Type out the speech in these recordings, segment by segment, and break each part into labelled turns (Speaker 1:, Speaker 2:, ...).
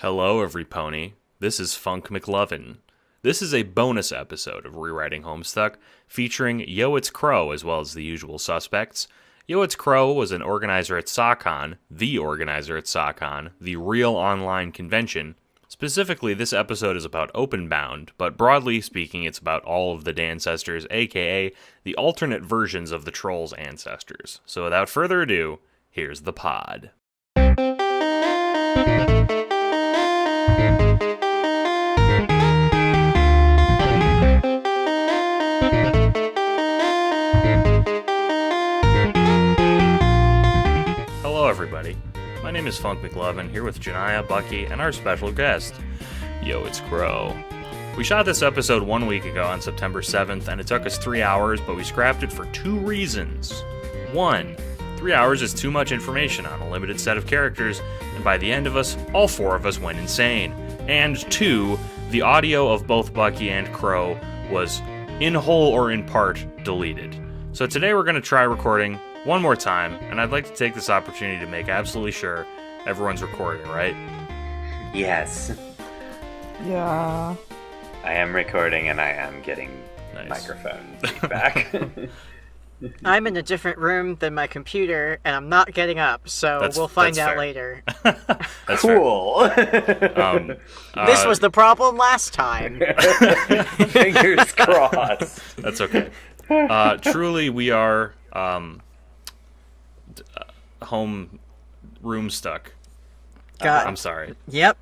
Speaker 1: Hello, every pony. This is Funk McLovin. This is a bonus episode of Rewriting Homestuck featuring Yo It's Crow as well as the usual suspects. Yo It's Crow was an organizer at SOCCON, the real online convention. Specifically, this episode is about Openbound, but broadly speaking, it's about all of the Dancestors, aka the alternate versions of the Trolls' ancestors. So without further ado, here's the pod. Hello everybody, my name is Funk McLovin, here with Janiyah, Bucky, and our special guest, Yo It's Crow. We shot this episode 1 week ago on September 7th, and it took us 3 hours, but we scrapped it for 2 reasons. 1, 3 hours is too much information on a limited set of characters, and by the end of us, all 4 of us went insane. And 2, the audio of both Bucky and Crow was in whole or in part deleted. So today we're going to try recording one more time, and I'd like to take this opportunity to make absolutely sure everyone's recording, right?
Speaker 2: Yes.
Speaker 3: Yeah.
Speaker 2: I am recording and I am getting microphone feedback.
Speaker 4: I'm in a different room than my computer, and I'm not getting up, so we'll find out later.
Speaker 1: That's
Speaker 2: cool.
Speaker 4: This was the problem last time.
Speaker 2: Fingers crossed.
Speaker 1: That's okay. Truly, we are home room stuck. I'm sorry.
Speaker 4: Yep.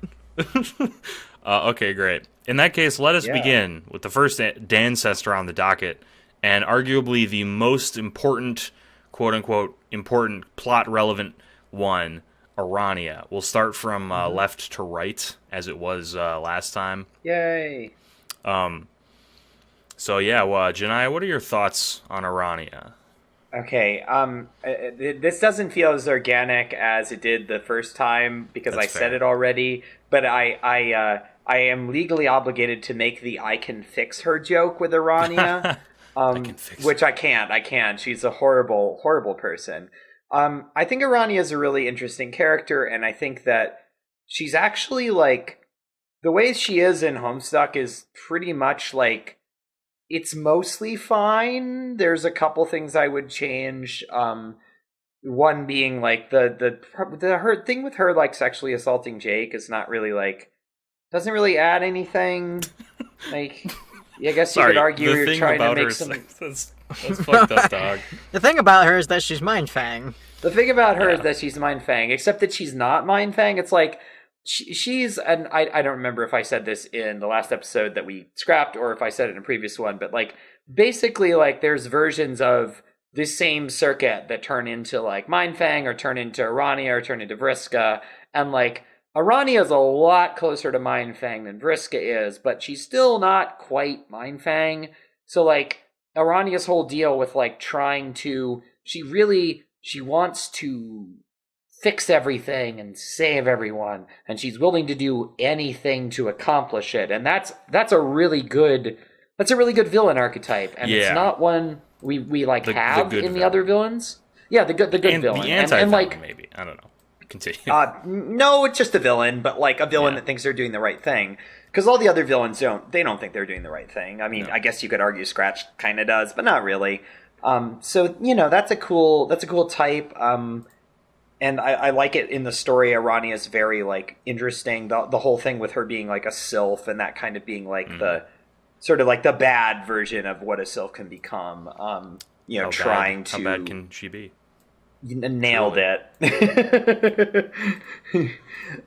Speaker 1: Okay, great. In that case, let us begin with the first Dancestor on the docket, and arguably the most important, quote-unquote, important, plot-relevant one, Arania. We'll start from left to right, as it was last time.
Speaker 2: Yay!
Speaker 1: So yeah, Janiyah, what are your thoughts on Arania?
Speaker 2: Okay, this doesn't feel as organic as it did the first time, because I said it already, but I am legally obligated to make the I can fix her joke with Arania. Which I can't. She's a horrible, horrible person. I think Arania is a really interesting character, and I think that she's actually, like, the way she is in Homestuck is pretty much, like, it's mostly fine. There's a couple things I would change. One being, like, her thing with her, like, sexually assaulting Jake is not really, like, doesn't really add anything. Like... Yeah, I guess you could argue you're trying to make some...
Speaker 1: That's fucked up, dog.
Speaker 4: The thing about her is that she's Mind Fang.
Speaker 2: The thing about her is that she's Mind Fang, except that she's not Mind Fang. It's like, she's... And I don't remember if I said this in the last episode that we scrapped, or if I said it in a previous one, but, like, basically, like, there's versions of the same circuit that turn into, like, Mind Fang, or turn into Arania, or turn into Vriska, and, like... Arania is a lot closer to Mind Fang than Vriska is, but she's still not quite Mind Fang. So, like, Arania's whole deal with, like, trying to... She wants to fix everything and save everyone, and she's willing to do anything to accomplish it. And that's a really good villain archetype, and it's not one we have in the other villains. Yeah, the good villain.
Speaker 1: The anti-villain, like, maybe. I don't know. Continue.
Speaker 2: No, it's just a villain, but like a villain that thinks they're doing the right thing. Because all the other villains don't think they're doing the right thing. I mean, I guess you could argue Scratch kind of does, but not really. So that's a cool type. And I like it in the story. Arania is very like interesting. The whole thing with her being like a sylph and that kind of being like the sort of like the bad version of what a sylph can become. How
Speaker 1: bad can she be?
Speaker 2: Nailed it.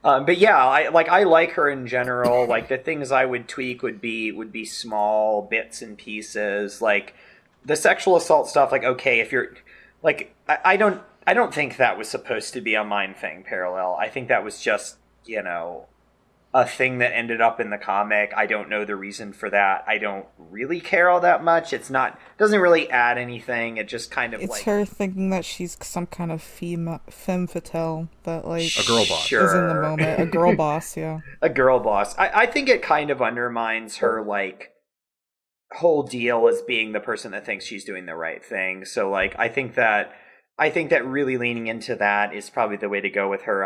Speaker 2: But yeah, I like her in general. Like the things I would tweak would be small bits and pieces. Like the sexual assault stuff. Like, okay, if you're like, I don't think that was supposed to be a Mind Fang parallel. I think that was just, a thing that ended up in the comic. I don't know the reason for that. I don't really care all that much. Doesn't really add anything. It just kind of
Speaker 3: it's her thinking that she's some kind of femme fatale, but like
Speaker 1: a girl boss.
Speaker 2: Sure.
Speaker 3: Is in the moment. A girl boss, yeah.
Speaker 2: A girl boss. I think it kind of undermines her like whole deal as being the person that thinks she's doing the right thing. So like I think that really leaning into that is probably the way to go with her.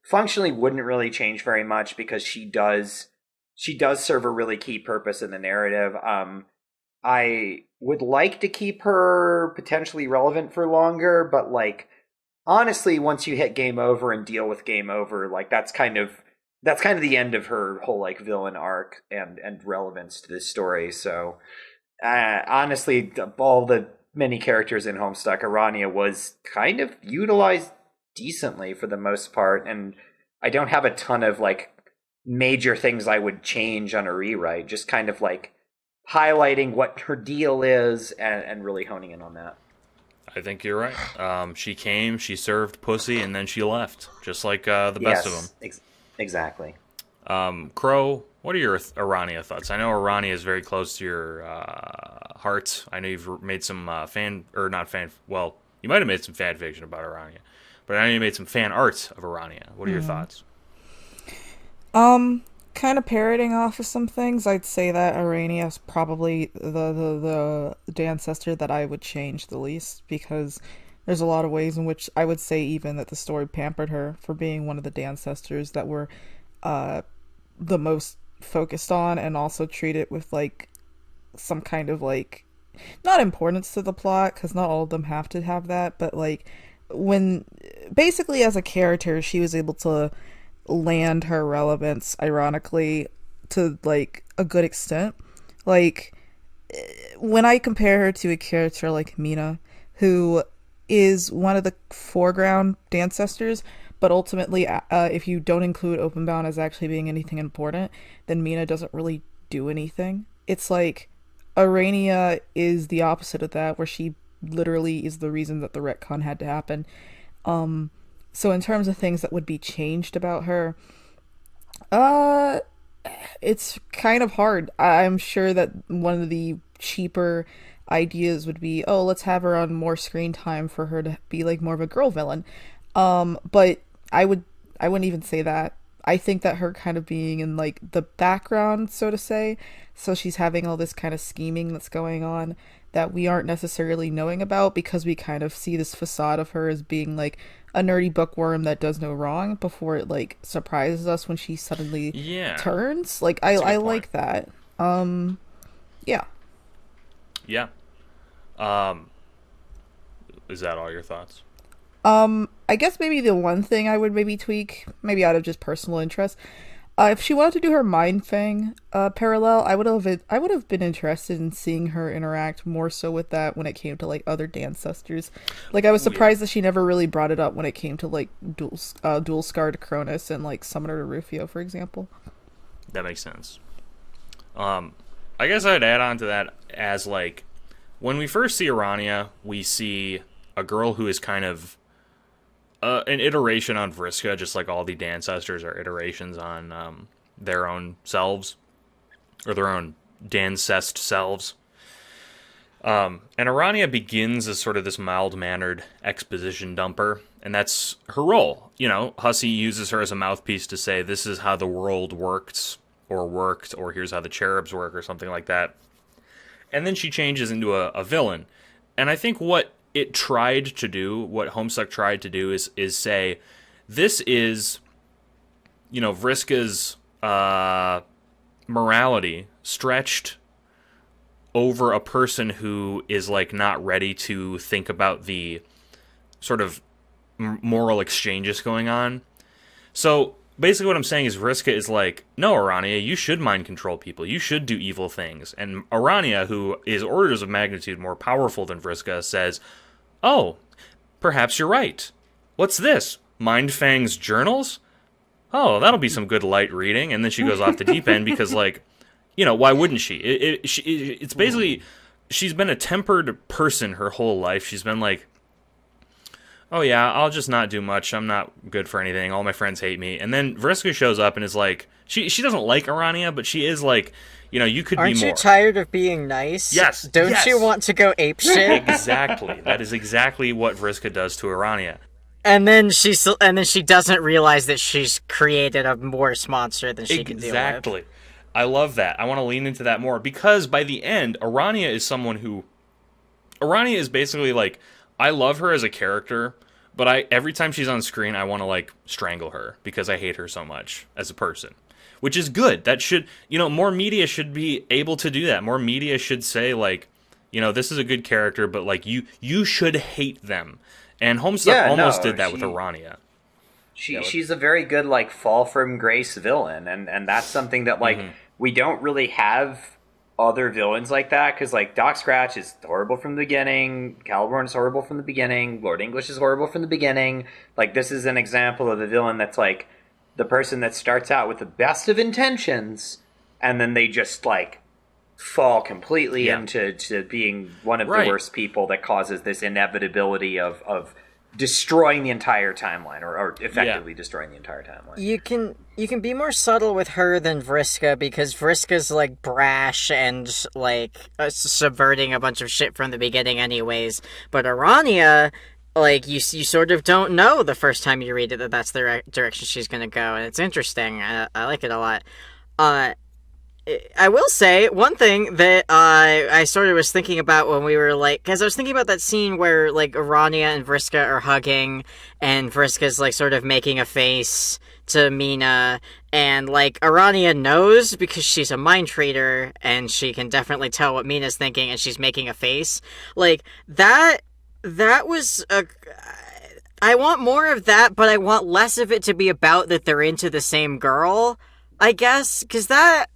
Speaker 2: functionally wouldn't really change very much because she does serve a really key purpose in the narrative. I would like to keep her potentially relevant for longer, but like honestly, once you hit game over and deal with game over, like that's kind of the end of her whole like villain arc and relevance to this story. So honestly, all the many characters in Homestuck, Arania was kind of utilized decently for the most part, and I don't have a ton of like major things I would change on a rewrite, just kind of like highlighting what her deal is and really honing in on that.
Speaker 1: I think you're right. She came, she served pussy, and then she left, just like the best of them.
Speaker 2: Exactly.
Speaker 1: Crow, what are your Arania thoughts? I know Arania is very close to your heart. I know you've made some you might have made some fan fiction about Arania, but I know you made some fan art of Arania. What are your thoughts?
Speaker 3: Kind of parroting off of some things, I'd say that Arania is probably the ancestor that I would change the least, because there's a lot of ways in which I would say even that the story pampered her for being one of the ancestors that were the most focused on, and also treat it with like some kind of like not importance to the plot, because not all of them have to have that, but like when basically as a character she was able to land her relevance ironically to like a good extent. Like when I compare her to a character like Mina, who is one of the foreground ancestors, but ultimately if you don't include Openbound as actually being anything important, then Mina doesn't really do anything. It's like Arania is the opposite of that, where she literally is the reason that the retcon had to happen. So in terms of things that would be changed about her, it's kind of hard. I'm sure that one of the cheaper ideas would be, oh, let's have her on more screen time for her to be like more of a girl villain. But I wouldn't even say that. I think that her kind of being in like the background, so to say, so she's having all this kind of scheming that's going on that we aren't necessarily knowing about, because we kind of see this facade of her as being like a nerdy bookworm that does no wrong before it like surprises us when she suddenly turns. Like I like that. Yeah.
Speaker 1: Is that all your thoughts?
Speaker 3: I guess maybe the one thing I would maybe tweak, maybe out of just personal interest, if she wanted to do her Mind Fang parallel, I would have been interested in seeing her interact more so with that when it came to like other ancestors. Like I was surprised that she never really brought it up when it came to like dual scar to Cronus and like Summoner to Rufio, for example.
Speaker 1: That makes sense. I guess I'd add on to that as like when we first see Arania, we see a girl who is kind of an iteration on Vriska, just like all the Dancestors are iterations on their own selves, or their own Dancest selves. And Arania begins as sort of this mild-mannered exposition dumper, and that's her role. You know, Hussey uses her as a mouthpiece to say, this is how the world worked, or here's how the cherubs work, or something like that. And then she changes into a villain. And I think what it tried to do, what Homestuck tried to do, is say, this is, you know, Vriska's morality stretched over a person who is like not ready to think about the sort of moral exchanges going on. So basically what I'm saying is Vriska is like, no, Arania, you should mind control people. You should do evil things. And Arania, who is orders of magnitude more powerful than Vriska, says, oh, perhaps you're right. What's this? Mind Fang's journals? Oh, that'll be some good light reading. And then she goes off the deep end because, like, you know, why wouldn't she? It's basically, she's been a tempered person her whole life. She's been like, oh yeah, I'll just not do much. I'm not good for anything. All my friends hate me. And then Vriska shows up and is like, she doesn't like Arania, but she is like, you know, you could
Speaker 4: Aren't
Speaker 1: be more.
Speaker 4: Aren't you tired of being nice?
Speaker 1: Yes.
Speaker 4: Don't you want to go apeshit?
Speaker 1: Exactly. That is exactly what Vriska does to Arania.
Speaker 4: And then she doesn't realize that she's created a worse monster than she can deal with.
Speaker 1: Exactly. I love that. I want to lean into that more, because by the end, Arania is someone who... Arania is basically like, I love her as a character, But every time she's on screen, I want to like strangle her because I hate her so much as a person, which is good. That should, more media should be able to do that. More media should say like, this is a good character, but like you should hate them. And Homestuck almost did that with Arania.
Speaker 2: She's a very good like fall from grace villain, and that's something that like we don't really have other villains like that, because like Doc Scratch is horrible from the beginning, Caliborn is horrible from the beginning, Lord English is horrible from the beginning. Like, this is an example of a villain that's like the person that starts out with the best of intentions and then they just like fall completely into being one of the worst people that causes this inevitability of destroying the entire timeline, or effectively destroying the entire timeline.
Speaker 4: You can be more subtle with her than Vriska, because Vriska's like brash and like subverting a bunch of shit from the beginning anyways. But Arania, like, you sort of don't know the first time you read it that that's the direction she's gonna go, and it's interesting. I like it a lot. I will say one thing that I sort of was thinking about when we were like, because I was thinking about that scene where like Arania and Vriska are hugging, and Vriska's like sort of making a face to Mina, and like Arania knows because she's a mind reader and she can definitely tell what Mina's thinking, and she's making a face like that. That was a. I want more of that, but I want less of it to be about that they're into the same girl, I guess, because that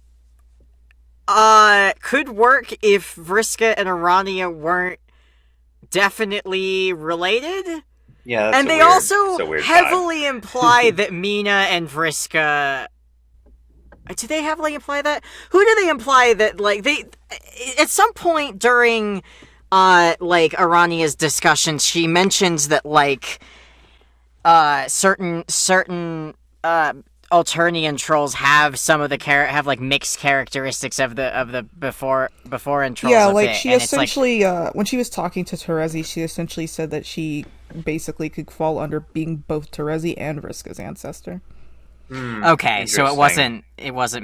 Speaker 4: could work if Vriska and Arania weren't definitely related.
Speaker 2: Yeah,
Speaker 4: and they also heavily imply that Mina and Vriska. Do they heavily imply that? Who do they imply that? Like, they at some point during like Arania's discussion, she mentions that like certain Alternian trolls have some of the have like mixed characteristics of the Beforean trolls.
Speaker 3: Yeah, like she essentially when she was talking to Terezi, she essentially said that she basically could fall under being both Terezi and Vriska's ancestor.
Speaker 4: Okay, so it wasn't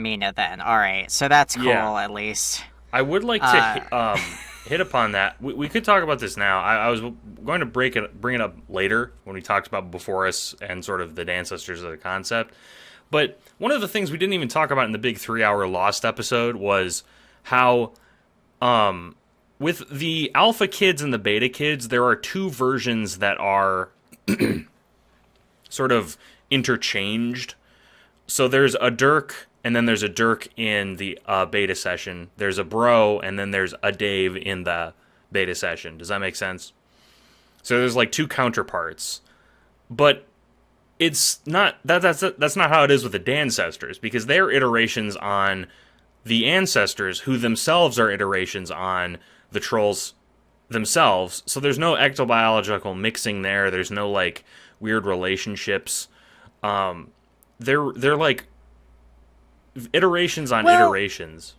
Speaker 4: Mina then. All right, so that's cool at least.
Speaker 1: I would like to hit upon that. We could talk about this now. I was going to bring it up later when we talked about Before Us and sort of the Dancestors of the concept. But one of the things we didn't even talk about in the big 3-hour Lost episode was how, with the Alpha Kids and the Beta Kids, there are two versions that are sort of interchanged. So there's a Dirk, and then there's a Dirk in the beta session. There's a Bro, and then there's a Dave in the beta session. Does that make sense? So there's like two counterparts. But it's not that's not how it is with the Dancestors, because they're iterations on the Ancestors, who themselves are iterations on the trolls themselves. So there's no ectobiological mixing there. There's no like weird relationships. They're like iterations on iterations.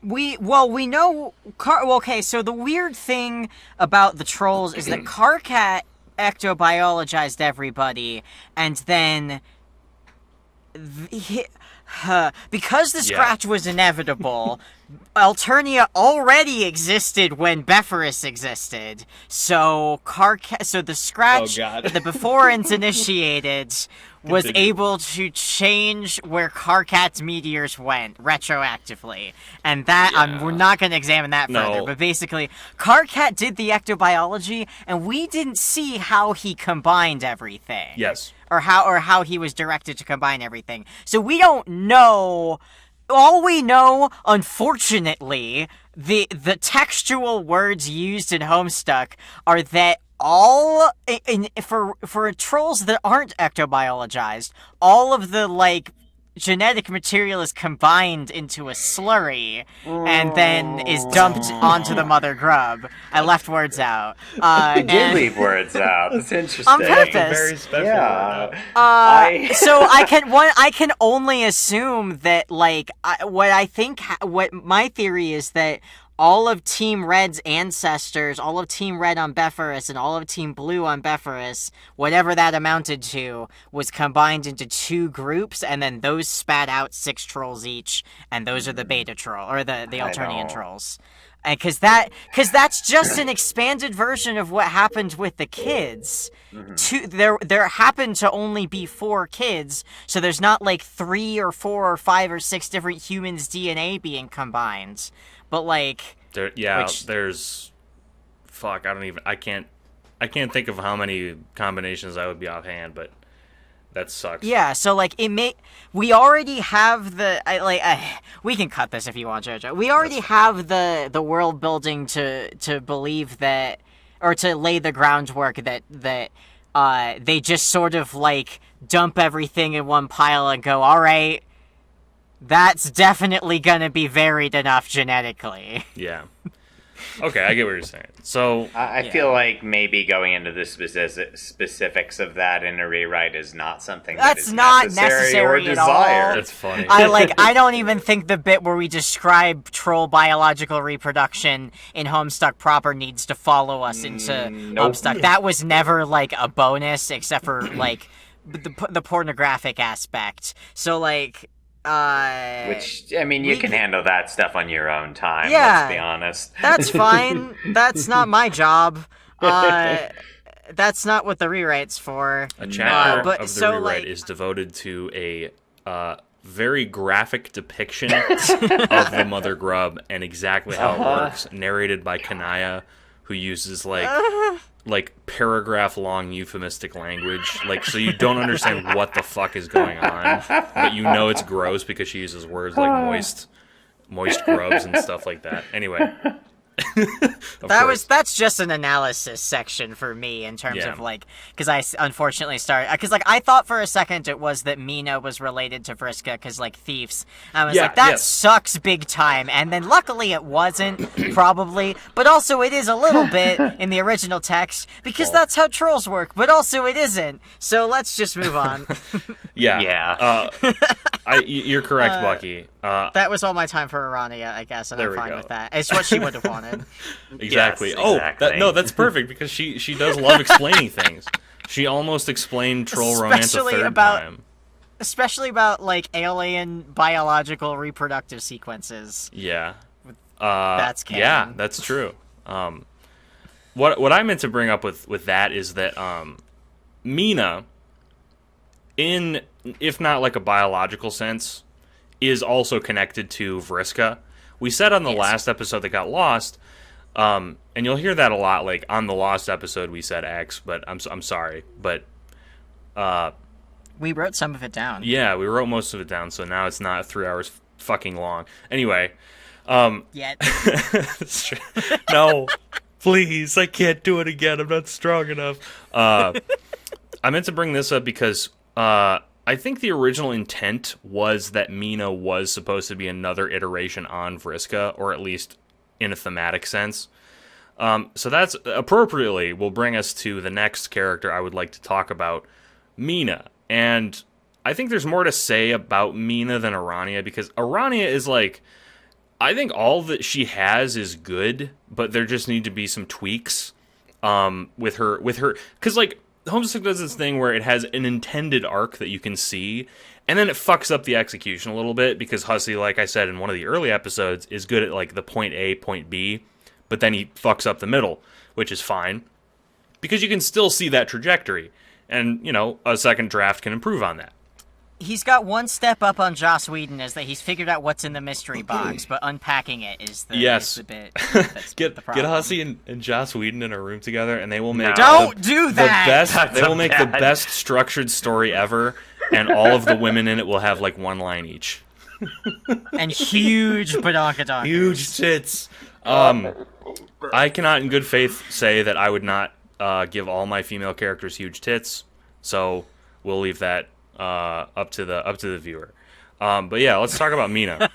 Speaker 4: We know okay, so the weird thing about the trolls is that Karkat ectobiologized everybody, and then because the scratch was inevitable, Alternia already existed when Bephorus existed. So the scratch the Beforans initiated was able to change where Karkat's meteors went retroactively. And that, we're not going to examine that further, but basically, Karkat did the ectobiology, and we didn't see how he combined everything.
Speaker 1: Yes.
Speaker 4: Or how he was directed to combine everything. So we don't know. All we know, unfortunately, the textual words used in Homestuck are that for trolls that aren't ectobiologized, all of the like genetic material is combined into a slurry and then is dumped onto the mother grub. I left words out.
Speaker 2: You did leave words out. That's interesting.
Speaker 4: On purpose.
Speaker 1: Very special.
Speaker 2: Yeah.
Speaker 4: So I can only assume that like what my theory is that all of Team Red's ancestors, all of Team Red on Bephorus, and all of Team Blue on Bephorus, whatever that amounted to, was combined into two groups, and then those spat out 6 trolls each, and those are the beta troll, or the Alternian trolls. And because that's just an expanded version of what happened with the kids. There happened to only be 4 kids, so there's not like 3 or 4 or 5 or 6 different humans' DNA being combined. But like,
Speaker 1: there's fuck. I can't think of how many combinations I would be offhand, but that sucks.
Speaker 4: Yeah, so like we already have we can cut this if you want, Jojo. We already have the world building to believe that, or to lay the groundwork that they just sort of like dump everything in one pile and go, all right, that's definitely gonna be varied enough genetically.
Speaker 1: Yeah. Okay, I get what you're saying. So
Speaker 2: I feel like maybe going into the specifics of that in a rewrite is not something
Speaker 4: that's
Speaker 2: is
Speaker 4: not
Speaker 2: necessary or
Speaker 4: at all.
Speaker 2: desired.
Speaker 1: That's funny.
Speaker 4: I don't even think the bit where we describe troll biological reproduction in Homestuck proper needs to follow us into Homestuck. That was never like a bonus, except for like the pornographic aspect. So like.
Speaker 2: Which, I mean, you can handle that stuff on your own time,
Speaker 4: yeah,
Speaker 2: let's be honest.
Speaker 4: That's fine. That's not my job. That's not what the rewrite's for.
Speaker 1: A chapter of the rewrite is devoted to a very graphic depiction of the Mother Grub and exactly how it works, narrated by Kanaya, who uses like paragraph-long euphemistic language, like, so you don't understand what the fuck is going on, but you know it's gross because she uses words like moist grubs and stuff like that. Anyway.
Speaker 4: That's just an analysis section for me in terms of like, because I unfortunately started because like I thought for a second it was that Mina was related to Vriska because like thieves. I was like, that sucks big time, and then luckily it wasn't probably, but also it is a little bit in the original text because that's how trolls work, but also it isn't. So let's just move on.
Speaker 1: You're correct, Bucky.
Speaker 4: That was all my time for Arania, I guess, and I'm fine with that. It's what she would have wanted.
Speaker 1: Exactly.
Speaker 2: Yes,
Speaker 1: oh,
Speaker 2: exactly.
Speaker 1: That's perfect because she does love explaining things. She almost explained troll romance a third time.
Speaker 4: Especially about like alien biological reproductive sequences.
Speaker 1: Yeah.
Speaker 4: That's canon.
Speaker 1: Yeah, that's true. What I meant to bring up with that is that Mina, in if not like a biological sense, is also connected to Vriska. We said on the last episode that got lost, and you'll hear that a lot. Like on the lost episode, we said X, but I'm sorry, but
Speaker 4: we wrote some of it down.
Speaker 1: Yeah, we wrote most of it down, so now it's not 3 hours fucking long. Anyway,
Speaker 4: yet.
Speaker 1: No, please, I can't do it again. I'm not strong enough. I meant to bring this up because I think the original intent was that Mina was supposed to be another iteration on Vriska, or at least in a thematic sense. So that's appropriately will bring us to the next character I would like to talk about, Mina. And I think there's more to say about Mina than Arania, because Arania is like, I think all that she has is good, but there just need to be some tweaks with her, because like, Homestuck does this thing where it has an intended arc that you can see, and then it fucks up the execution a little bit, because Hussey, like I said in one of the early episodes, is good at like the point A, point B, but then he fucks up the middle, which is fine, because you can still see that trajectory, and, you know, a second draft can improve on that.
Speaker 4: He's got one step up on Joss Whedon, is that he's figured out what's in the mystery box, but unpacking it is the bit that's
Speaker 1: get
Speaker 4: the problem.
Speaker 1: Get Hussey and Joss Whedon in a room together, and they will make
Speaker 4: do that.
Speaker 1: They will make the best structured story ever, and all of the women in it will have like one line each,
Speaker 4: and huge badonkadonks.
Speaker 1: Huge tits. I cannot, in good faith, say that I would not give all my female characters huge tits, so we'll leave that up to the viewer. But yeah, let's talk about Mina.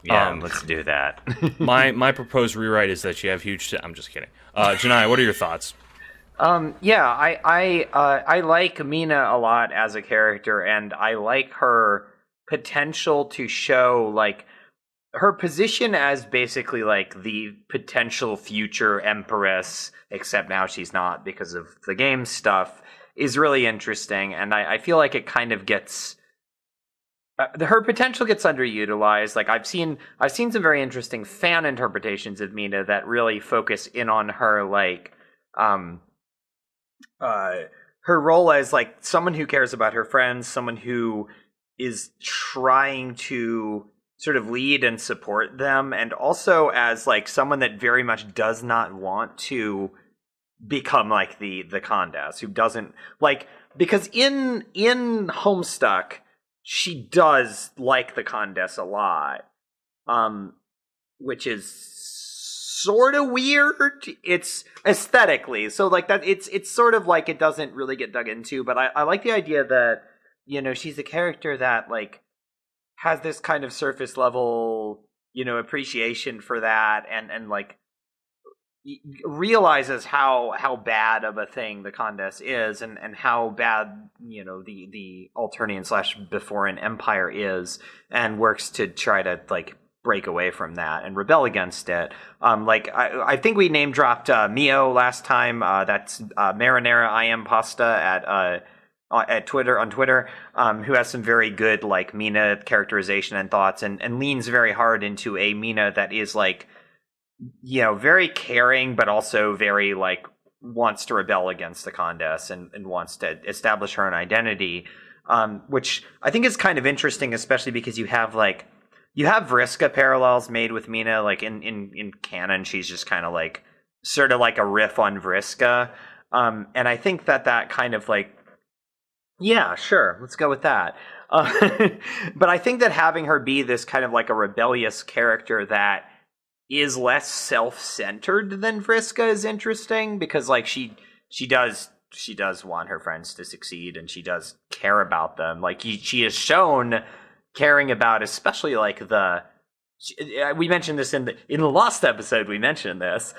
Speaker 2: Let's do that.
Speaker 1: my proposed rewrite is that she have huge I'm just kidding. Janai, what are your thoughts?
Speaker 2: I like Mina a lot as a character, and I like her potential to show like her position as basically like the potential future empress, except now she's not because of the game stuff, is really interesting, and I feel like it kind of gets her potential gets underutilized. Like I've seen some very interesting fan interpretations of Mina that really focus in on her, like her role as like someone who cares about her friends, someone who is trying to sort of lead and support them, and also as like someone that very much does not want to become like the Condas, who doesn't like, because in Homestuck she does like the Condes a lot, which is sort of weird. It's aesthetically, so like that, it's sort of like it doesn't really get dug into, but I like the idea that, you know, she's a character that like has this kind of surface level, you know, appreciation for that, and like realizes how bad of a thing the Condes is, and how bad, you know, the Alternian / Beforean Empire is, and works to try to like break away from that and rebel against it. Like I think we name dropped Mio last time. That's Marinara I Am Pasta at Twitter, who has some very good like Mina characterization and thoughts, and leans very hard into a Mina that is like, you know, very caring, but also very like wants to rebel against the Condes, and wants to establish her own identity, which I think is kind of interesting, especially because you have Vriska parallels made with Mina. Like in canon, she's just kind of like sort of like a riff on Vriska, and I think that kind of like, yeah, sure, let's go with that. But I think that having her be this kind of like a rebellious character that is less self-centered than Vriska is interesting, because like she does want her friends to succeed, and she does care about them. Like she is shown caring about, especially like we mentioned this in the Lost episode. We mentioned this.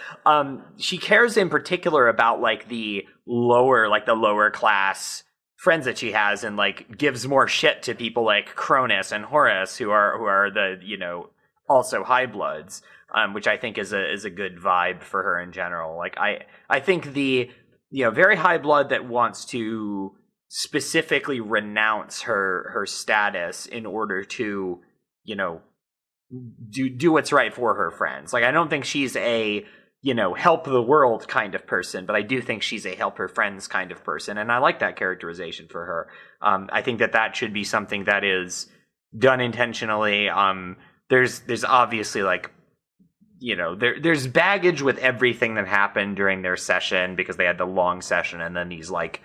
Speaker 2: She cares in particular about like the lower class friends that she has, and like gives more shit to people like Cronus and Horus, who are the, you know, also high bloods, which I think is a good vibe for her in general. Like I think the, you know, very high blood that wants to specifically renounce her status in order to, you know, do what's right for her friends. Like I don't think she's a, you know, help the world kind of person, but I do think she's a help her friends kind of person, and I like that characterization for her. I think that should be something that is done intentionally. There's obviously like, you know, there's baggage with everything that happened during their session, because they had the long session and then these like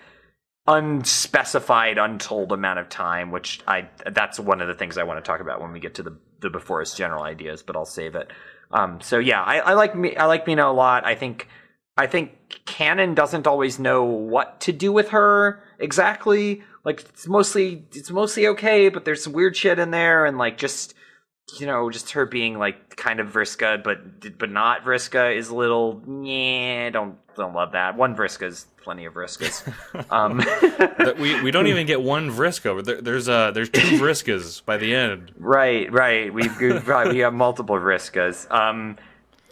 Speaker 2: unspecified, untold amount of time, which that's one of the things I want to talk about when we get to the before us general ideas, but I'll save it. So yeah, I like Mina a lot. I think canon doesn't always know what to do with her exactly. Like it's mostly okay, but there's some weird shit in there, and like just, you know, just her being like kind of Vriska, but not Vriska is a little, yeah, don't love that. One Vriska's plenty of Vriskas.
Speaker 1: We don't even get one Vriska. There's two Vriskas by the end.
Speaker 2: Right. We have multiple Vriskas.
Speaker 1: I'm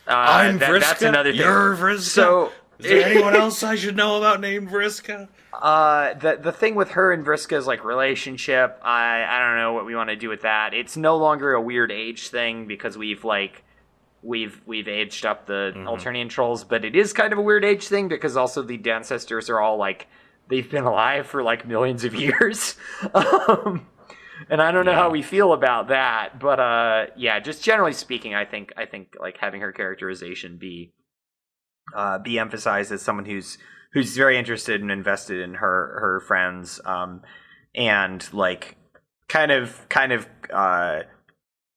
Speaker 1: Vriska.
Speaker 2: That's another thing.
Speaker 1: You're Vriska.
Speaker 2: So,
Speaker 1: is there anyone else I should know about named Vriska?
Speaker 2: The thing with her and Vriska's like relationship, I don't know what we want to do with that. It's no longer a weird age thing, because we've aged up the Alternian trolls, but it is kind of a weird age thing, because also the DANCESTORS are all like, they've been alive for like millions of years. And I don't know how we feel about that, but yeah, just generally speaking, I think like having her characterization be emphasized as someone who's very interested and invested in her friends, and like kind of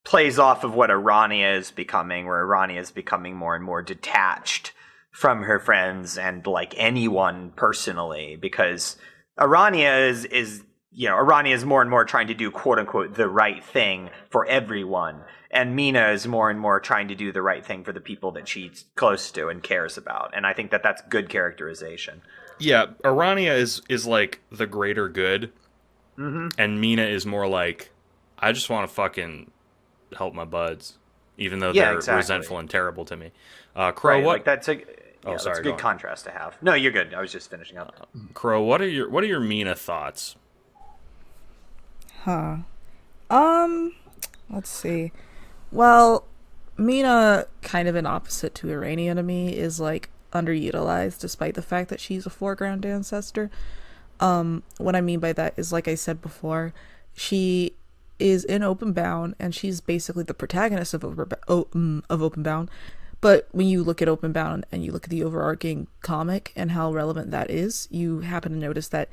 Speaker 2: plays off of what Arania is becoming, where Arania is becoming more and more detached from her friends and like anyone personally, because Arania is you know, Arania is more and more trying to do quote unquote the right thing for everyone, and Mina is more and more trying to do the right thing for the people that she's close to and cares about, and I think that's good characterization.
Speaker 1: Yeah, Arania is like the greater good, and Mina is more like, I just want to fucking help my buds, even though they're resentful and terrible to me. Crow,
Speaker 2: right,
Speaker 1: what?
Speaker 2: Like that's a
Speaker 1: sorry,
Speaker 2: that's a good contrast to have. No, you're good. I was just finishing up.
Speaker 1: Crow, what are your Mina thoughts?
Speaker 3: Huh. Um, let's see. Well, Mina, kind of an opposite to Irania to me, is like underutilized despite the fact that she's a foreground ancestor. What I mean by that is, like I said before, she is in Openbound and she's basically the protagonist of Openbound. But when you look at Openbound and you look at the overarching comic and how relevant that is, you happen to notice that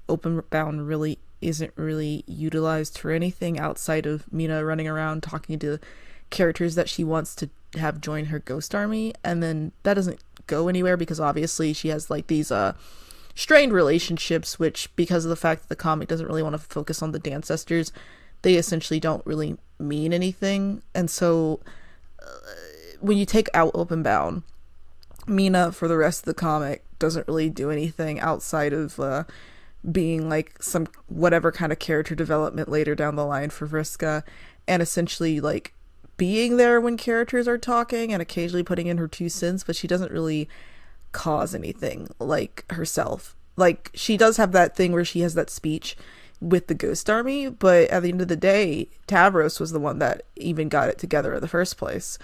Speaker 3: Openbound really isn't really utilized for anything outside of Mina running around talking to characters that she wants to have join her ghost army, and then that doesn't go anywhere because obviously she has like these strained relationships, which, because of the fact that the comic doesn't really want to focus on the Dancestors, they essentially don't really mean anything. And so when you take out Openbound, Mina for the rest of the comic doesn't really do anything outside of being like some whatever kind of character development later down the line for Vriska, and essentially like being there when characters are talking and occasionally putting in her 2 cents, but she doesn't really cause anything like herself. Like, she does have that thing where she has that speech with the Ghost Army, but at the end of the day, Tavros was the one that even got it together in the first place.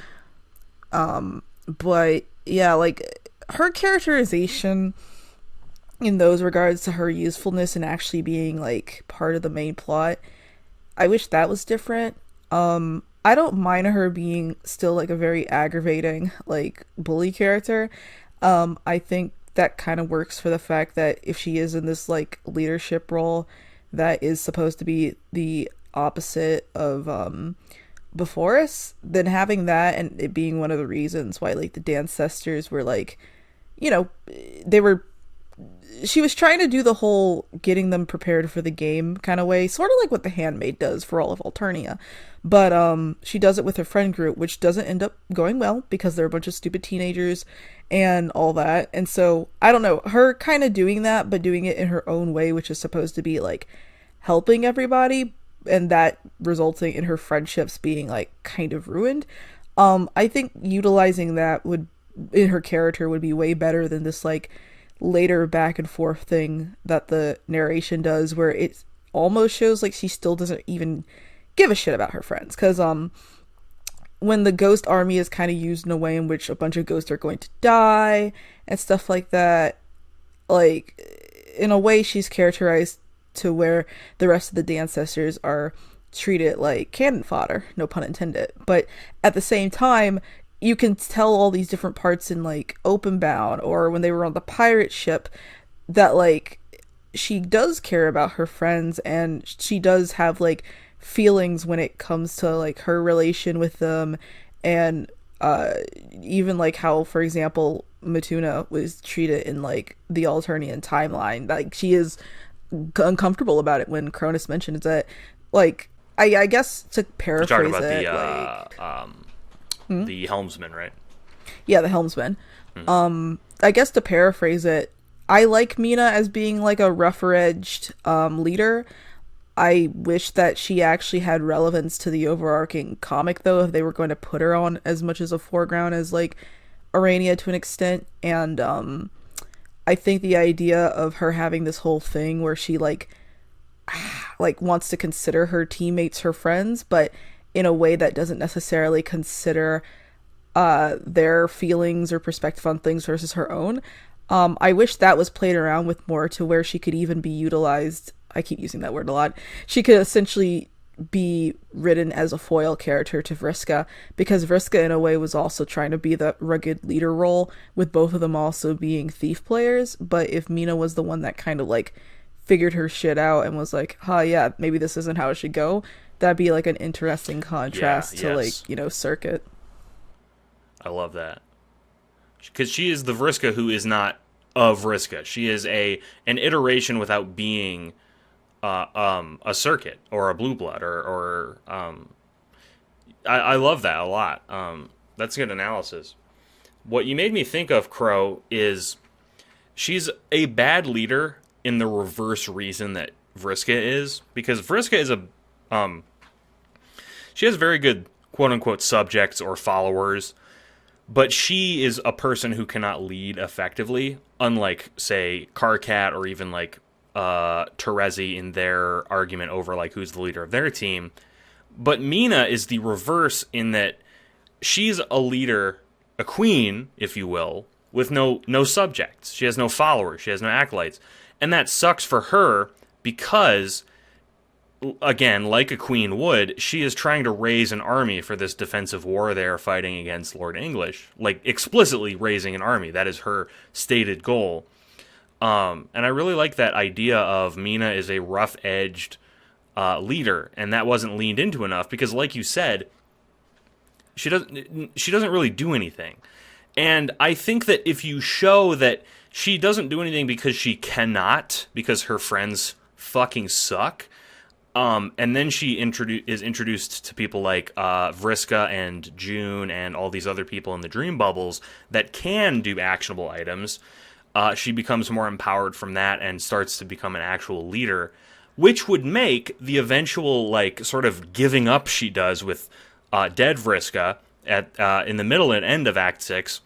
Speaker 3: But yeah, like, her characterization in those regards to her usefulness and actually being like part of the main plot, I wish that was different. I don't mind her being still like a very aggravating like bully character. I think that kind of works for the fact that if she is in this like leadership role that is supposed to be the opposite of before us, then having that and it being one of the reasons why like the Dancestors were like, you know, she was trying to do the whole getting them prepared for the game kind of way, sort of like what the Handmaid does for all of Alternia. But she does it with her friend group, which doesn't end up going well because they're a bunch of stupid teenagers and all that. And so, I don't know, her kind of doing that, but doing it in her own way, which is supposed to be like helping everybody, and that resulting in her friendships being like kind of ruined. I think utilizing that would, in her character, would be way better than this like later back and forth thing that the narration does, where it almost shows like she still doesn't even give a shit about her friends. Because when the ghost army is kind of used in a way in which a bunch of ghosts are going to die and stuff like that, like in a way she's characterized to where the rest of the Dancestors are treated like cannon fodder, no pun intended. But at the same time, you can tell all these different parts in like Openbound or when they were on the pirate ship that like she does care about her friends and she does have like feelings when it comes to like her relation with them, and even like how, for example, Matuna was treated in like the Alternian timeline. Like, she is uncomfortable about it when Cronus mentions that. Like, I guess to paraphrase
Speaker 1: You're talking
Speaker 3: it,
Speaker 1: about the helmsman, right?
Speaker 3: Yeah, the helmsman. I guess to paraphrase it, I like Mina as being like a rougher edged leader. I wish that she actually had relevance to the overarching comic, though, if they were going to put her on as much as a foreground as like Arania to an extent. And I think the idea of her having this whole thing where she like wants to consider her teammates her friends, but in a way that doesn't necessarily consider their feelings or perspective on things versus her own. I wish that was played around with more, to where she could even be utilized. I keep using that word a lot. She could essentially be written as a foil character to Vriska, because Vriska in a way was also trying to be the rugged leader role, with both of them also being thief players. But if Mina was the one that kind of like figured her shit out and was like, yeah, maybe this isn't how it should go, that'd be like an interesting contrast to like, you know, Circuit.
Speaker 1: I love that. Because she is the Vriska who is not a Vriska. She is an iteration without being a Circuit or a Blue Blood or I love that a lot. That's good analysis. What you made me think of, Crow, is she's a bad leader in the reverse reason that Vriska is, because Vriska is she has very good quote-unquote subjects or followers, but she is a person who cannot lead effectively, unlike, say, Karkat or even like Terezi in their argument over like who's the leader of their team. But Mina is the reverse in that she's a leader, a queen, if you will, with no subjects. She has no followers. She has no acolytes. And that sucks for her because, again, like a queen would, she is trying to raise an army for this defensive war they are fighting against Lord English. Like, explicitly raising an army. That is her stated goal. And I really like that idea of Mina is a rough-edged leader, and that wasn't leaned into enough because, like you said, she doesn't really do anything. And I think that if you show that she doesn't do anything because she cannot, because her friends fucking suck, and then she is introduced to people like Vriska and June and all these other people in the dream bubbles that can do actionable items, she becomes more empowered from that and starts to become an actual leader, which would make the eventual, like, sort of giving up she does with dead Vriska in the middle and end of Act 6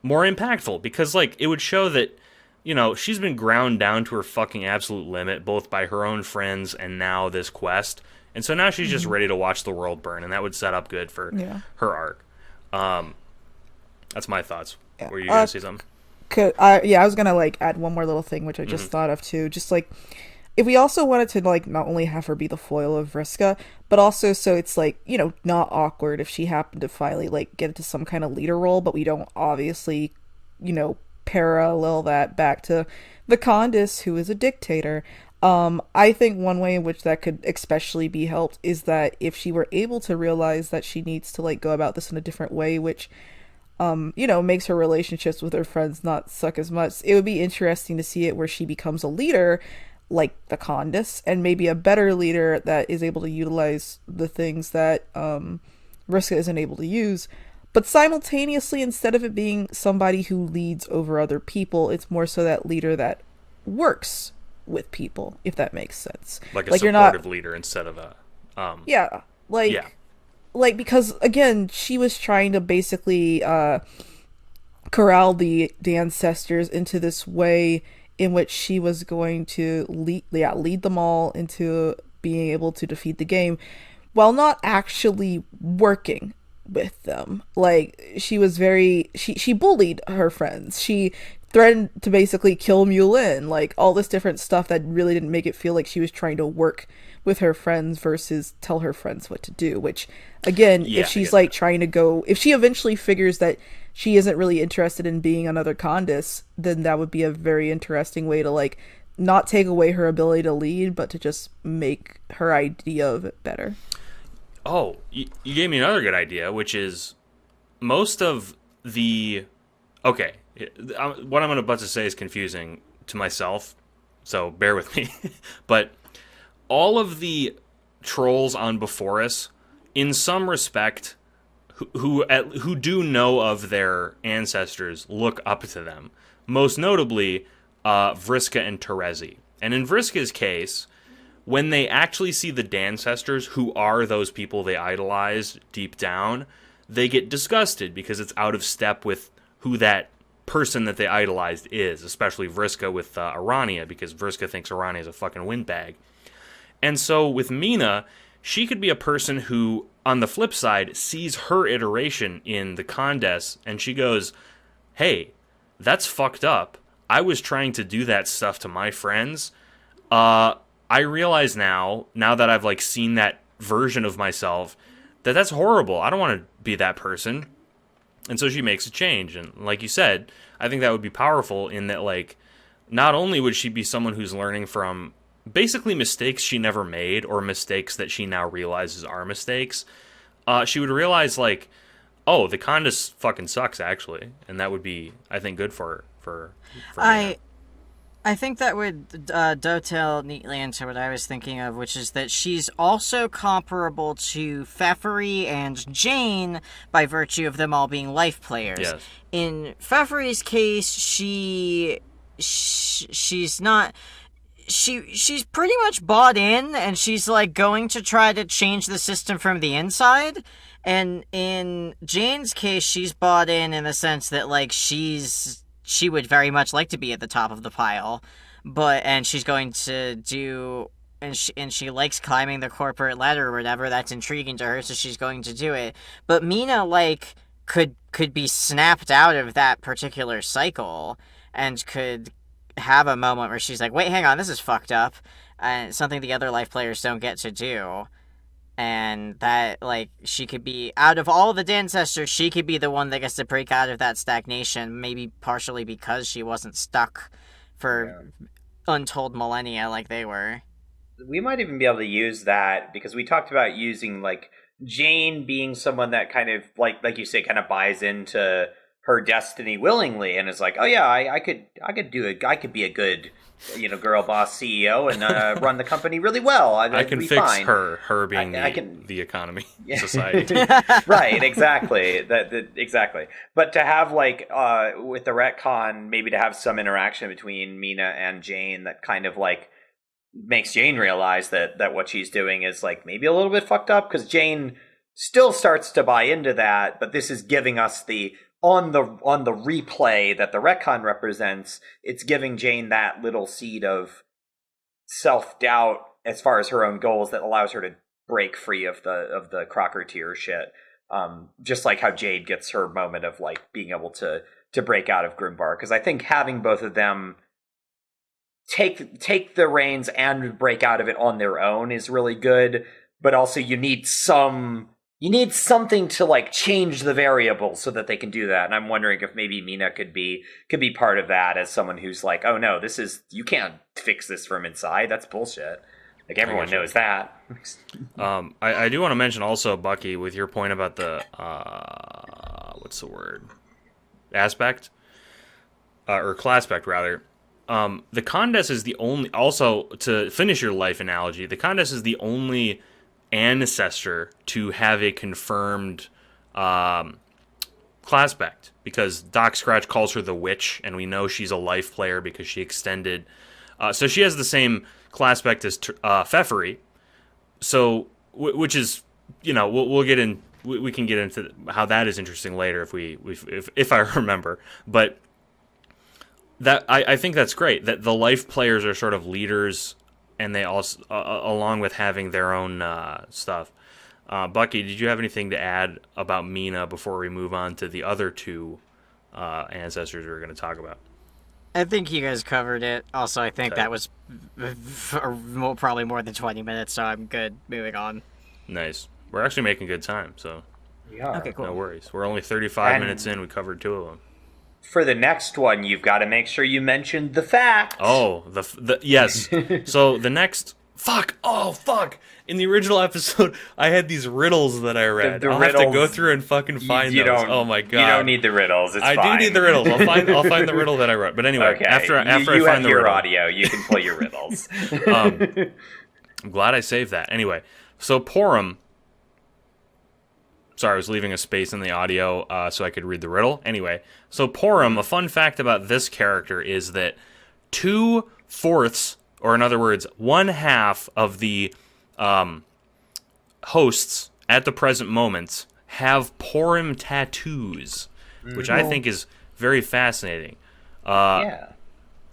Speaker 1: more impactful, because, like, it would show that, you know, she's been ground down to her fucking absolute limit, both by her own friends and now this quest, and so now she's just ready to watch the world burn, and that would set up good for her arc. That's my thoughts.
Speaker 3: Yeah.
Speaker 1: Were you gonna say something?
Speaker 3: I was gonna, like, add one more little thing, which I just thought of too. Just, like, if we also wanted to, like, not only have her be the foil of Vriska, but also so it's, like, you know, not awkward if she happened to finally, like, get into some kind of leader role, but we don't obviously, you know, parallel that back to the Condis, who is a dictator. I think one way in which that could especially be helped is that if she were able to realize that she needs to, like, go about this in a different way, which you know, makes her relationships with her friends not suck as much. It would be interesting to see it where she becomes a leader like the Condis, and maybe a better leader that is able to utilize the things that Vriska isn't able to use. But simultaneously, instead of it being somebody who leads over other people, it's more so that leader that works with people, if that makes sense.
Speaker 1: Like a supportive leader instead of a...
Speaker 3: Like, because, again, she was trying to basically corral the ancestors into this way in which she was going to lead them all into being able to defeat the game while not actually working with them. Like, she was she bullied her friends. She threatened to basically kill Mulin, like, all this different stuff that really didn't make it feel like she was trying to work with her friends versus tell her friends what to do, which, again, if she's, like, trying to go... If she eventually figures that she isn't really interested in being another Condis, then that would be a very interesting way to, like, not take away her ability to lead, but to just make her idea of it better.
Speaker 1: Oh, you gave me another good idea, which is most of the... Okay, what I'm about to say is confusing to myself, so bear with me. But all of the trolls on Before Us, in some respect, who do know of their ancestors, look up to them. Most notably, Vriska and Terezi. And in Vriska's case, when they actually see the Dancestors, who are those people they idolize deep down, they get disgusted because it's out of step with who that person that they idolized is, especially Vriska with Arania, because Vriska thinks Arania is a fucking windbag. And so with Mina, she could be a person who, on the flip side, sees her iteration in the Condess, and she goes, hey, that's fucked up. I was trying to do that stuff to my friends. I realize now that I've, like, seen that version of myself, that's horrible. I don't want to be that person. And so she makes a change. And like you said, I think that would be powerful in that, like, not only would she be someone who's learning from basically mistakes she never made or mistakes that she now realizes are mistakes, she would realize, like, oh, the Condis fucking sucks, actually. And that would be, I think, good for
Speaker 4: I think that would dovetail neatly into what I was thinking of, which is that she's also comparable to Pfeffery and Jane by virtue of them all being life players.
Speaker 1: Yes.
Speaker 4: In Pfeffery's case, she's not... She's pretty much bought in, and she's, like, going to try to change the system from the inside. And in Jane's case, she's bought in the sense that, like, she would very much like to be at the top of the pile, and she's going to do and she likes climbing the corporate ladder or whatever. That's intriguing to her, so she's going to do it. But Mina, like, could be snapped out of that particular cycle and could have a moment where she's like, wait, hang on, this is fucked up, and something the other life players don't get to do. And that, like, she could be, out of all the Dancestors, she could be the one that gets to break out of that stagnation, maybe partially because she wasn't stuck for untold millennia like they were.
Speaker 2: We might even be able to use that, because we talked about using, like, Jane being someone that kind of, like you say, kind of buys into her destiny willingly, and is like, oh yeah, I could do it. I could be a good, girl boss CEO and run the company really well.
Speaker 1: I can
Speaker 2: be
Speaker 1: fix
Speaker 2: fine.
Speaker 1: her being the economy, society.
Speaker 2: Right, exactly. Exactly. But to have, like, with the retcon, maybe to have some interaction between Mina and Jane that kind of, like, makes Jane realize that what she's doing is, like, maybe a little bit fucked up, because Jane still starts to buy into that, but this is giving us on the replay that the retcon represents, it's giving Jane that little seed of self-doubt as far as her own goals that allows her to break free of the Crocker tier shit. Just like how Jade gets her moment of, like, being able to break out of Grimbar, because I think having both of them take the reins and break out of it on their own is really good, but also you need something to, like, change the variables so that they can do that. And I'm wondering if maybe Mina could be part of that, as someone who's like, oh no, you can't fix this from inside. That's bullshit. Like, everyone knows that.
Speaker 1: I do want to mention also, Bucky, with your point about the what's the word? Aspect? Or classpect, rather. The Condes is the only, also, to finish your life analogy, the Condes is the only ancestor to have a confirmed classpect, because Doc Scratch calls her the Witch, and we know she's a life player because she extended. So she has the same classpect as Pfeffery. So, which is, we'll get in. We can get into how that is interesting later if I remember, but. That I think that's great, that the life players are sort of leaders, and they also, along with having their own stuff. Bucky, did you have anything to add about Mina before we move on to the other two ancestors we're going to talk about?
Speaker 4: I think you guys covered it. Also, I think that was probably more than 20 minutes, so I'm good. Moving on.
Speaker 1: Nice. We're actually making good time, so
Speaker 4: okay, cool.
Speaker 1: No worries. We're only 35 minutes in. We covered 2 of them.
Speaker 2: For the next one, you've got to make sure you mention the fact.
Speaker 1: Oh, the yes. So the next... Fuck! Oh, fuck! In the original episode, I had these riddles that I read. I'll have to go through and fucking find those. Oh my god!
Speaker 2: You don't need the riddles. It's fine.
Speaker 1: I do need the riddles. I'll find the riddle that I wrote. But anyway,
Speaker 2: okay.
Speaker 1: after I find the
Speaker 2: your
Speaker 1: riddle,
Speaker 2: audio, you can play your riddles.
Speaker 1: I'm glad I saved that. Anyway, so Porum. Sorry, I was leaving a space in the audio so I could read the riddle. Anyway, so Porum, a fun fact about this character is that 2/4, or in other words, 1/2 of the hosts at the present moment have Porum tattoos, which I think is very fascinating.
Speaker 2: Yeah.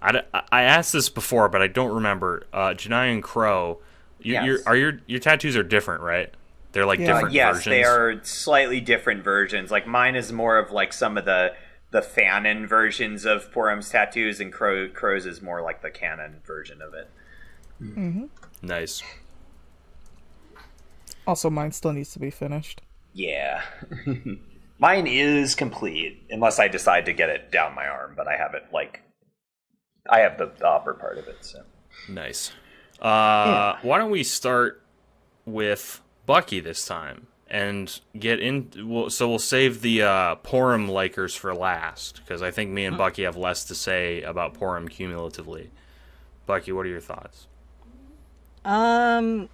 Speaker 1: I asked this before, but I don't remember. Janai and Crow, your tattoos are different, right? They're like different
Speaker 2: yes,
Speaker 1: versions.
Speaker 2: They are slightly different versions. Like, mine is more of, like, some of the fanon versions of Porum's tattoos, and Crow's is more like the canon version of it.
Speaker 3: Mm-hmm.
Speaker 1: Nice.
Speaker 3: Also, mine still needs to be finished.
Speaker 2: Yeah. Mine is complete, unless I decide to get it down my arm, but I have it, like... I have the upper part of it, so...
Speaker 1: Nice. Why don't we start with Bucky this time and get in. We'll save the Porum likers for last, because I think me and Bucky have less to say about Porum cumulatively. Bucky, what are your thoughts?
Speaker 4: Again,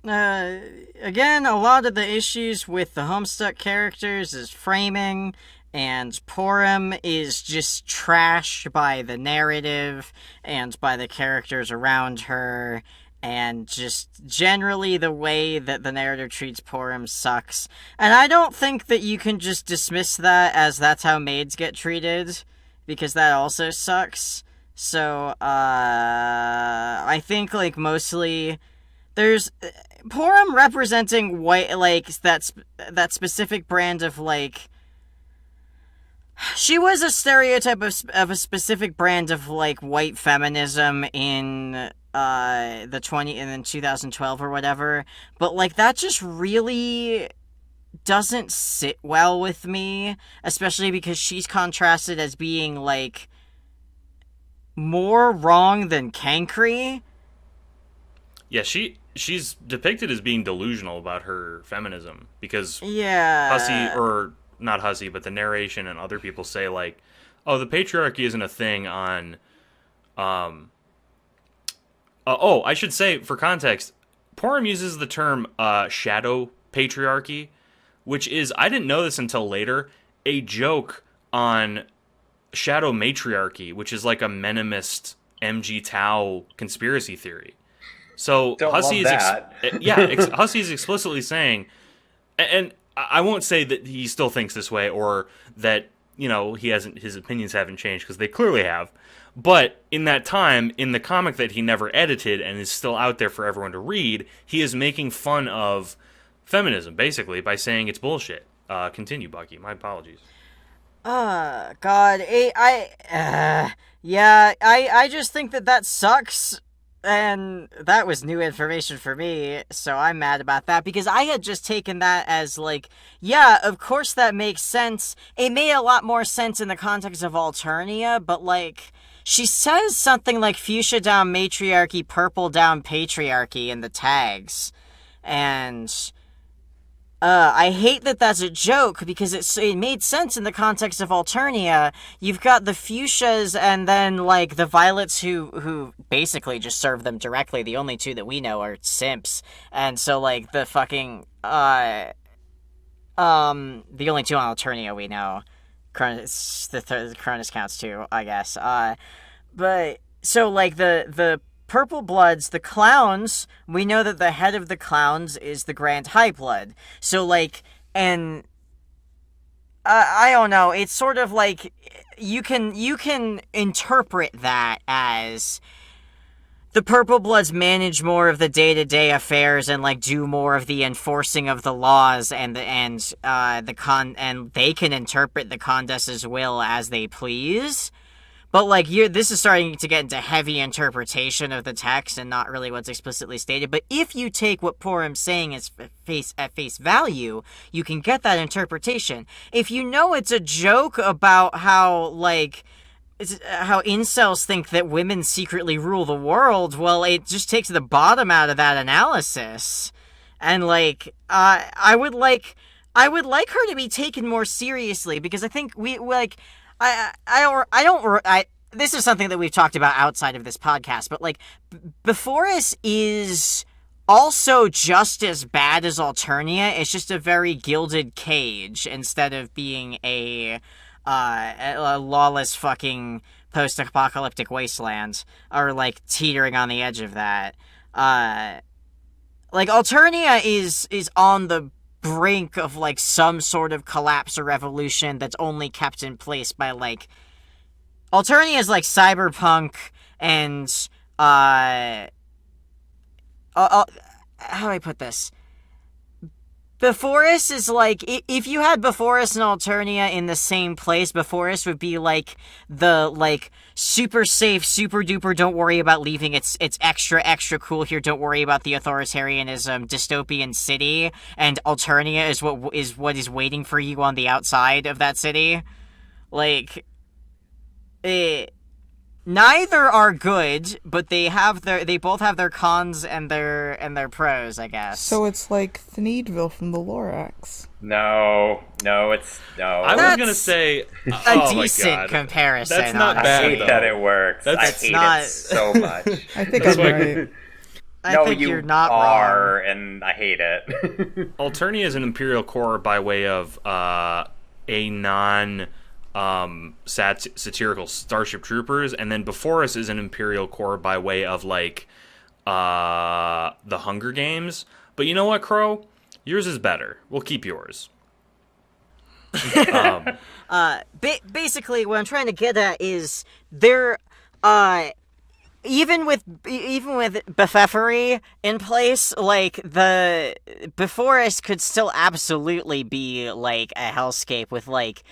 Speaker 4: a lot of the issues with the Homestuck characters is framing, and Porum is just trash by the narrative and by the characters around her. And just generally the way that the narrative treats Porum sucks. And I don't think that you can just dismiss that as that's how maids get treated, because that also sucks. So, I think, like, mostly there's Porum representing white, like, that specific brand of, like, she was a stereotype of a specific brand of, like, white feminism in in 2012 or whatever, but, like, that just really doesn't sit well with me, especially because she's contrasted as being, like, more wrong than cankry.
Speaker 1: Yeah, she's depicted as being delusional about her feminism because
Speaker 4: Yeah.
Speaker 1: or not Hussey, but the narration and other people say, like, oh, the patriarchy isn't a thing on I should say, for context, Porum uses the term shadow patriarchy, which is, I didn't know this until later, a joke on shadow matriarchy, which is like a Menemist MG Tau conspiracy theory. So Hussey is Hussey is explicitly saying, and I won't say that he still thinks this way or that, you know, his opinions haven't changed, because they clearly have. But in that time, in the comic that he never edited and is still out there for everyone to read, he is making fun of feminism, basically, by saying it's bullshit. Continue, Bucky. My apologies.
Speaker 4: God, I just think that sucks, and that was new information for me, so I'm mad about that, because I had just taken that as, like, yeah, of course that makes sense. It made a lot more sense in the context of Alternia, but, like, she says something like fuchsia down matriarchy, purple down patriarchy in the tags, and I hate that that's a joke, because it made sense in the context of Alternia. You've got the fuchsias and then, like, the violets who basically just serve them directly. The only two that we know are simps. And so, like, the fucking, the only two on Alternia we know. Cronus counts too, I guess. But, so, like, the Purple Bloods, the clowns, we know that the head of the clowns is the Grand High Blood. So, like, and I don't know, it's sort of like you can interpret that as the Purple Bloods manage more of the day-to-day affairs and, like, do more of the enforcing of the laws, and they can interpret the Condes's will as they please. But, like, this is starting to get into heavy interpretation of the text and not really what's explicitly stated. But if you take what Porum's saying at face value, you can get that interpretation. If you know it's a joke about how, like, how incels think that women secretly rule the world, well, it just takes the bottom out of that analysis. And, like, I would like her to be taken more seriously, because I think this is something that we've talked about outside of this podcast, but, like, Beforus is also just as bad as Alternia. It's just a very gilded cage instead of being a lawless fucking post-apocalyptic wasteland, or, like, teetering on the edge of that. Like, Alternia is on the brink of, like, some sort of collapse or revolution that's only kept in place by, like, Alternia is like cyberpunk and how do I put this? Beforus is like, if you had Beforus and Alternia in the same place, Beforus would be like the, like, super safe, super duper, don't worry about leaving, it's extra cool here, don't worry about the authoritarianism dystopian city, and Alternia is what is waiting for you on the outside of that city. Like, neither are good, but they both have their cons and their pros, I guess.
Speaker 3: So it's like Thneedville from the Lorax.
Speaker 2: No.
Speaker 1: I was gonna say
Speaker 4: a decent comparison.
Speaker 1: That's not bad.
Speaker 2: I hate that it works. I hate it so much.
Speaker 3: I think I'm right.
Speaker 4: I think you're not wrong.
Speaker 2: And I hate it.
Speaker 1: Alternia is an Imperial Corps by way of a non satirical Starship Troopers, and then Beforus is an Imperial Corps by way of, like, the Hunger Games. But you know what, Crow? Yours is better. We'll keep yours.
Speaker 4: Basically, what I'm trying to get at is even with buffoonery in place, like the Beforest could still absolutely be like a hellscape with like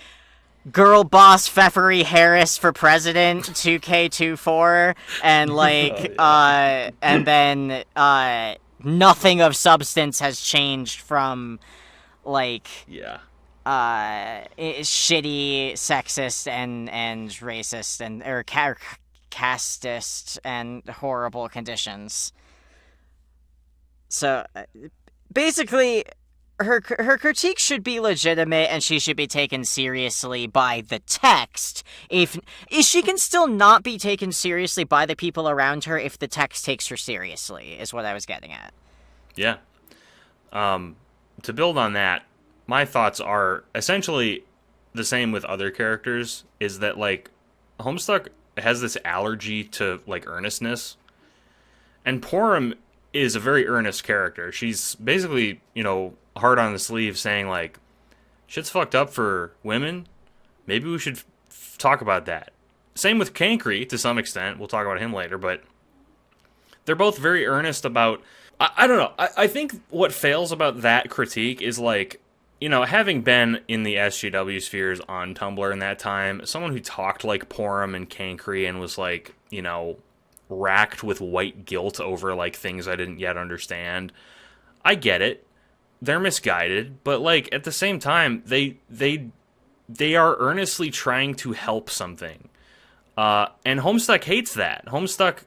Speaker 4: girl boss Pfeffery Harris for president 2K24 and like and then nothing of substance has changed from like shitty sexist and racist and or casteist and horrible conditions. So basically her critique should be legitimate and she should be taken seriously by the text. If she can still not be taken seriously by the people around her if the text takes her seriously, is what I was getting at.
Speaker 1: Yeah. To build on that, my thoughts are essentially the same with other characters, is that like Homestuck has this allergy to like earnestness, and Porum is a very earnest character. She's basically, you know, hard on the sleeve saying like, shit's fucked up for women, maybe we should talk about that. Same with Cankry to some extent, we'll talk about him later, but they're both very earnest about, I don't know, I think what fails about that critique is like, you know, having been in the SJW spheres on Tumblr in that time, someone who talked like Porum and Cankry and was like, you know, racked with white guilt over like things I didn't yet understand. I get it. They're misguided, but like at the same time, they are earnestly trying to help something. And Homestuck hates that. Homestuck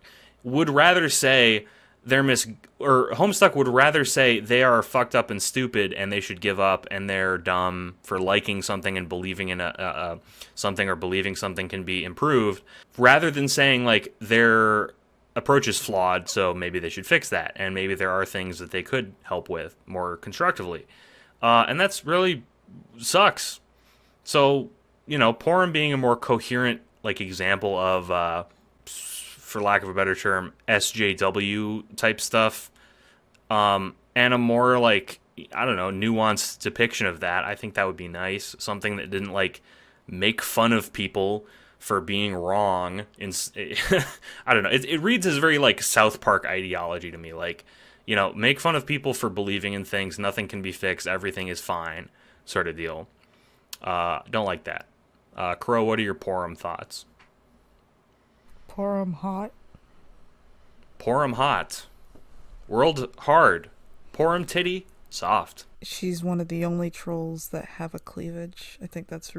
Speaker 1: would rather say Homestuck would rather say they are fucked up and stupid and they should give up and they're dumb for liking something and believing in something or believing something can be improved, rather than saying like their approach is flawed, so maybe they should fix that and maybe there are things that they could help with more constructively. And that's really sucks. So, you know, Porum being a more coherent like example of for lack of a better term, SJW type stuff, and a more like, I don't know, nuanced depiction of that. I think that would be nice. Something that didn't like make fun of people for being wrong. I don't know. It reads as very like South Park ideology to me. Like, you know, make fun of people for believing in things. Nothing can be fixed. Everything is fine, sort of deal. Don't like that. Crow, what are your Porum thoughts?
Speaker 3: Porum hot.
Speaker 1: Porum hot. World hard. Porum titty soft.
Speaker 3: She's one of the only trolls that have a cleavage. I think that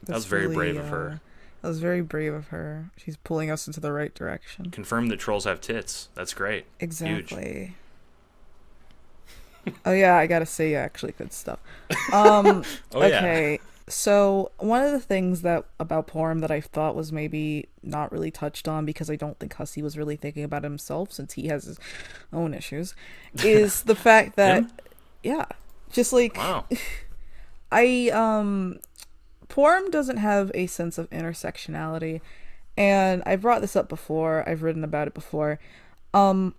Speaker 3: was very
Speaker 1: brave of her.
Speaker 3: That was very brave of her. She's pulling us into the right direction.
Speaker 1: Confirm that trolls have tits. That's great.
Speaker 3: Exactly. Oh yeah, I gotta say actually good stuff. Okay. Yeah. So one of the things about Porum that I thought was maybe not really touched on, because I don't think Hussey was really thinking about himself since he has his own issues, is the fact that yeah, just like wow. Porum doesn't have a sense of intersectionality, and I brought this up before. I've written about it before. The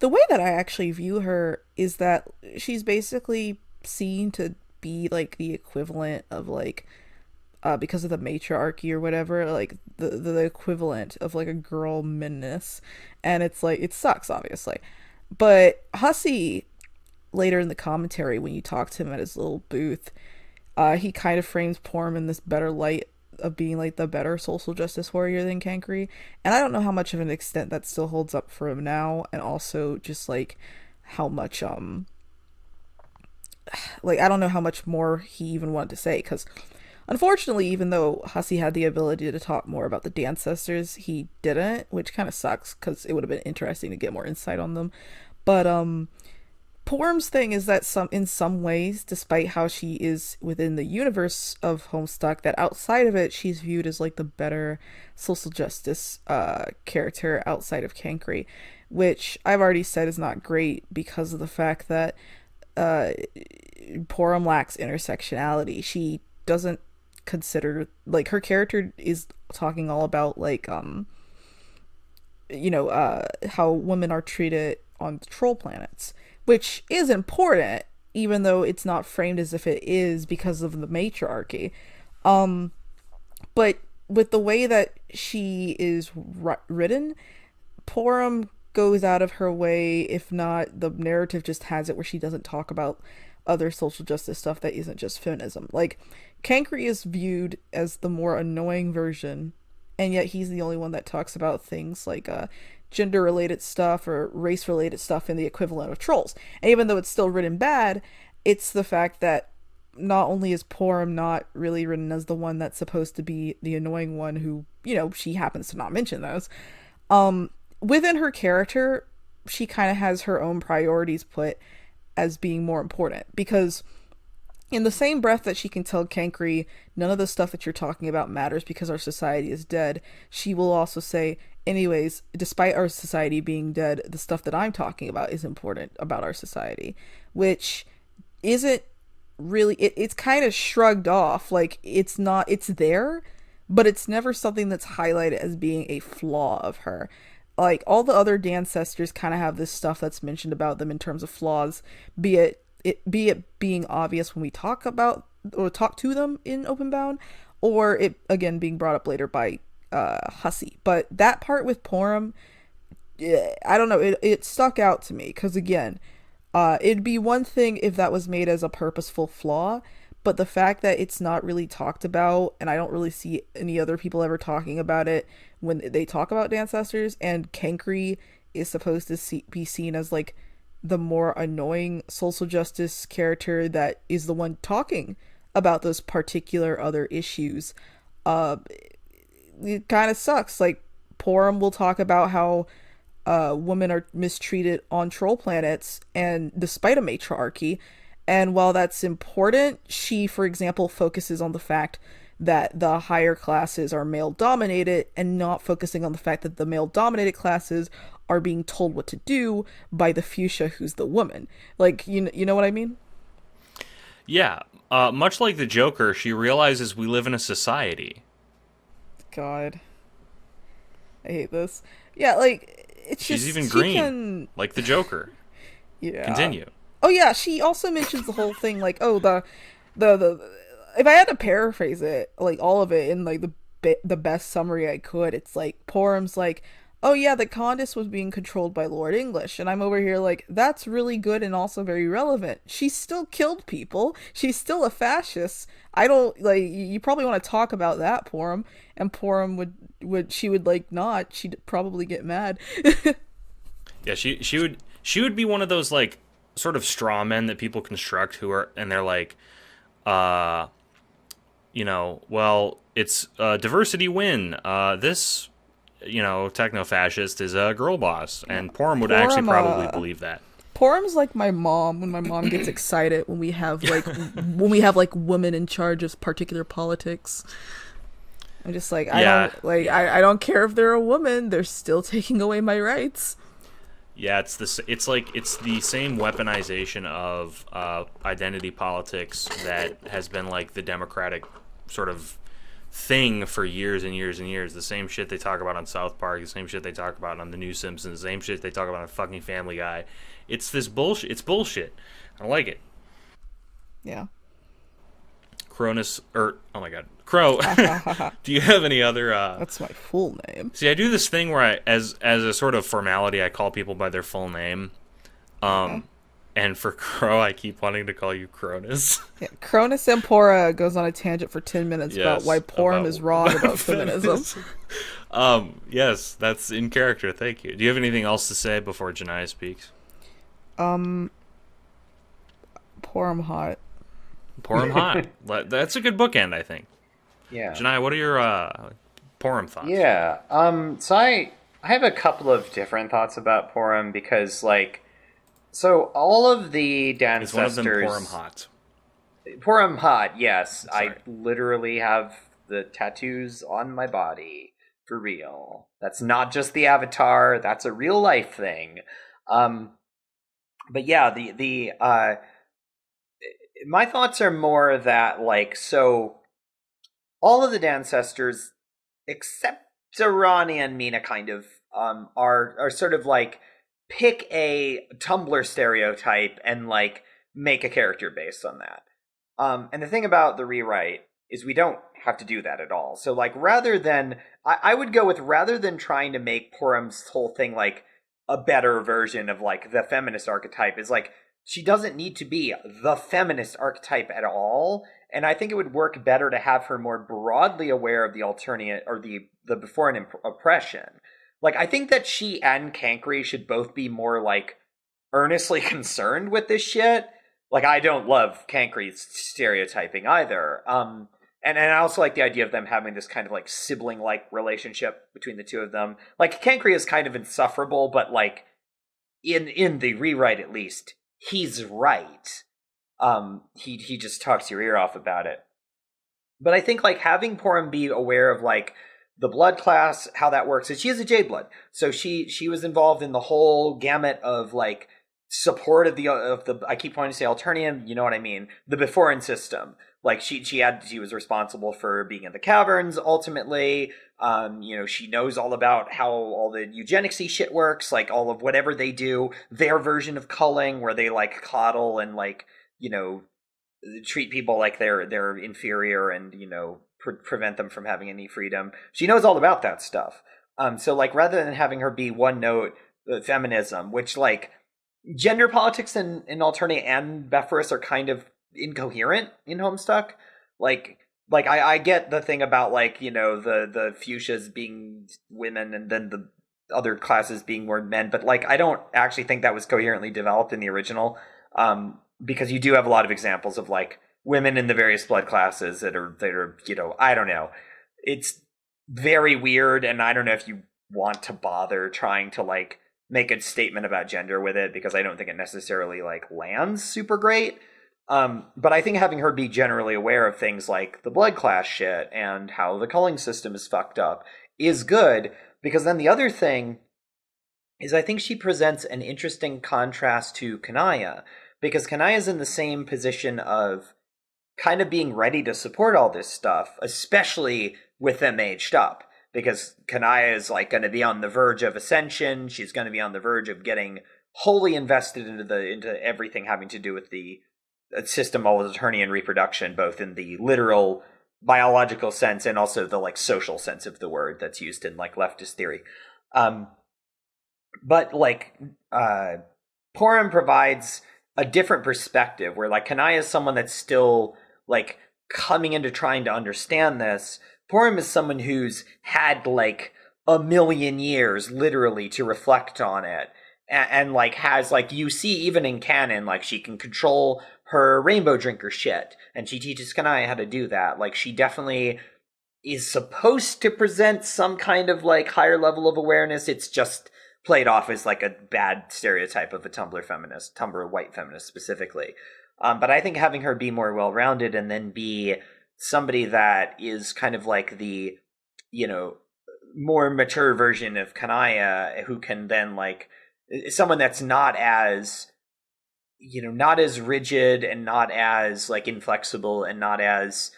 Speaker 3: way that I actually view her is that she's basically seen to be like the equivalent of like because of the matriarchy or whatever, like the equivalent of like a girl menace, and it's like it sucks obviously. But Hussey later in the commentary, when you talk to him at his little booth, he kind of frames Porum in this better light of being like the better social justice warrior than Cankry, and I don't know how much of an extent that still holds up for him now, and also just like how much like I don't know how much more he even wanted to say, because unfortunately, even though Hussey had the ability to talk more about the DANCESTORS, he didn't, which kind of sucks because it would have been interesting to get more insight on them. But Porum's thing is that in some ways, despite how she is within the universe of Homestuck, that outside of it, she's viewed as like the better social justice character outside of Cankry, which I've already said is not great because of the fact that Porum lacks intersectionality. She doesn't consider, like, her character is talking all about like how women are treated on troll planets, which is important, even though it's not framed as if it is because of the matriarchy. But with the way that she is written, Porum goes out of her way. If not, the narrative just has it where she doesn't talk about other social justice stuff that isn't just feminism. Like, Cankry is viewed as the more annoying version, and yet he's the only one that talks about things like gender related stuff or race related stuff in the equivalent of trolls. And even though it's still written bad, it's the fact that not only is Porum not really written as the one that's supposed to be the annoying one who, you know, she happens to not mention those. Within her character, she kind of has her own priorities put as being more important, because in the same breath that she can tell Cankry, none of the stuff that you're talking about matters because our society is dead, she will also say, anyways, despite our society being dead, the stuff that I'm talking about is important about our society, which isn't really, it's kind of shrugged off. Like, it's not, it's there, but it's never something that's highlighted as being a flaw of her. Like, all the other Dancestors kind of have this stuff that's mentioned about them in terms of flaws, be it being obvious when we talk about or talk to them in Openbound, or it again being brought up later by Hussey. But that part with Porum, I don't know, it stuck out to me because, again, it'd be one thing if that was made as a purposeful flaw, but the fact that it's not really talked about, and I don't really see any other people ever talking about it when they talk about Dancestors, and Cankry is supposed to be seen as like the more annoying social justice character that is the one talking about those particular other issues, it kind of sucks. Like, Porum will talk about how women are mistreated on troll planets, and despite a matriarchy, and while that's important, she, for example, focuses on the fact that the higher classes are male dominated, and not focusing on the fact that the male dominated classes are being told what to do by the fuchsia who's the woman. Like, you know what I mean?
Speaker 1: Yeah. Much like the Joker, she realizes we live in a society.
Speaker 3: God. I hate this. Yeah, like, it's
Speaker 1: She's
Speaker 3: just...
Speaker 1: even green, like the Joker.
Speaker 3: Yeah.
Speaker 1: Continue.
Speaker 3: Oh, yeah, she also mentions the whole thing, like, oh, the if I had to paraphrase it, like, all of it in, like, the best summary I could, it's like, Porum's like, oh yeah, the Condis was being controlled by Lord English, and I'm over here like, that's really good and also very relevant. She still killed people. She's still a fascist. I don't, like, you probably want to talk about that, Porum, and Porum would like not. She'd probably get mad.
Speaker 1: Yeah, she would be one of those, like, sort of straw men that people construct and they're like, you know, well, it's diversity win. This, you know, techno-fascist is a girl boss, and Porum would actually probably believe that.
Speaker 3: Porum's like my mom when my mom gets excited when we have like women in charge of particular politics. I'm just like, I don't care if they're a woman, they're still taking away my rights.
Speaker 1: Yeah, it's the same weaponization of identity politics that has been like the Democratic sort of thing for years and years and years. The same shit they talk about on South Park, the same shit they talk about on The New Simpsons, the same shit they talk about on fucking Family Guy. It's this bullshit. It's bullshit. I don't like it.
Speaker 3: Yeah.
Speaker 1: Cronus, oh my god, Crow. Do you have any other?
Speaker 3: That's my full name.
Speaker 1: See, I do this thing where as a sort of formality, I call people by their full name. And for Crow, I keep wanting to call you Cronus. Yeah,
Speaker 3: Cronus Empora goes on a tangent for 10 minutes about why Porum is wrong about feminism.
Speaker 1: Yes, that's in character. Thank you. Do you have anything else to say before Janiyah speaks?
Speaker 3: Porum hot.
Speaker 1: Porum hot. That's a good bookend, I think.
Speaker 2: Yeah.
Speaker 1: Janiyah, what are your Porum thoughts?
Speaker 2: Yeah. So I have a couple of different thoughts about Porum because, like, so all of the Dancestors... Is one of them
Speaker 1: Porum hot?
Speaker 2: Porum hot, yes. I literally have the tattoos on my body. For real. That's not just the avatar. That's a real life thing. But yeah, my thoughts are more that, like, so all of the Dancestors, except Rani and Mina, kind of, are sort of like, pick a Tumblr stereotype and, like, make a character based on that. And the thing about the rewrite is we don't have to do that at all. So like rather than I would go with rather than trying to make Purim's whole thing like a better version of like the feminist archetype is like she doesn't need to be the feminist archetype at all. And I think it would work better to have her more broadly aware of the alternate or the before and oppression. Like I think that she and Cancri should both be more like earnestly concerned with this shit. Like I don't love Cancri's stereotyping either. And I also like the idea of them having this kind of like sibling like relationship between the two of them. Like Cancri is kind of insufferable, but like in the rewrite at least, he's right. He just talks your ear off about it. But I think like having Purim be aware of like the blood class, how that works, is she is a Jade blood, so she was involved in the whole gamut of like support of the I keep wanting to say Alternium, you know what I mean, the Beforean system. Like she was responsible for being in the caverns ultimately. She knows all about how all the eugenicsy shit works, like all of whatever they do, their version of culling, where they like coddle and like treat people like they're inferior and prevent them from having any freedom. She knows all about that stuff. So like rather than having her be one note feminism, which like gender politics in Alternia and Bephoris are kind of incoherent in Homestuck. Like I get the thing about like the fuchsias being women and then the other classes being more men, but like I don't actually think that was coherently developed in the original, because you do have a lot of examples of like women in the various blood classes that are I don't know, it's very weird, and I don't know if you want to bother trying to like make a statement about gender with it, because I don't think it necessarily like lands super great. But I think having her be generally aware of things like the blood class shit and how the culling system is fucked up is good, because then the other thing is I think she presents an interesting contrast to Kanaya, because Kanaya's in the same position of kind of being ready to support all this stuff, especially with them aged up, because Kanaya is like going to be on the verge of ascension. She's going to be on the verge of getting wholly invested into everything having to do with the system of Eternian reproduction, both in the literal biological sense and also the like social sense of the word that's used in like leftist theory. But like Purim provides a different perspective where like Kanaya is someone that's still like coming into trying to understand this. Purim is someone who's had like a million years literally to reflect on it, and like has like, you see even in canon, like she can control her rainbow drinker shit, and she teaches Kanaya how to do that. Like she definitely is supposed to present some kind of like higher level of awareness. It's just played off as like a bad stereotype of a Tumblr white feminist specifically. But I think having her be more well-rounded and then be somebody that is kind of like the, more mature version of Kanaya, who can then like, someone that's not as, not as rigid and not as like inflexible and not as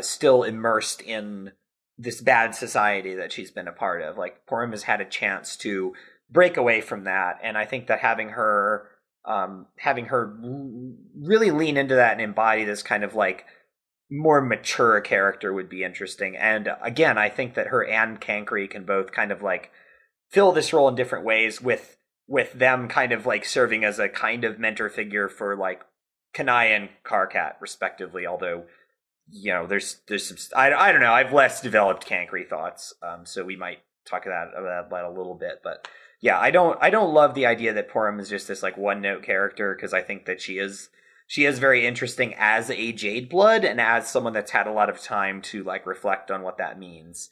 Speaker 2: still immersed in this bad society that she's been a part of. Like Purim has had a chance to break away from that, and I think that having her really lean into that and embody this kind of like more mature character would be interesting. And again, I think that her and Cancri can both kind of like fill this role in different ways, with them kind of like serving as a kind of mentor figure for like Kanaya and Karkat respectively, although there's some, I don't know, I've less developed Cancri thoughts, so we might talk about that a little bit. But yeah, I don't love the idea that Purim is just this like one note character, because I think that she is very interesting as a Jade blood and as someone that's had a lot of time to like reflect on what that means.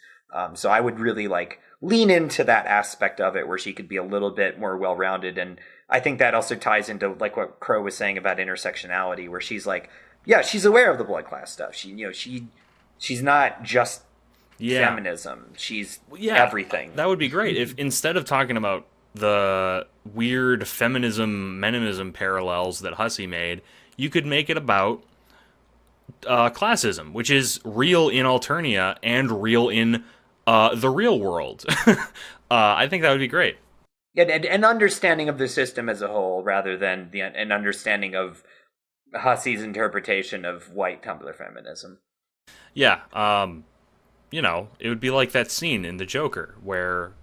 Speaker 2: So I would really like lean into that aspect of it where she could be a little bit more well-rounded. And I think that also ties into like what Crow was saying about intersectionality, where she's like, yeah, she's aware of the blood class stuff. She's not just feminism. She's everything.
Speaker 1: That would be great if instead of talking about the weird feminism menimism parallels that Hussey made, you could make it about classism, which is real in Alternia and real in the real world. I think that would be great.
Speaker 2: Yeah, an understanding of the system as a whole, rather than an understanding of Hussey's interpretation of white Tumblr feminism.
Speaker 1: Yeah, it would be like that scene in The Joker where,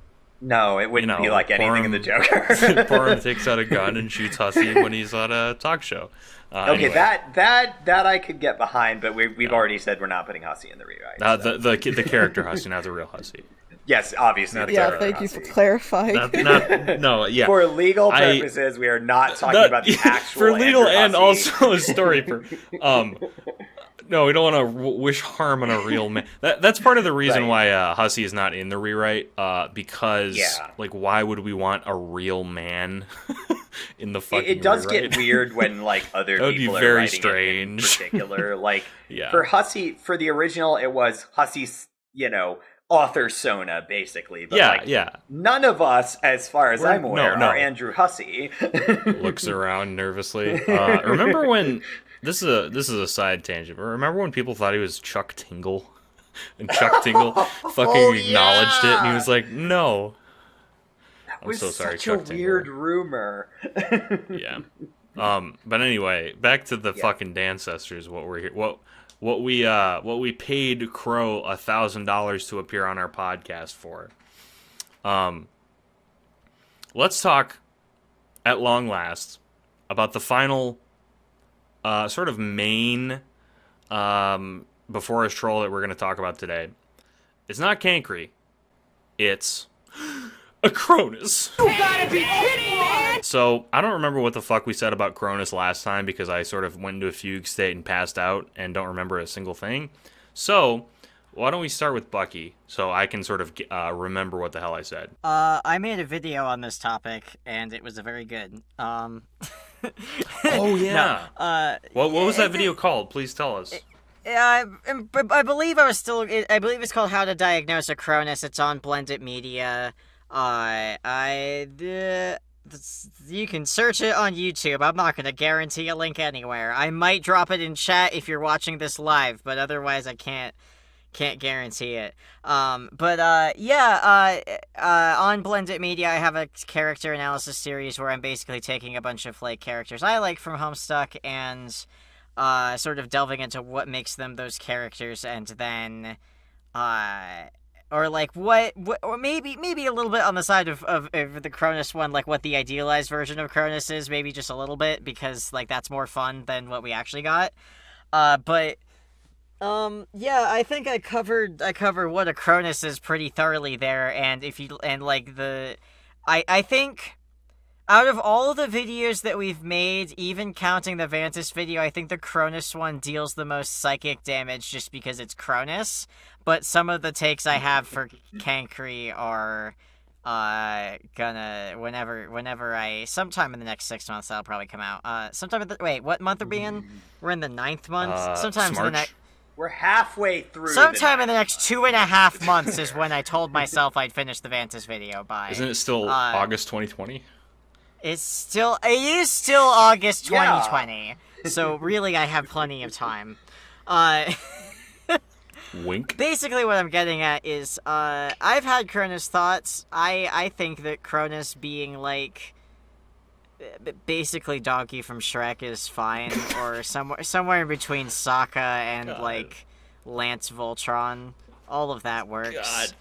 Speaker 2: No, it wouldn't be like anything in the Joker.
Speaker 1: Parham takes out a gun and shoots Hussey when he's on a talk show.
Speaker 2: Okay,
Speaker 1: anyway.
Speaker 2: that I could get behind, but we've already said we're not putting Hussey in the rewrite. So.
Speaker 1: The character Hussey, not the real Hussey.
Speaker 2: Yes, obviously.
Speaker 3: Yeah, thank you for clarifying.
Speaker 1: Yeah.
Speaker 2: For legal purposes, we are not talking about the actual
Speaker 1: for legal
Speaker 2: Andrew
Speaker 1: and
Speaker 2: Hussey.
Speaker 1: also a story. No, we don't want to wish harm on a real man. That's part of the reason why Hussey is not in the rewrite. Because why would we want a real man in the fucking?
Speaker 2: It does
Speaker 1: rewrite?
Speaker 2: get weird when other
Speaker 1: that would
Speaker 2: people
Speaker 1: be very
Speaker 2: are writing
Speaker 1: strange.
Speaker 2: it in particular.
Speaker 1: Yeah.
Speaker 2: For Hussey, for the original, it was Hussey's author persona basically. But none of us, as far as I'm aware, are Andrew Hussey.
Speaker 1: Looks around nervously. Remember when? This is a side tangent. But remember when people thought he was Chuck Tingle, and Chuck Tingle fucking acknowledged it, and he was like, "No." I'm so sorry, Chuck Tingle.
Speaker 2: Such a weird rumor.
Speaker 1: Yeah. But anyway, back to the fucking DANCESTORS. What we're here. What we paid Crow $1,000 to appear on our podcast for. Let's talk at long last about the final sort of main before us troll that we're going to talk about today. It's not Cankry. It's a Cronus. You gotta be kidding, man! So, I don't remember what the fuck we said about Cronus last time because I sort of went into a fugue state and passed out and don't remember a single thing. So, why don't we start with Bucky so I can sort of remember what the hell I said.
Speaker 4: I made a video on this topic and it was very good.
Speaker 1: Oh yeah.
Speaker 4: No,
Speaker 1: what was that video called? Please tell us.
Speaker 4: I believe I believe it's called How to Diagnose a Cronus. It's on Blended Media. You can search it on YouTube. I'm not gonna guarantee a link anywhere. I might drop it in chat if you're watching this live, but otherwise I can't guarantee it. On Blended Media, I have a character analysis series where I'm basically taking a bunch of characters I like from Homestuck and sort of delving into what makes them those characters, and then or maybe a little bit on the side of the Cronus one, what the idealized version of Cronus is, maybe just a little bit, because that's more fun than what we actually got. I think I covered what a Cronus is pretty thoroughly there, and I think out of all the videos that we've made, even counting the Vantis video, I think the Cronus one deals the most psychic damage just because it's Cronus. But some of the takes I have for Cankry are whenever I sometime in the next 6 months that'll probably come out. What month are we in? We're in the 9th month. Sometimes in the next.
Speaker 2: We're halfway through.
Speaker 4: Sometime in the next 2.5 months is when I told myself I'd finish the Vantis video by.
Speaker 1: Isn't it still August 2020?
Speaker 4: It is still August 2020. Yeah. So really, I have plenty of time.
Speaker 1: Wink.
Speaker 4: Basically, what I'm getting at is, I've had Cronus thoughts. I think that Cronus being basically Donkey from Shrek is fine, or somewhere in between Sokka and Lance Voltron. All of that works.
Speaker 1: God,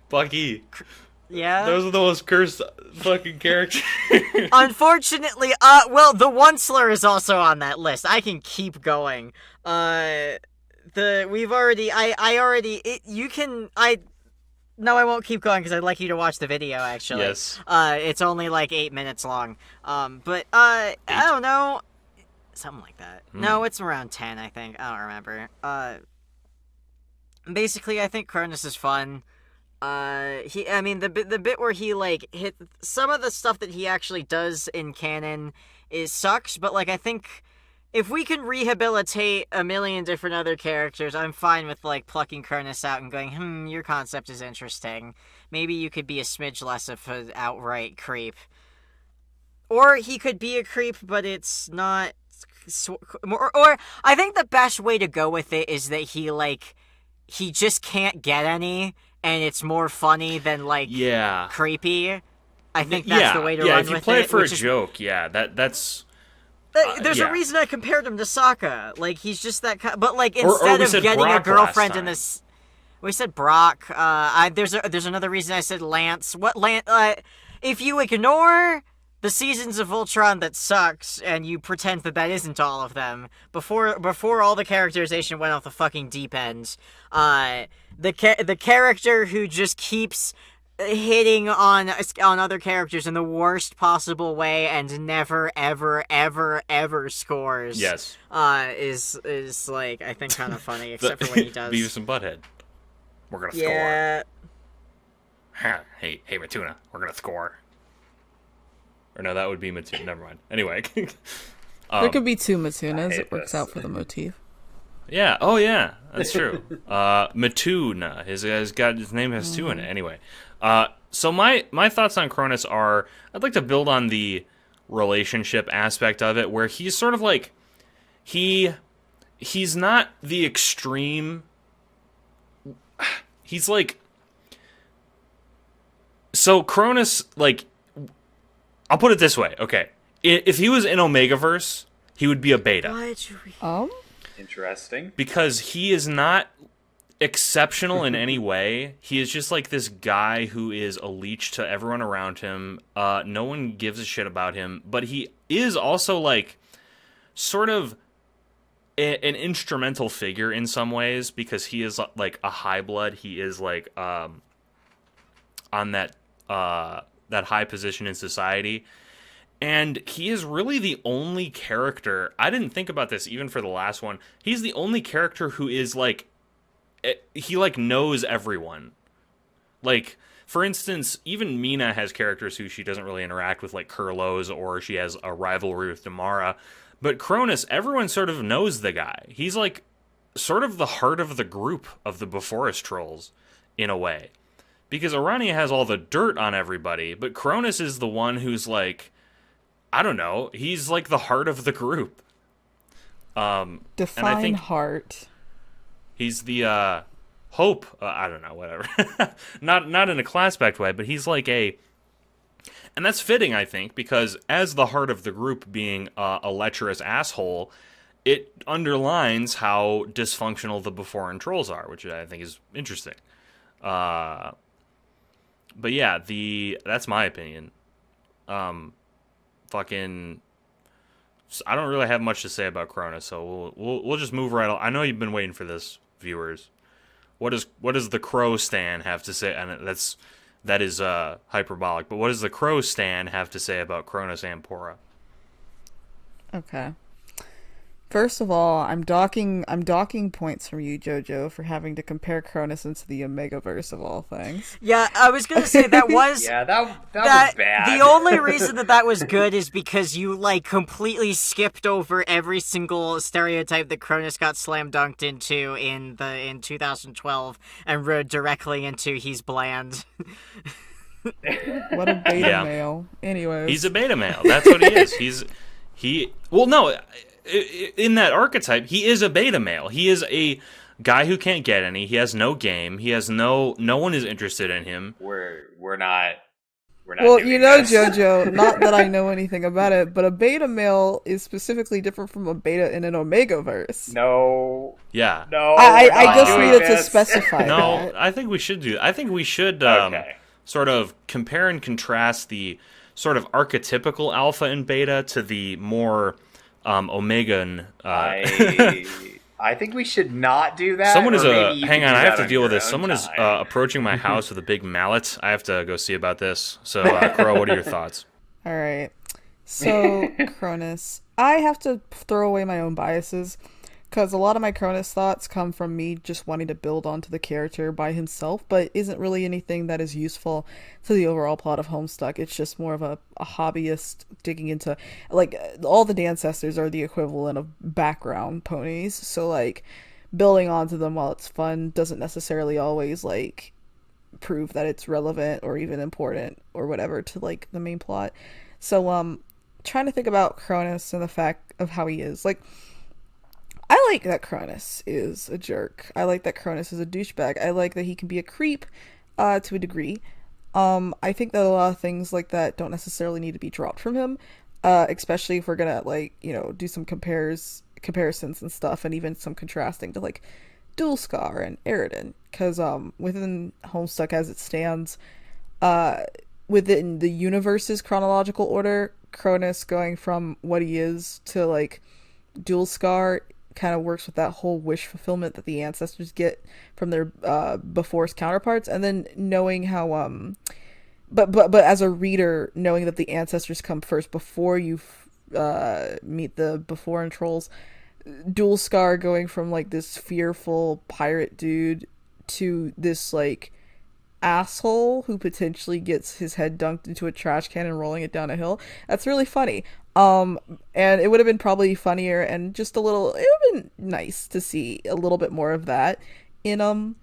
Speaker 1: Bucky.
Speaker 4: Yeah?
Speaker 1: Those are the most cursed fucking characters.
Speaker 4: Unfortunately, the Onceler is also on that list. I can keep going. I won't keep going because I'd like you to watch the video, actually.
Speaker 1: Yes.
Speaker 4: It's only 8 minutes long. I don't know. Something like that. No, it's around 10, I think. I don't remember. Basically, I think Cronus is fun. The bit where he hit some of the stuff that he actually does in canon sucks, but I think if we can rehabilitate a million different other characters, I'm fine with plucking Cronus out and going, your concept is interesting. Maybe you could be a smidge less of an outright creep. Or he could be a creep, but it's not. Or I think the best way to go with it is that he just can't get any. And it's more funny than creepy. I think that's the way to run with it.
Speaker 1: Yeah, if you play it for a joke, that's
Speaker 4: There's
Speaker 1: yeah.
Speaker 4: a reason I compared him to Sokka. Like, he's just that kind. But like,
Speaker 1: Or
Speaker 4: instead
Speaker 1: we
Speaker 4: of
Speaker 1: said
Speaker 4: getting
Speaker 1: Brock
Speaker 4: a girlfriend
Speaker 1: last
Speaker 4: in
Speaker 1: time.
Speaker 4: this, we said Brock. There's another reason I said Lance. What Lance? If you ignore the Seasons of Ultron that sucks, and you pretend that isn't all of them, before all the characterization went off the fucking deep end, the character who just keeps hitting on other characters in the worst possible way and never ever scores.
Speaker 1: Yes.
Speaker 4: Is like, I think, kind of funny, except for when he does.
Speaker 1: Beavis and Butthead. We're gonna
Speaker 4: Yeah.
Speaker 1: score. Hey, Matuna, we're gonna score. Or no, that would be Matuna. Never mind. Anyway.
Speaker 3: There could be two Matunas.
Speaker 2: hate
Speaker 3: It works
Speaker 2: this.
Speaker 3: out for the motif.
Speaker 1: Yeah. Oh, yeah. That's true. Matuna. His name has two in it. Anyway. So my thoughts on Cronus are, I'd like to build on the relationship aspect of it, where he's sort of like, he's not the extreme. He's like, so Cronus, like, I'll put it this way. Okay. If he was in Omegaverse, he would be a beta.
Speaker 2: Interesting.
Speaker 1: Because he is not exceptional in any way. He is just like this guy who is a leech to everyone around him. No one gives a shit about him. But he is also like sort of an instrumental figure in some ways, because he is like a high blood. He is like on that high position in society. And he is really the only character, I didn't think about this even for the last one, he's the only character who is like, he like knows everyone. Like, for instance, even Mina has characters who she doesn't really interact with, like Kurlos, or she has a rivalry with Damara. But Cronus, everyone sort of knows the guy. He's like sort of the heart of the group of the Bephoris trolls, in a way. Because Arania has all the dirt on everybody, but Cronus is the one who's like, I don't know, he's like the heart of the group.
Speaker 3: Define
Speaker 1: and I think
Speaker 3: heart.
Speaker 1: He's the hope. I don't know, whatever. not in a class-backed way, but he's like a, and that's fitting, I think, because as the heart of the group being a lecherous asshole, it underlines how dysfunctional the Bephoran trolls are, which I think is interesting. But yeah, that's my opinion. Fucking, I don't really have much to say about Cronus, so we'll just move right on. I know you've been waiting for this, viewers. What does the Crow Stan have to say? And that is hyperbolic. But what does the Crow Stan have to say about Cronus Ampora?
Speaker 3: Okay. First of all, I'm docking points from you, Jojo, for having to compare Cronus into the Omegaverse of all things.
Speaker 4: Yeah, I was gonna say that was
Speaker 2: Yeah, that was bad.
Speaker 4: The only reason that was good is because you like completely skipped over every single stereotype that Cronus got slam dunked into in 2012 and rode directly into he's bland.
Speaker 3: What a beta male. Anyways.
Speaker 1: He's a beta male. That's what he is. Well, no, in that archetype, he is a beta male. He is a guy who can't get any. He has no game. He has no one is interested in him.
Speaker 2: We're not.
Speaker 3: Well,
Speaker 2: doing
Speaker 3: you know,
Speaker 2: this.
Speaker 3: Jojo, not that I know anything about it, but a beta male is specifically different from a beta in an Omegaverse.
Speaker 2: No.
Speaker 1: Yeah.
Speaker 2: No.
Speaker 3: I
Speaker 2: we're not
Speaker 3: just
Speaker 2: doing
Speaker 3: needed to
Speaker 2: this.
Speaker 3: specify
Speaker 1: No,
Speaker 3: that.
Speaker 1: I think we should do. I think we should
Speaker 2: Okay.
Speaker 1: sort of compare and contrast the sort of archetypical alpha and beta to the more Omegan.
Speaker 2: I think we should not do that.
Speaker 1: Someone
Speaker 2: or
Speaker 1: is
Speaker 2: maybe you
Speaker 1: hang
Speaker 2: can
Speaker 1: on.
Speaker 2: do
Speaker 1: I have
Speaker 2: that
Speaker 1: to deal with
Speaker 2: your
Speaker 1: this.
Speaker 2: own
Speaker 1: Someone is
Speaker 2: time.
Speaker 1: approaching my house with a big mallet. I have to go see about this. So, Crow, what are your thoughts?
Speaker 3: All right. So, Cronus. I have to throw away my own biases, because a lot of my Cronus thoughts come from me just wanting to build onto the character by himself, but isn't really anything that is useful to the overall plot of Homestuck. It's just more of a hobbyist digging into, like, all the DANCESTORS are the equivalent of background ponies, so, like, building onto them while it's fun doesn't necessarily always, like, prove that it's relevant or even important or whatever to, like, the main plot. So, trying to think about Cronus and the fact of how he is, like, I like that Cronus is a jerk. I like that Cronus is a douchebag. I like that he can be a creep, to a degree. I think that a lot of things like that don't necessarily need to be dropped from him. especially if we're gonna like, do some comparisons and stuff, and even some contrasting to like Dualscar and Eridan, because within Homestuck as it stands, within the universe's chronological order, Cronus going from what he is to like Dualscar kind of works with that whole wish fulfillment that the ancestors get from their before's counterparts, and then knowing how but as a reader, knowing that the ancestors come first before you meet the before and trolls, Dualscar going from like this fearful pirate dude to this like asshole who potentially gets his head dunked into a trash can and rolling it down a hill. That's really funny. And it would have been probably funnier and just a little, it would have been nice to see a little bit more of that in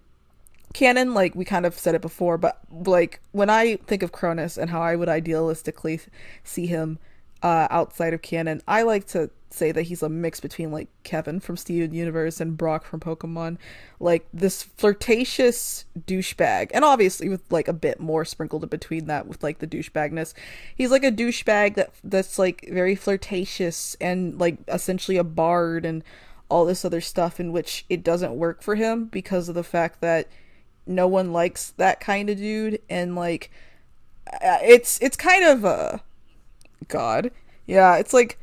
Speaker 3: canon. Like we kind of said it before, but like when I think of Cronus and how I would idealistically see him outside of canon, I like to say that he's a mix between like Kevin from Steven Universe and Brock from Pokemon, like this flirtatious douchebag, and obviously with like a bit more sprinkled in between that with like the douchebagness. He's like a douchebag that's like very flirtatious and like essentially a bard and all this other stuff, in which it doesn't work for him because of the fact that no one likes that kind of dude, and like it's kind of God, yeah, it's like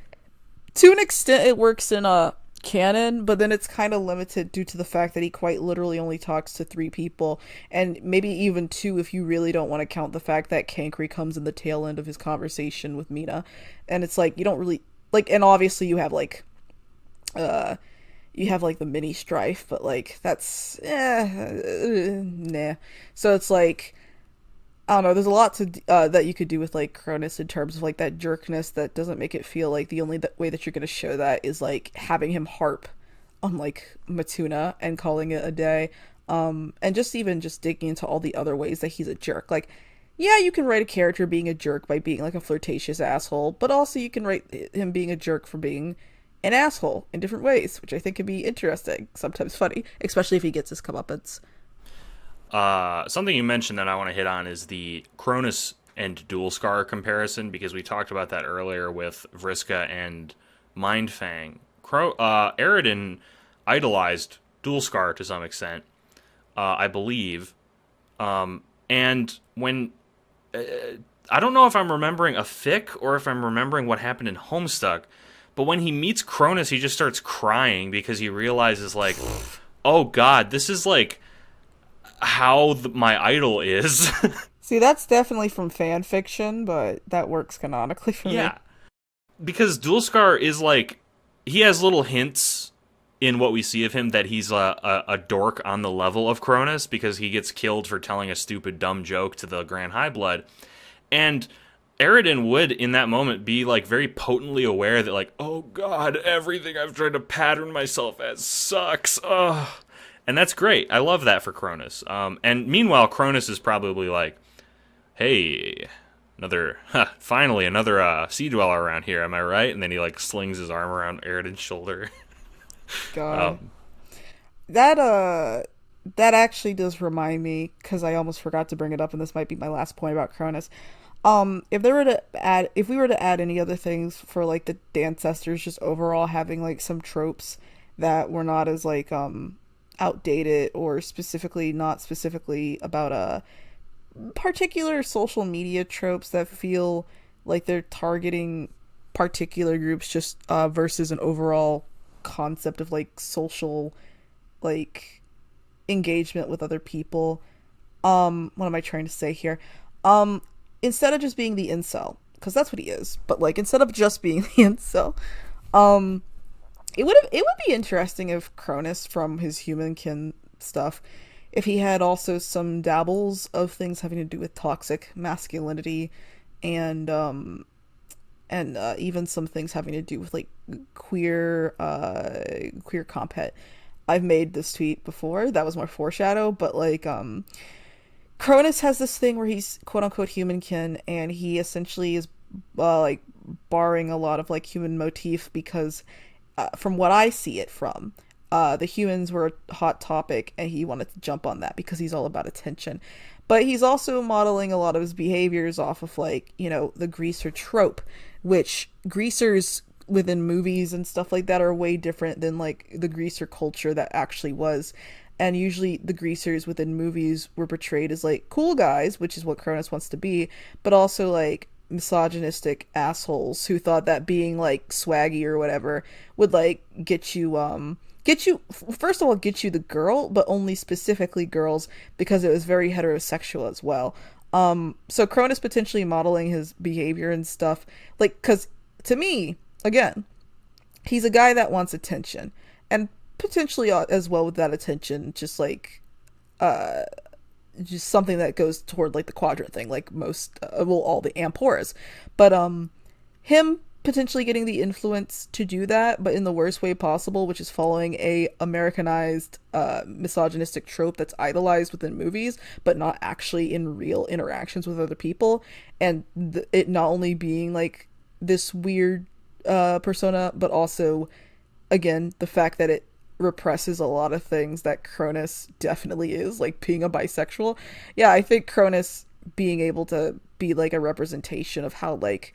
Speaker 3: to an extent it works in a canon, but then it's kind of limited due to the fact that he quite literally only talks to 3 people, and maybe even 2 if you really don't want to count the fact that Kankri comes in the tail end of his conversation with Mina. And it's like you don't really like, and obviously you have like the mini strife, but like that's nah. So it's like, I don't know, there's a lot to that you could do with like Cronus in terms of like that jerkness that doesn't make it feel like the only way that you're going to show that is like having him harp on like Matuna and calling it a day, and just digging into all the other ways that he's a jerk. Like, yeah, you can write a character being a jerk by being like a flirtatious asshole, but also you can write him being a jerk for being an asshole in different ways, which I think can be interesting, sometimes funny, especially if he gets his comeuppance.
Speaker 1: Something you mentioned that I want to hit on is the Cronus and Dualscar comparison, because we talked about that earlier with Vriska and Mindfang. Eridan idolized Dualscar to some extent, I believe. And when I don't know if I'm remembering a fic or if I'm remembering what happened in Homestuck, but when he meets Cronus, he just starts crying because he realizes like, oh God, this is like how my idol is.
Speaker 3: See, that's definitely from fan fiction, but that works canonically for me.
Speaker 1: Yeah, because Dualscar is like, he has little hints in what we see of him that he's a dork on the level of Cronus, because he gets killed for telling a stupid dumb joke to the Grand High Blood. And Eridan would in that moment be like very potently aware that like, oh God, everything I've tried to pattern myself as sucks. Ugh. And that's great. I love that for Cronus. And meanwhile, Cronus is probably like, hey, finally another sea dweller around here, am I right? And then he like slings his arm around Eridan's shoulder.
Speaker 3: God. That actually does remind me, because I almost forgot to bring it up, and this might be my last point about Cronus. If we were to add any other things for like the Dancestors, just overall having like some tropes that were not as like outdated, or not specifically about particular social media tropes that feel like they're targeting particular groups, just versus an overall concept of like social like engagement with other people. What am I trying to say here? Instead of just being the incel, because that's what he is, but like instead of just being the incel, it would be interesting if Cronus, from his humankin stuff, if he had also some dabbles of things having to do with toxic masculinity, and even some things having to do with like queer compet. I've made this tweet before, that was more foreshadow, but like Cronus has this thing where he's quote unquote humankin, and he essentially is like borrowing a lot of like human motif, because from what I see it from, the humans were a hot topic and he wanted to jump on that because he's all about attention. But he's also modeling a lot of his behaviors off of like, the greaser trope, which greasers within movies and stuff like that are way different than like the greaser culture that actually was. And usually the greasers within movies were portrayed as like cool guys, which is what Cronus wants to be, but also like misogynistic assholes who thought that being like swaggy or whatever would like get you first of all get you the girl, but only specifically girls, because it was very heterosexual as well. So Cronus potentially modeling his behavior and stuff, like, because to me, again, he's a guy that wants attention, and potentially as well with that attention, just like just something that goes toward like the quadrant thing, like most all the Amporas, but him potentially getting the influence to do that, but in the worst way possible, which is following a Americanized misogynistic trope that's idolized within movies, but not actually in real interactions with other people, and it not only being like this weird persona, but also, again, the fact that it represses a lot of things that Cronus definitely is, like being a bisexual. Yeah, I think Cronus being able to be like a representation of how like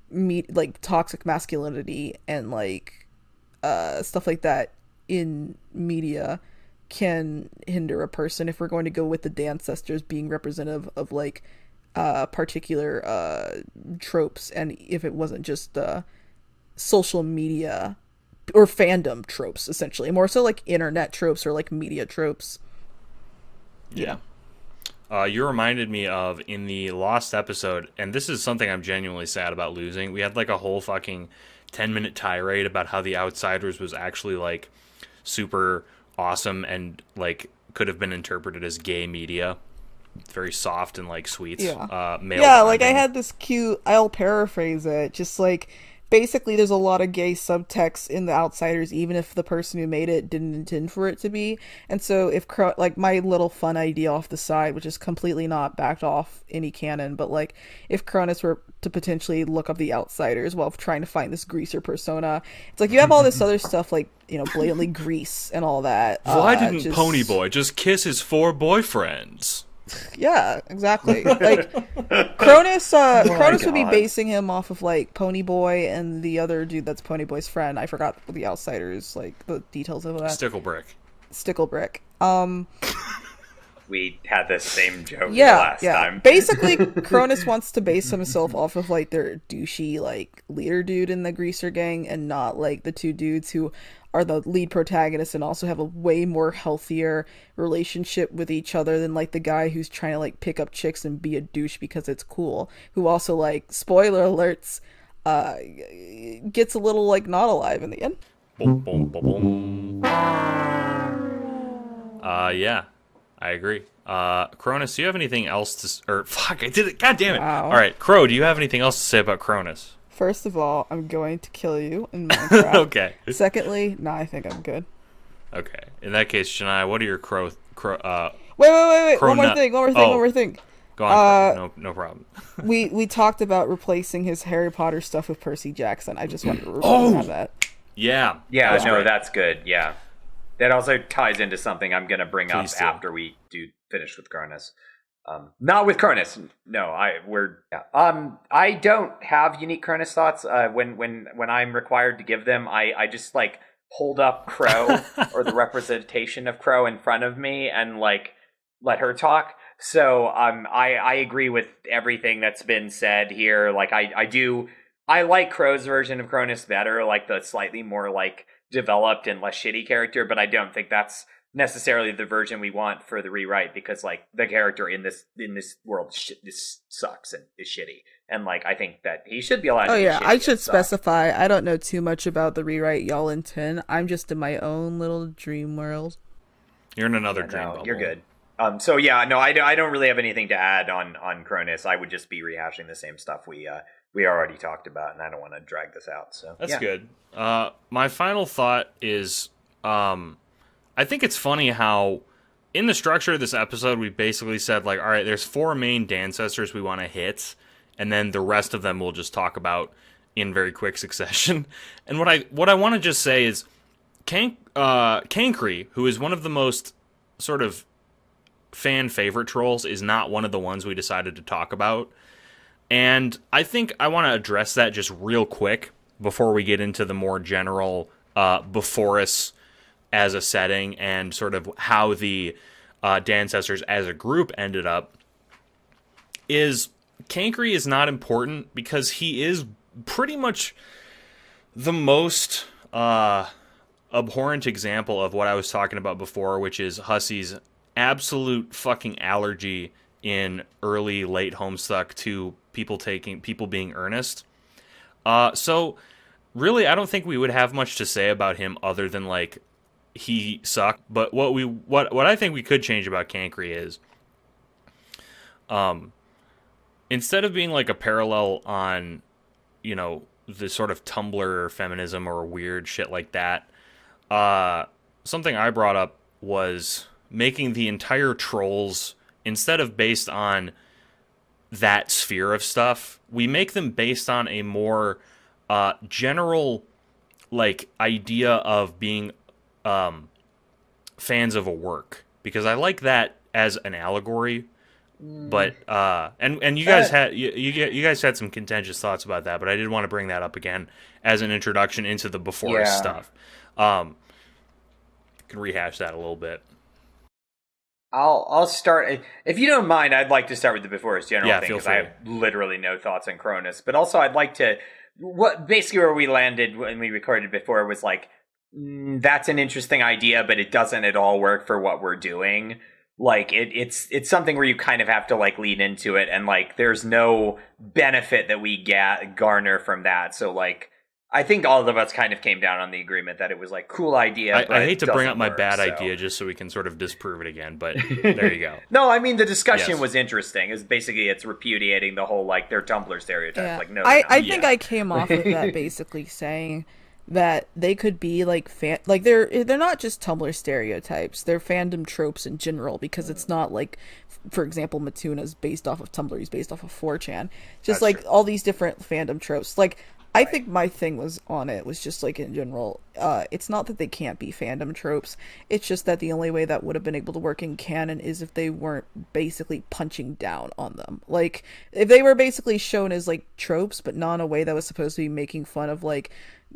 Speaker 3: like toxic masculinity and like stuff like that in media can hinder a person, if we're going to go with the DANCESTORS being representative of like particular tropes, and if it wasn't just social media or fandom tropes, essentially more so like internet tropes or like media tropes.
Speaker 1: Yeah. You reminded me of, in the Lost episode, and this is something I'm genuinely sad about losing, we had like a whole fucking 10-minute tirade about how The Outsiders was actually like super awesome and like could have been interpreted as gay media. It's very soft and like sweet.
Speaker 3: Yeah.
Speaker 1: Male
Speaker 3: yeah,
Speaker 1: bonding.
Speaker 3: like I had this cute, I'll paraphrase it, just like basically there's a lot of gay subtext in The Outsiders, even if the person who made it didn't intend for it to be. And so if like my little fun idea off the side, which is completely not backed off any canon, but like if Cronus were to potentially look up The Outsiders while trying to find this greaser persona, it's like you have all this other stuff like, you know, blatantly Grease and all that.
Speaker 1: Why didn't Ponyboy just kiss his 4 boyfriends?
Speaker 3: Yeah, exactly. Like Cronus would be basing him off of like Ponyboy and the other dude that's Ponyboy's friend. I forgot The Outsiders, like the details of that. Sticklebrick.
Speaker 2: We had the same joke
Speaker 3: last
Speaker 2: time.
Speaker 3: Basically, Cronus wants to base himself off of like their douchey like leader dude in the Greaser gang, and not like the two dudes who are the lead protagonists and also have a way more healthier relationship with each other than like the guy who's trying to like pick up chicks and be a douche because it's cool, who also, like, spoiler alerts, gets a little like not alive in the end.
Speaker 1: Boom, boom, boom, boom. Yeah, I agree. Cronus, do you have anything else to... fuck, I did it! God damn it!
Speaker 3: Wow.
Speaker 1: Alright, Crow, do you have anything else to say about Cronus?
Speaker 3: First of all, I'm going to kill you in Minecraft.
Speaker 1: Okay.
Speaker 3: Secondly, I think I'm good.
Speaker 1: Okay. In that case, Shania, what are your Crow...
Speaker 3: Wait. One more thing.
Speaker 1: Go on, no problem.
Speaker 3: we talked about replacing his Harry Potter stuff with Percy Jackson. I just want to have that.
Speaker 1: Yeah.
Speaker 2: Yeah, that's good. Yeah. That also ties into something I'm going to bring up after we do finish with Cronus. Not with Cronus. No, I don't have unique Cronus thoughts. When I'm required to give them, I just like hold up Crow or the representation of Crow in front of me and like let her talk. So I agree with everything that's been said here. Like I like Crow's version of Cronus better, like the slightly more like developed and less shitty character, but I don't think that's necessarily the version we want for the rewrite, because like the character in this world this sucks and is shitty, and like I think that he should be allowed to be shitty.
Speaker 3: I should specify I don't know too much about the rewrite y'all intend. I'm just in my own little dream world.
Speaker 1: You're in another dream bubble.
Speaker 2: You're good. So yeah, no, I don't really have anything to add on Cronus. I would just be rehashing the same stuff we already talked about, and I don't want to drag this out. So
Speaker 1: that's good. My final thought is I think it's funny how in the structure of this episode we basically said like, all right, there's 4 main DANCESTORS we want to hit, and then the rest of them we'll just talk about in very quick succession. And what I want to just say is Cankry, who is one of the most sort of fan favorite trolls, is not one of the ones we decided to talk about. And I think I want to address that just real quick before we get into the more general before us as a setting and sort of how the Dancestors as a group ended up. Is Cankry is not important because he is pretty much the most abhorrent example of what I was talking about before, which is Hussey's absolute fucking allergy in early, late Homestuck to people being earnest. So really, I don't think we would have much to say about him other than like he sucked. But what I think we could change about Cankry is, instead of being like a parallel on, you know, the sort of Tumblr feminism or weird shit like that, something I brought up was making the entire trolls, instead of based on that sphere of stuff, we make them based on a more general like idea of being fans of a work, because I like that as an allegory. But and you guys had you guys had some contentious thoughts about that, but I did want to bring that up again as an introduction into the before us stuff. Can rehash that a little bit.
Speaker 2: I'll start. If you don't mind, I'd like to start with the before us general thing, because I
Speaker 1: free.
Speaker 2: have literally no thoughts on Cronus. But also, I'd like to basically where we landed when we recorded before was like, that's an interesting idea, but it doesn't at all work for what we're doing. Like it's something where you kind of have to like lean into it, and like there's no benefit that we garner from that. So like I think all of us kind of came down on the agreement that it was like cool idea.
Speaker 1: I hate to bring up my bad idea just so we can sort of disprove it again, but there you go.
Speaker 2: No, I mean the discussion was interesting. It's basically it's repudiating the whole like their Tumblr stereotype.
Speaker 3: Yeah.
Speaker 2: Like no,
Speaker 3: I think I came off of that basically saying that they could be like they're not just Tumblr stereotypes, they're fandom tropes in general, because it's not like, for example, Matuna's based off of Tumblr, he's based off of 4chan, just like all these different fandom tropes. Like I think my thing was just like in general, it's not that they can't be fandom tropes, it's just that the only way that would have been able to work in canon is if they weren't basically punching down on them. Like if they were basically shown as like tropes, but not in a way that was supposed to be making fun of like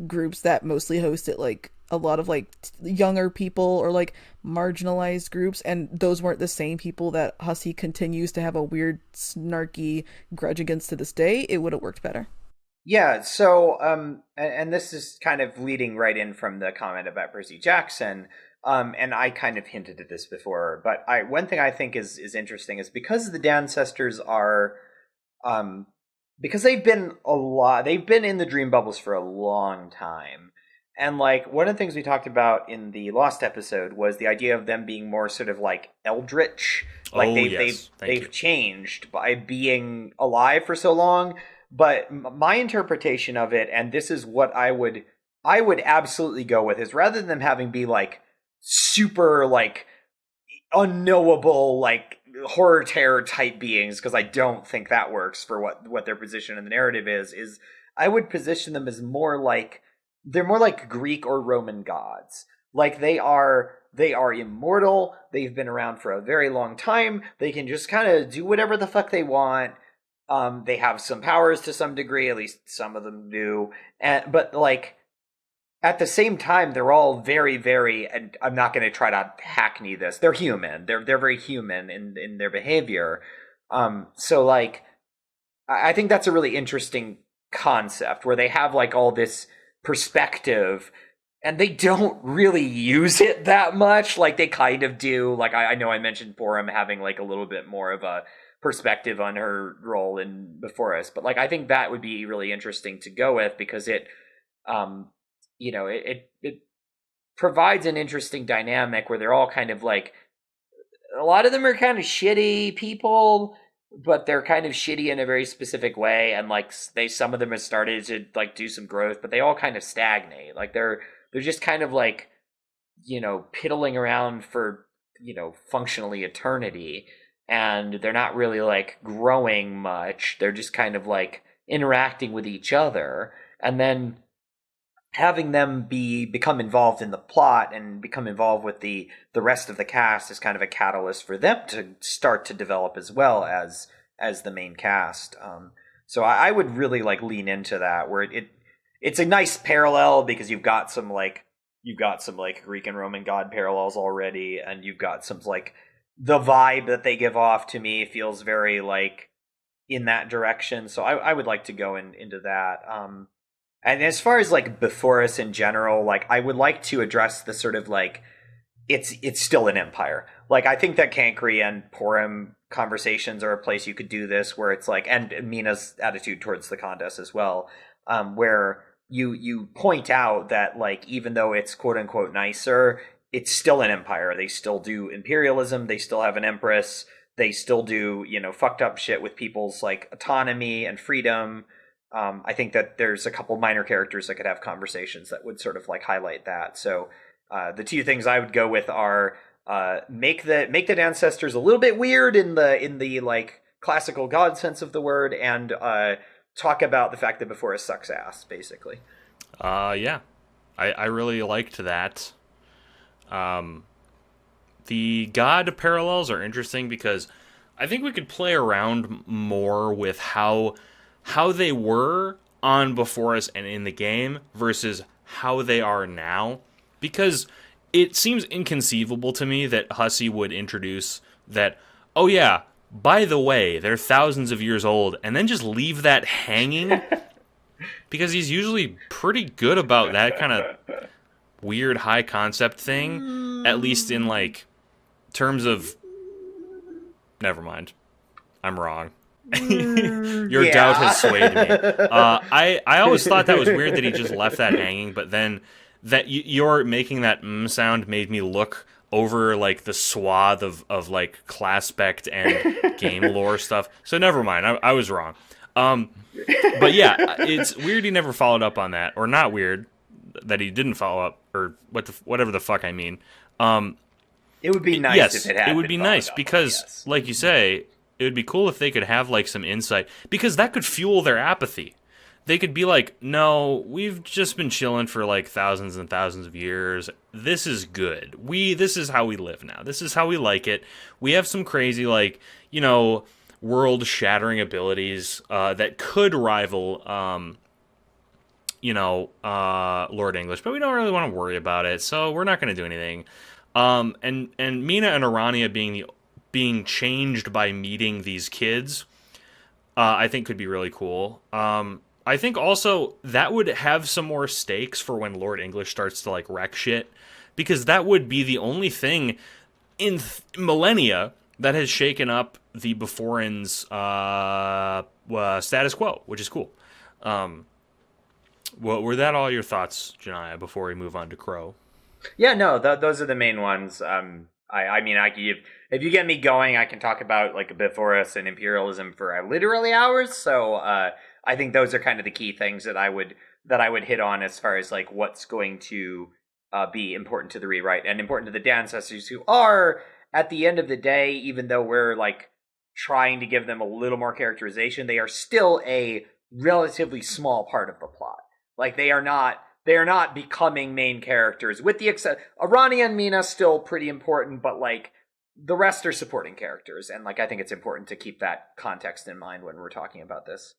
Speaker 3: groups that mostly hosted like a lot of like younger people or like marginalized groups, and those weren't the same people that Hussey continues to have a weird snarky grudge against to this day, it would have worked better.
Speaker 2: Yeah, so and this is kind of leading right in from the comment about Percy Jackson, and I kind of hinted at this before, but one thing I think is interesting is because the Dancestors are because they've been in the dream bubbles for a long time. And like one of the things we talked about in the Lost episode was the idea of them being more sort of like eldritch, like they've changed by being alive for so long. But my interpretation of it, and this is what I would absolutely go with, is rather than them having be like super like unknowable like horror terror type beings, because I don't think that works for what their position in the narrative is I would position them as they're more like Greek or Roman gods. Like they are immortal, they've been around for a very long time, they can just kind of do whatever the fuck they want. They have some powers to some degree, at least some of them do, but like at the same time, they're all very, very, and I'm not going to try to hackney this, they're human. They're very human in their behavior. So like, I think that's a really interesting concept where they have like all this perspective and they don't really use it that much. Like they kind of do. Like I know I mentioned Borum having like a little bit more of a perspective on her role in Before Us, but like I think that would be really interesting to go with, because it it provides an interesting dynamic where they're all kind of like, a lot of them are kind of shitty people, but they're kind of shitty in a very specific way, and like some of them have started to like do some growth, but they all kind of stagnate. Like they're just kind of like, piddling around for, functionally eternity, and they're not really like growing much. They're just kind of like interacting with each other, and then having them become involved in the plot and become involved with the rest of the cast is kind of a catalyst for them to start to develop as well as the main cast. So I would really like lean into that, where it's a nice parallel because you've got some like Greek and Roman god parallels already, and you've got some like the vibe that they give off to me feels very like in that direction. So I would like to go into that. And as far as like before us in general, like I would like to address the sort of like it's still an empire. Like I think that Cancri and Purim conversations are a place you could do this, where it's like, and Mina's attitude towards the contest as well, where you point out that like even though it's quote unquote nicer, it's still an empire. They still do imperialism. They still have an empress. They still do, you know, fucked up shit with people's like autonomy and freedom. I think that there's a couple minor characters that could have conversations that would sort of like highlight that. So the two things I would go with are make the DANCESTORS a little bit weird in the like classical god sense of the word, and talk about the fact that before us sucks ass, basically.
Speaker 1: Yeah, I really liked that. The god parallels are interesting because I think we could play around more with how they were on Before Us and in the game versus how they are now, because it seems inconceivable to me that Hussey would introduce that, oh yeah, by the way, they're thousands of years old, and then just leave that hanging, because he's usually pretty good about that kind of weird high concept thing, at least in like terms of, never mind, I'm wrong. Your doubt has swayed me. I always thought that was weird that he just left that hanging, but then that you're making that sound made me look over like the swath of like class spec and game lore stuff. So never mind, I was wrong. But yeah, it's weird he never followed up on that, or not weird that he didn't follow up, or whatever the fuck I mean.
Speaker 2: It would be nice
Speaker 1: yes,
Speaker 2: if it had.
Speaker 1: It would be nice because, yes, like you say, it would be cool if they could have like some insight, because that could fuel their apathy. They could be like, no, we've just been chilling for like thousands and thousands of years. This is good. This is how we live now. This is how we like it. We have some crazy, like, you know, world-shattering abilities that could rival, Lord English, but we don't really want to worry about it, so we're not going to do anything. And Mina and Arania being changed by meeting these kids, I think could be really cool. I think also that would have some more stakes for when Lord English starts to like wreck shit, because that would be the only thing in millennia that has shaken up the Beforans status quo, which is cool. Well, were that all your thoughts, Janaya, before we move on to Crow?
Speaker 2: Yeah, no, those are the main ones. I mean, if you get me going, I can talk about like Before Us and imperialism for literally hours. So I think those are kind of the key things that I would hit on as far as like what's going to be important to the rewrite and important to the DANCESTORS, who are, at the end of the day, even though we're like trying to give them a little more characterization, they are still a relatively small part of the plot. Like they are not becoming main characters, with the exception Arania and Mina still pretty important, but like the rest are supporting characters, and like I think it's important to keep that context in mind when we're talking about this.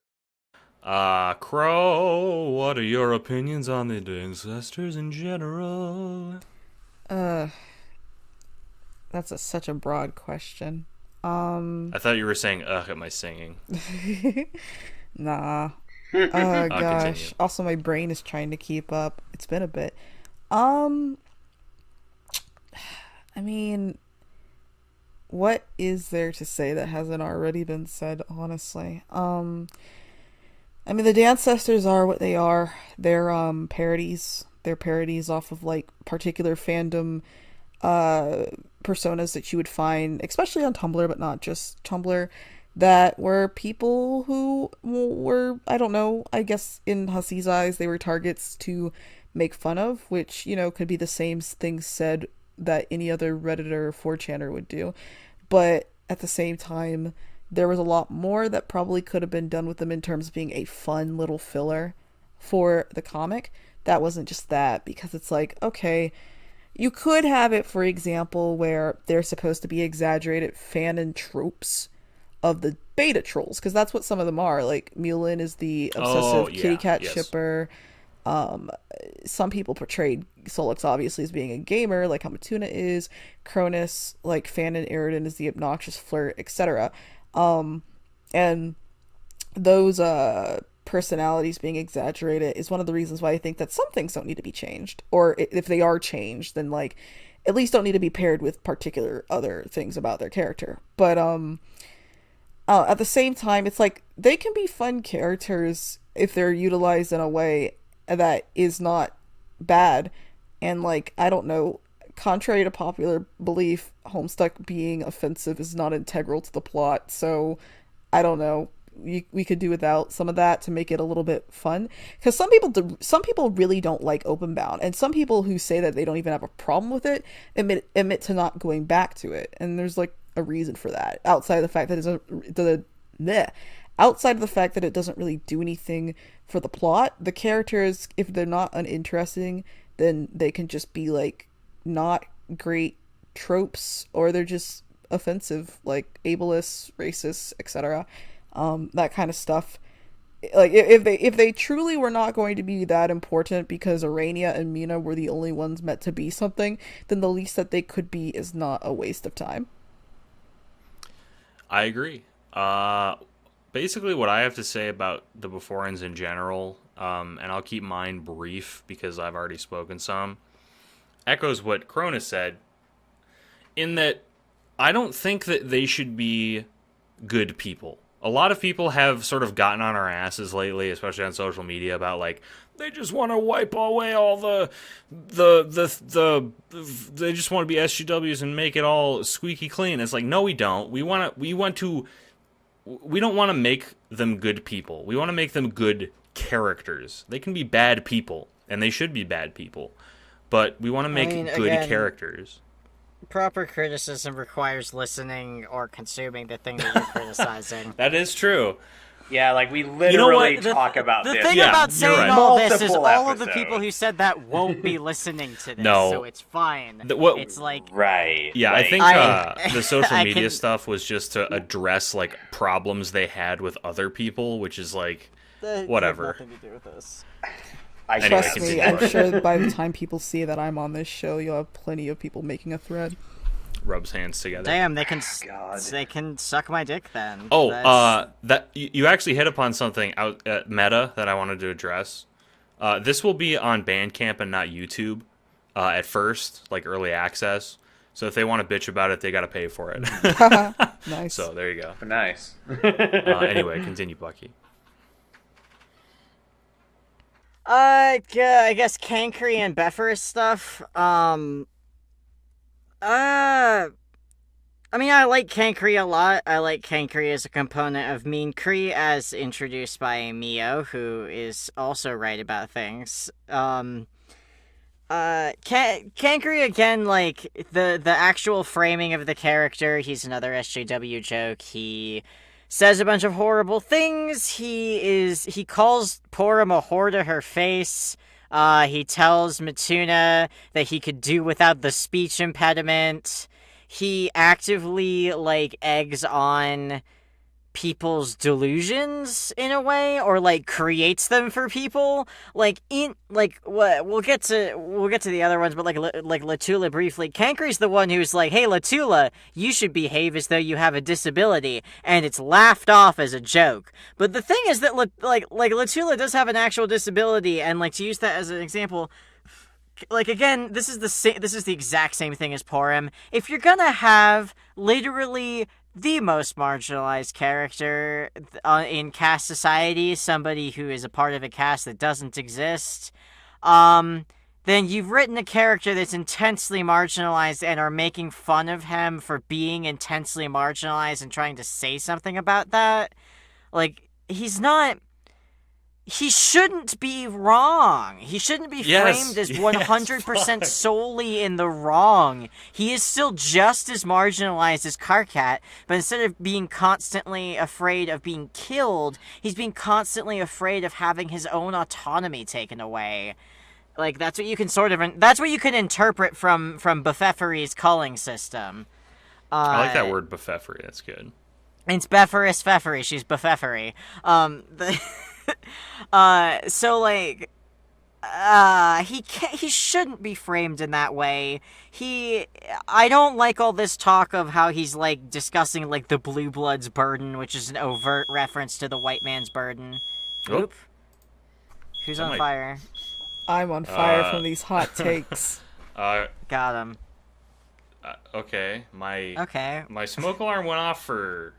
Speaker 1: Crow, what are your opinions on the DANCESTORS in general?
Speaker 3: That's such a broad question.
Speaker 1: I thought you were saying ugh at my singing.
Speaker 3: Nah. Oh gosh.
Speaker 1: Continue.
Speaker 3: Also, my brain is trying to keep up. It's been a bit. I mean, what is there to say that hasn't already been said, honestly? I mean, the DANCESTORS are what they are. They're parodies. They're parodies off of like particular fandom personas that you would find, especially on Tumblr, but not just Tumblr, that were people who were, I don't know, I guess in Hussey's eyes, they were targets to make fun of, which, you know, could be the same thing said that any other Redditor or 4chaner would do. But at the same time, there was a lot more that probably could have been done with them in terms of being a fun little filler for the comic. That wasn't just that, because it's like, okay, you could have it, for example, where they're supposed to be exaggerated fanon tropes of the beta trolls, because that's what some of them are. Like Mulin is the obsessive kitty cat shipper. Some people portrayed Solix obviously as being a gamer, like how Matuna is. Cronus, like Fanon Eridan, is the obnoxious flirt, etc. And those personalities being exaggerated is one of the reasons why I think that some things don't need to be changed, or if they are changed, then like at least don't need to be paired with particular other things about their character. But at the same time, it's like they can be fun characters if they're utilized in a way that is not bad. And like, I don't know, contrary to popular belief, Homestuck being offensive is not integral to the plot, so I don't know, we could do without some of that to make it a little bit fun, because some people really don't like Openbound, and some people who say that they don't even have a problem with it admit to not going back to it, and there's like a reason for that outside of the fact that it doesn't really do anything for the plot. The characters, if they're not uninteresting, then they can just be like not great tropes, or they're just offensive, like ableist, racist, etc. That kind of stuff. Like if they truly were not going to be that important because Arania and Mina were the only ones meant to be something, then the least that they could be is not a waste of time.
Speaker 1: I agree. Basically what I have to say about the Beforans in general, and I'll keep mine brief because I've already spoken some, echoes what Cronus said, in that I don't think that they should be good people. A lot of people have sort of gotten on our asses lately, especially on social media, about like they just want to wipe away all they just want to be SGWs and make it all squeaky clean. It's like, no, we don't. We don't want to make them good people. We want to make them good characters. They can be bad people, and they should be bad people, but we want to make good characters.
Speaker 4: Proper criticism requires listening or consuming the thing that you're criticizing.
Speaker 1: That is true.
Speaker 2: Yeah, like we literally talk about
Speaker 4: this.
Speaker 2: this.
Speaker 4: The thing about saying all this is all of the
Speaker 2: episodes.
Speaker 4: people who said that won't be listening to this,
Speaker 1: No.
Speaker 4: so it's fine. It's like...
Speaker 2: Right.
Speaker 1: Yeah,
Speaker 2: like,
Speaker 1: I think the social media stuff was just to address like problems they had with other people, which is like, whatever.
Speaker 4: Nothing to do with this.
Speaker 3: Trust me, I'm sure by the time people see that I'm on this show, you'll have plenty of people making a thread.
Speaker 1: Rubs hands together.
Speaker 4: Damn, they can suck my dick then.
Speaker 1: Oh, that you actually hit upon something out at meta that I wanted to address. This will be on Bandcamp and not YouTube at first, like early access. So if they want to bitch about it, they got to pay for it.
Speaker 3: Nice.
Speaker 1: So there you go.
Speaker 2: Nice.
Speaker 1: Anyway, continue, Bucky.
Speaker 4: I guess Cankry and Bepharus stuff. I mean, I like Cankry a lot. I like Cankry as a component of Mean Cree, as introduced by Mio, who is also right about things. Cankry, again, like, the actual framing of the character, he's another SJW joke. He says a bunch of horrible things. He calls Porum a whore to her face. He tells Matuna that he could do without the speech impediment. He actively, like, eggs on people's delusions in a way, or like creates them for people. Like we'll get to the other ones, but like Latula briefly. Cankry's the one who's like, "Hey Latula, you should behave as though you have a disability," and it's laughed off as a joke. But the thing is that like Latula does have an actual disability, and like to use that as an example. Like, again, this is the exact same thing as Porum. If you're gonna have literally the most marginalized character in caste society, somebody who is a part of a caste that doesn't exist, then you've written a character that's intensely marginalized and are making fun of him for being intensely marginalized and trying to say something about that. Like, he shouldn't be wrong. He shouldn't be framed as 100% solely in the wrong. He is still just as marginalized as Karkat, but instead of being constantly afraid of being killed, he's being constantly afraid of having his own autonomy taken away. Like, that's what you can interpret from Befeferi's culling system.
Speaker 1: I like that word Befeferi. That's good.
Speaker 4: It's Befferis Pfeffery. She's Befeffery. So like, he shouldn't be framed in that way. I don't like all this talk of how he's like discussing like the blue blood's burden, which is an overt reference to the white man's burden. Oop. Who's on fire?
Speaker 3: I'm on fire from these hot takes.
Speaker 4: Got him.
Speaker 1: Okay, my smoke alarm went off for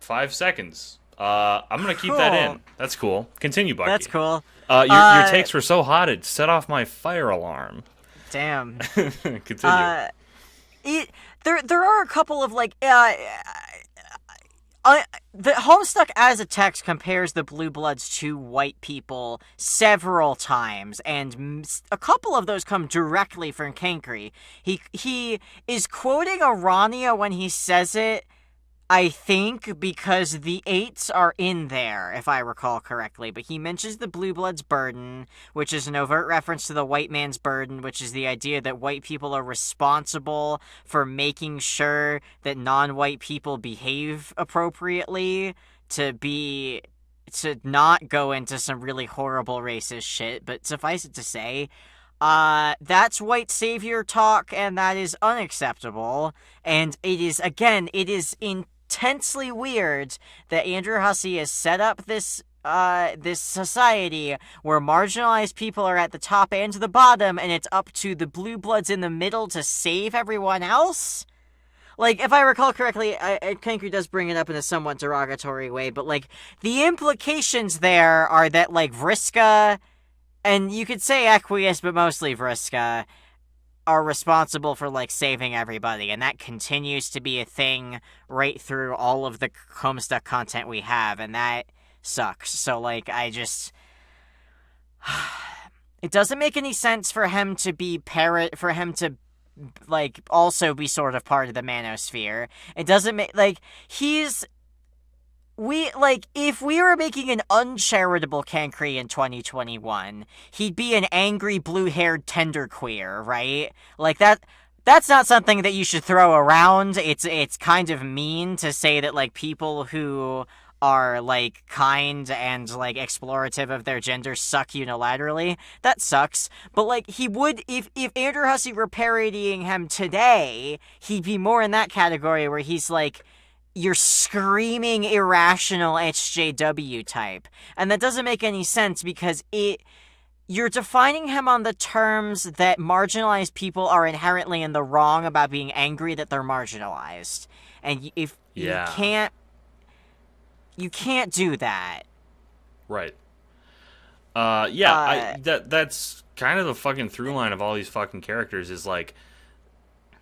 Speaker 1: 5 seconds. I'm gonna keep that in. That's cool. Continue, Bucky.
Speaker 4: That's cool.
Speaker 1: Your takes were so hot it set off my fire alarm.
Speaker 4: Damn.
Speaker 1: Continue.
Speaker 4: There are a couple of like the Homestuck as a text compares the Blue Bloods to white people several times, and a couple of those come directly from Kankri. He is quoting Arania when he says it, I think, because the 8s are in there, if I recall correctly. But he mentions the Blue Bloods' burden, which is an overt reference to the white man's burden, which is the idea that white people are responsible for making sure that non-white people behave appropriately, to not go into some really horrible racist shit. But suffice it to say, that's white savior talk, and that is unacceptable. And it is intensely weird that Andrew Hussey has set up this society where marginalized people are at the top and the bottom, and it's up to the blue bloods in the middle to save everyone else. Like, if I recall correctly, Kankri does bring it up in a somewhat derogatory way, but, like, the implications there are that, like, Vriska, and you could say Equius, but mostly Vriska, are responsible for, like, saving everybody, and that continues to be a thing right through all of the Homestuck content we have, and that sucks. So, like, it doesn't make any sense for him to like, also be sort of part of the manosphere. It doesn't make, like, if we were making an uncharitable Kankri in 2021, he'd be an angry blue-haired tenderqueer, right? Like, that's not something that you should throw around. It's kind of mean to say that, like, people who are, like, kind and, like, explorative of their gender suck unilaterally. That sucks. But, like, he would, if Andrew Hussey were parodying him today, he'd be more in that category where he's, like, you're screaming irrational HJW type. And that doesn't make any sense because you're defining him on the terms that marginalized people are inherently in the wrong about being angry that they're marginalized. And you can't do that.
Speaker 1: Right. That's kind of the fucking through line of all these fucking characters is, like,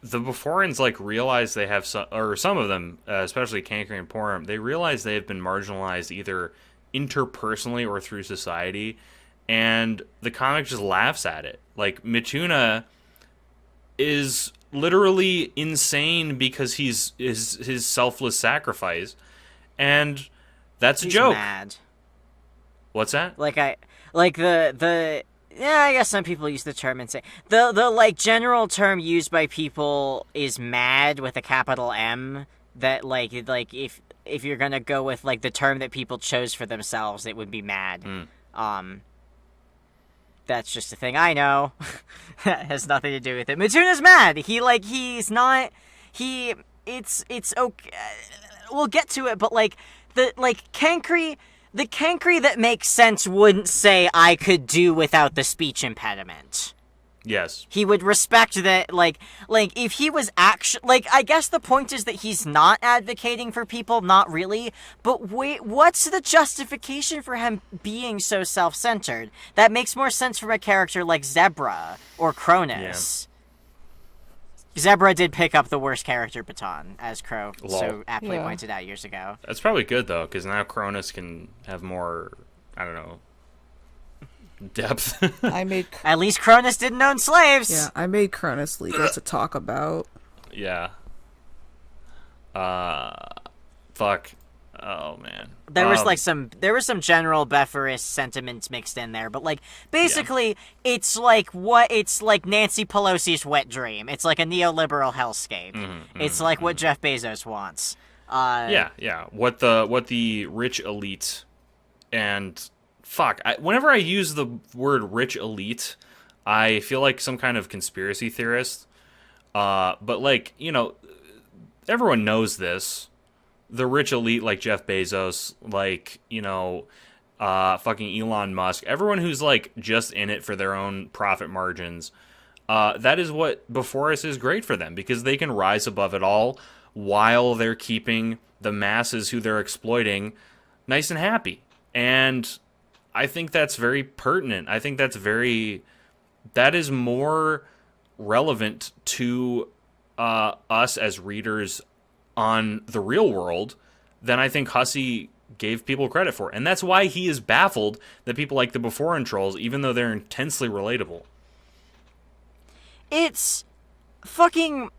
Speaker 1: the Beforans, like, realize they have some of them, especially Kankri and Porum, they realize they have been marginalized either interpersonally or through society, and the comic just laughs at it. Like, Mituna is literally insane because his selfless sacrifice, and that's a joke.
Speaker 4: Mad.
Speaker 1: What's that?
Speaker 4: Yeah, I guess some people use the term insane. The like general term used by people is mad with a capital M. That like if you're gonna go with like the term that people chose for themselves, it would be mad. That's just a thing I know. That has nothing to do with it. Mituna's mad. It's okay. We'll get to it, but like Kankri. The Kankri that makes sense wouldn't say, I could do without the speech impediment.
Speaker 1: Yes.
Speaker 4: He would respect that, like, if he was actually, I guess the point is that he's not advocating for people, not really, but wait, what's the justification for him being so self-centered? That makes more sense from a character like Zebra or Cronus. Yeah. Zebra did pick up the worst character baton, as Crow so aptly pointed out years ago. That's
Speaker 1: probably good, though, because now Cronus can have more, I don't know, depth.
Speaker 4: At least Cronus didn't own slaves!
Speaker 3: Yeah, I made Cronus legal to talk about.
Speaker 1: Yeah. Fuck. Oh, man.
Speaker 4: There was some general Befferis sentiments mixed in there, but like basically it's like Nancy Pelosi's wet dream. It's like a neoliberal hellscape. It's like what Jeff Bezos wants.
Speaker 1: Yeah. What the rich elite and whenever I use the word rich elite, I feel like some kind of conspiracy theorist. But like, everyone knows this. The rich elite, like Jeff Bezos, like, fucking Elon Musk, everyone who's like just in it for their own profit margins. That is what Before Us is great for them, because they can rise above it all while they're keeping the masses who they're exploiting nice and happy. And I think that's very pertinent. I think that is more relevant to us as readers on the real world than I think Hussey gave people credit for. And that's why he is baffled that people like the Before Us trolls, even though they're intensely relatable.
Speaker 4: It's fucking...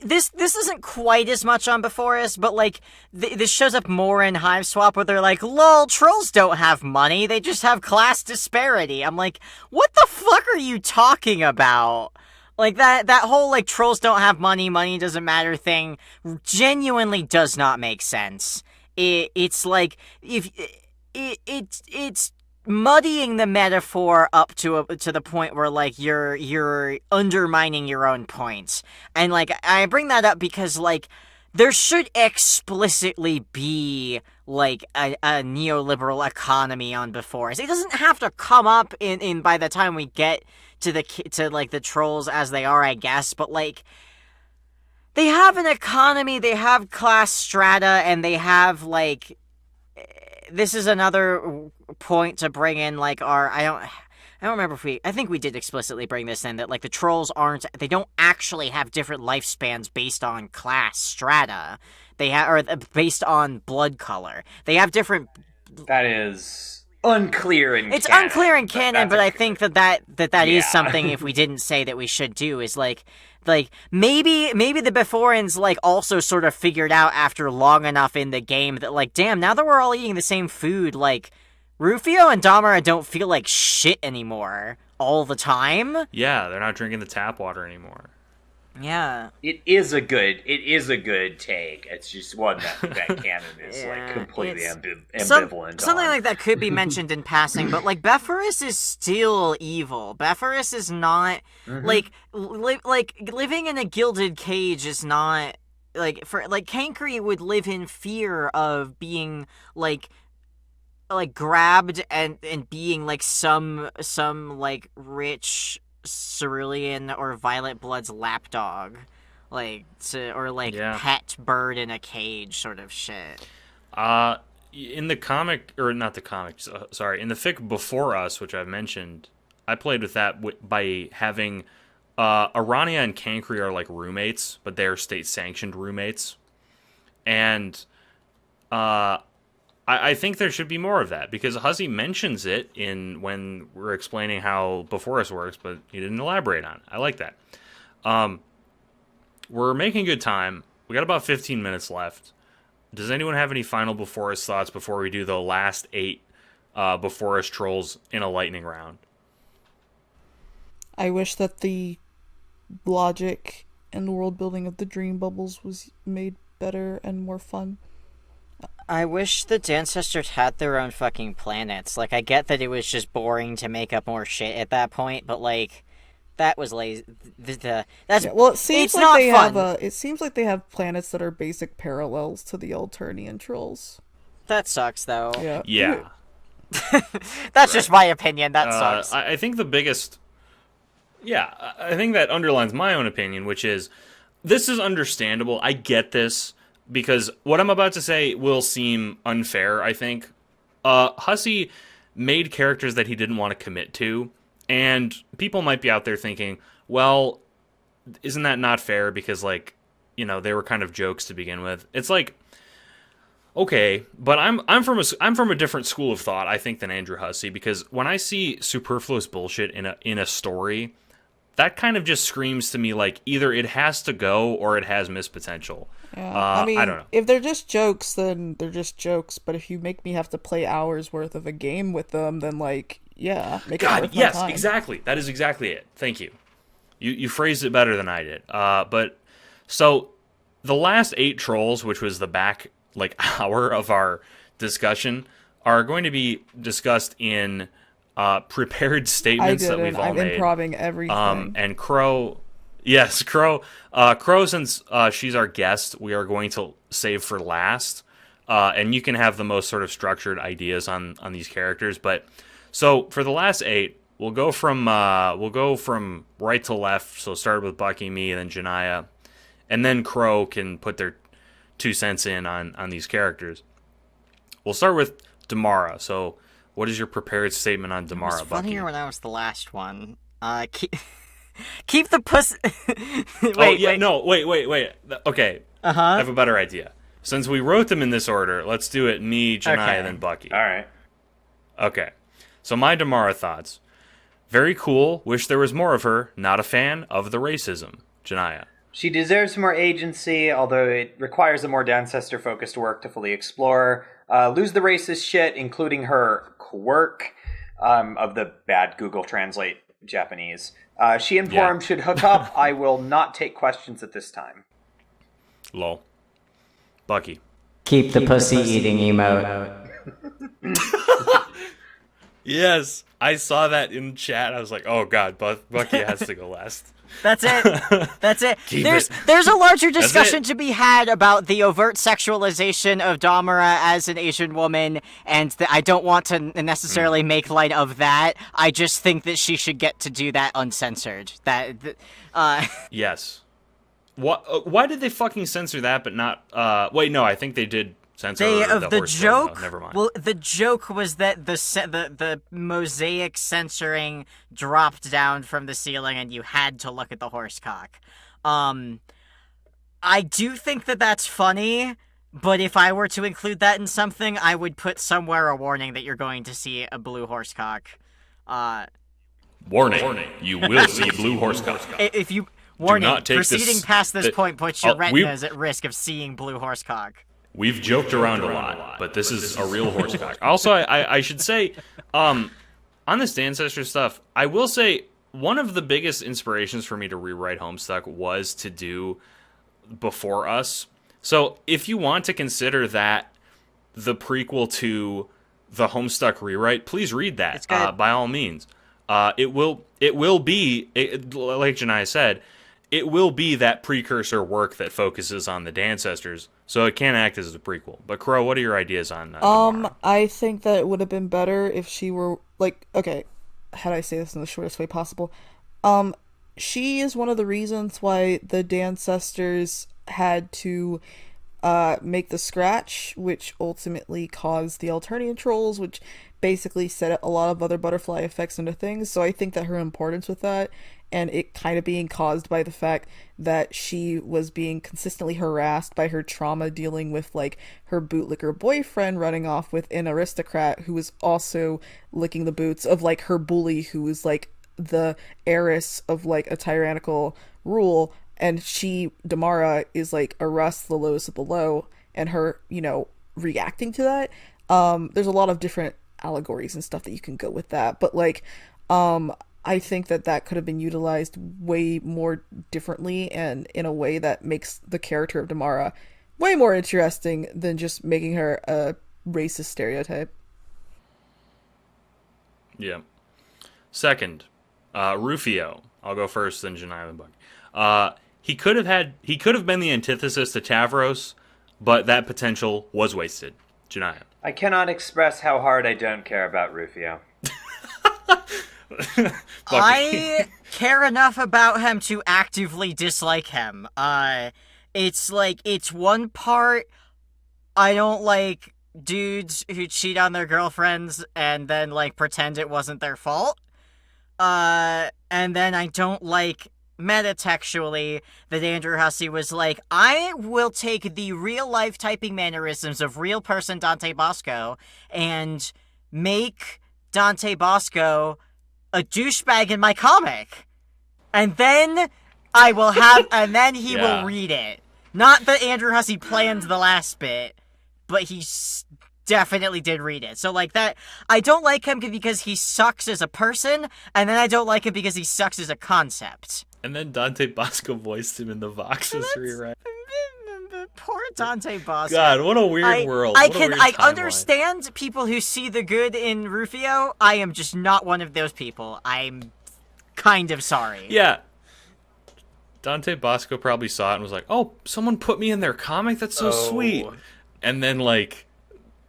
Speaker 4: This isn't quite as much on Before Us, but, like, this shows up more in Hive Swap, where they're like, lol, trolls don't have money, they just have class disparity. I'm like, what the fuck are you talking about? Like, that whole, like, trolls don't have money, money doesn't matter thing genuinely does not make sense. It's like, it's muddying the metaphor up to the point where, like, you're undermining your own points. And, like, I bring that up because, like, there should explicitly be, like, a neoliberal economy on Before Us. It doesn't have to come up in by the time we get to the trolls as they are, I guess, but, like, they have an economy, they have class strata, and they have, like, this is another point to bring in, like, I don't remember I think we did explicitly bring this in, that, like, the trolls they don't actually have different lifespans based on class strata. Or based on blood color. They have different...
Speaker 2: That is unclear in canon.
Speaker 4: It's unclear in canon, but I think that
Speaker 2: yeah.
Speaker 4: is something, if we didn't say that we should do, is, like, maybe the Beforeans, like, also sort of figured out after long enough in the game that, like, damn, now that we're all eating the same food, like, Rufio and Damara don't feel like shit anymore all the time.
Speaker 1: Yeah, they're not drinking the tap water anymore.
Speaker 4: Yeah.
Speaker 2: It is a good take. It's just one that canon is like completely ambivalent.
Speaker 4: Something like that could be mentioned in passing, but like Bephoris is still evil. Bephoris is not like living in a gilded cage is not Cankry would live in fear of being like grabbed and being like some like rich cerulean or Violet Blood's lapdog, pet bird in a cage sort of shit.
Speaker 1: In the comic, or not the comics, sorry, in the fic Before Us, which I've mentioned, I played with that by having Arania and Cancri are like roommates, but they're state-sanctioned roommates. And I think there should be more of that, because Hussey mentions it when we're explaining how Before Us works, but he didn't elaborate on it. I like that. We're making good time. We got about 15 minutes left. Does anyone have any final Before Us thoughts before we do the last 8 Before Us trolls in a lightning round?
Speaker 3: I wish that the logic and the world building of the dream bubbles was made better and more fun.
Speaker 4: I wish the DANCESTORS had their own fucking planets. Like, I get that it was just boring to make up more shit at that point, but, like, that was lazy.
Speaker 3: Well, it seems
Speaker 4: it's
Speaker 3: like
Speaker 4: not
Speaker 3: they
Speaker 4: fun.
Speaker 3: it seems like they have planets that are basic parallels to the Alternian trolls.
Speaker 4: That sucks, though.
Speaker 1: Yeah.
Speaker 4: That's just my opinion. That sucks.
Speaker 1: I think the biggest... Yeah, I think that underlines my own opinion, which is, this is understandable. I get this, because what I'm about to say will seem unfair, I think. Hussey made characters that he didn't want to commit to, and people might be out there thinking, well, isn't that not fair, because, like, they were kind of jokes to begin with. It's like, okay, but I'm from a different school of thought, I think, than Andrew Hussey, because when I see superfluous bullshit in a story, that kind of just screams to me like either it has to go or it has missed potential.
Speaker 3: Yeah, I mean,
Speaker 1: I don't know.
Speaker 3: If they're just jokes, then they're just jokes. But if you make me have to play hours worth of a game with them, then make it worth my time.
Speaker 1: Exactly. That is exactly it. Thank you. You phrased it better than I did. But so the last 8 trolls, which was the back hour of our discussion, are going to be discussed in prepared statements that we've all made.
Speaker 3: I'm improving everything.
Speaker 1: And Crow, yes, Crow, since she's our guest, we are going to save for last. And you can have the most sort of structured ideas on these characters. But so for the last 8, we'll go from right to left. So start with Bucky, me, and then Janaya, and then Crow can put their 2 cents in on these characters. We'll start with Damara. So, what is your prepared statement on Damara, Bucky?
Speaker 4: It was funnier when I was the last one. Keep the pussy. Wait. Okay. I have
Speaker 1: a better idea. Since we wrote them in this order, let's do it me, Janaya, then Bucky.
Speaker 2: All right.
Speaker 1: Okay. So my Damara thoughts. Very cool. Wish there was more of her. Not a fan of the racism. Janaya.
Speaker 2: She deserves more agency, although it requires a more Dancestor-focused work to fully explore. Lose the racist shit, including her quirk of the bad Google Translate Japanese. She and Porum should hook up. I will not take questions at this time.
Speaker 1: Lol. Bucky.
Speaker 5: Keep the pussy eating emote.
Speaker 1: Yes, I saw that in chat. I was like, oh god, Bucky has to go last.
Speaker 4: That's it. There's a larger discussion to be had about the overt sexualization of Damara as an Asian woman, and I don't want to necessarily make light of that. I just think that she should get to do that uncensored.
Speaker 1: Yes. Why did they fucking censor that, but not? Wait, no, I think they did censor the
Speaker 4: joke.
Speaker 1: Though. Never mind.
Speaker 4: Well, the joke was that the mosaic censoring dropped down from the ceiling, and you had to look at the horse cock. I do think that that's funny, but if I were to include that in something, I would put somewhere a warning that you're going to see a blue horse cock.
Speaker 1: Warning! You will see blue horse cock.
Speaker 4: If you warning, proceeding past this point puts your retinas at risk of seeing blue horse cock.
Speaker 1: We've joked around a lot, but this is a real horse cock. Also, I should say, on this Dancestor stuff, I will say one of the biggest inspirations for me to rewrite Homestuck was to do Before Us. So if you want to consider that the prequel to the Homestuck rewrite, please read that by all means. It will be, like Janai said, it will be that precursor work that focuses on the Dancestors, so it can act as a prequel. But Crow, what are your ideas on Damara?
Speaker 3: I think that it would have been better if she were okay, how do I say this in the shortest way possible? She is one of the reasons why the Dancestors had to make the scratch, which ultimately caused the Alternian trolls, which basically set a lot of other butterfly effects into things. So I think that her importance with that, and it kind of being caused by the fact that she was being consistently harassed by her trauma dealing with her bootlicker boyfriend running off with an aristocrat who was also licking the boots of her bully, who was the heiress of a tyrannical rule, and Damara is a Russ, the lowest of the low, and her reacting to that. There's a lot of different allegories and stuff that you can go with that, but I think that could have been utilized way more differently and in a way that makes the character of Damara way more interesting than just making her a racist stereotype.
Speaker 1: Yeah. Second, Rufio. I'll go first, then Janai and Bucky. He could have been the antithesis to Tavros, but that potential was wasted. Janaya.
Speaker 2: I cannot express how hard I don't care about Rufio.
Speaker 4: I care enough about him to actively dislike him. It's one part I don't like dudes who cheat on their girlfriends and then pretend it wasn't their fault. And then I don't like metatextually that Andrew Hussey was I will take the real life typing mannerisms of real person Dante Bosco and make Dante Bosco a douchebag in my comic. And then I will have, and then he will read it. Not that Andrew Hussey planned the last bit, but he definitely did read it. So that, I don't like him because he sucks as a person, and then I don't like him because he sucks as a concept.
Speaker 1: And then Dante Bosco voiced him in the Voxes rewrite.
Speaker 4: Poor Dante Bosco.
Speaker 1: God, what a weird world.
Speaker 4: I
Speaker 1: What a
Speaker 4: can
Speaker 1: weird
Speaker 4: I
Speaker 1: timeline.
Speaker 4: understand people who see the good in Rufio. I am just not one of those people. I'm kind of sorry.
Speaker 1: Yeah. Dante Bosco probably saw it and was like, "Oh, someone put me in their comic. That's so sweet." And then like,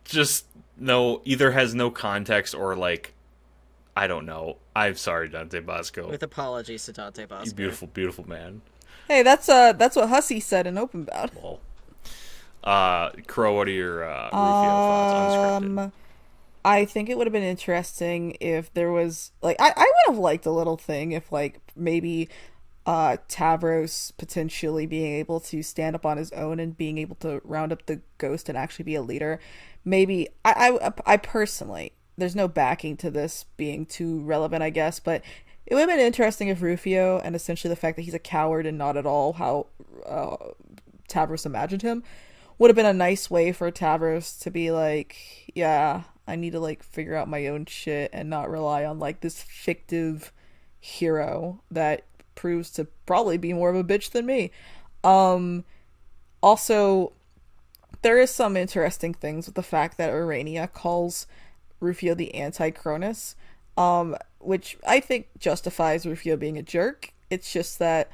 Speaker 1: just either has no context or like, I don't know. I'm sorry, Dante Bosco.
Speaker 4: With apologies to Dante Bosco.
Speaker 1: You beautiful, beautiful man.
Speaker 3: Hey, that's what Hussey said in Open Bout.
Speaker 1: Well, Crow, what are your Rufio thoughts? Unscripted.
Speaker 3: I think it would have been interesting if there was like I would have liked a little thing if like maybe Tavros potentially being able to stand up on his own and being able to round up the ghost and actually be a leader. Maybe I personally, there's no backing to this being too relevant, I guess, but it would have been interesting if Rufio, and essentially the fact that he's a coward and not at all how Tavros imagined him, would have been a nice way for Tavros to be like, yeah, I need to like figure out my own shit and not rely on like this fictive hero that proves to probably be more of a bitch than me. Also, there is some interesting things with the fact that Urania calls Rufio the anti-Cronus, which I think justifies Rufio being a jerk. It's just that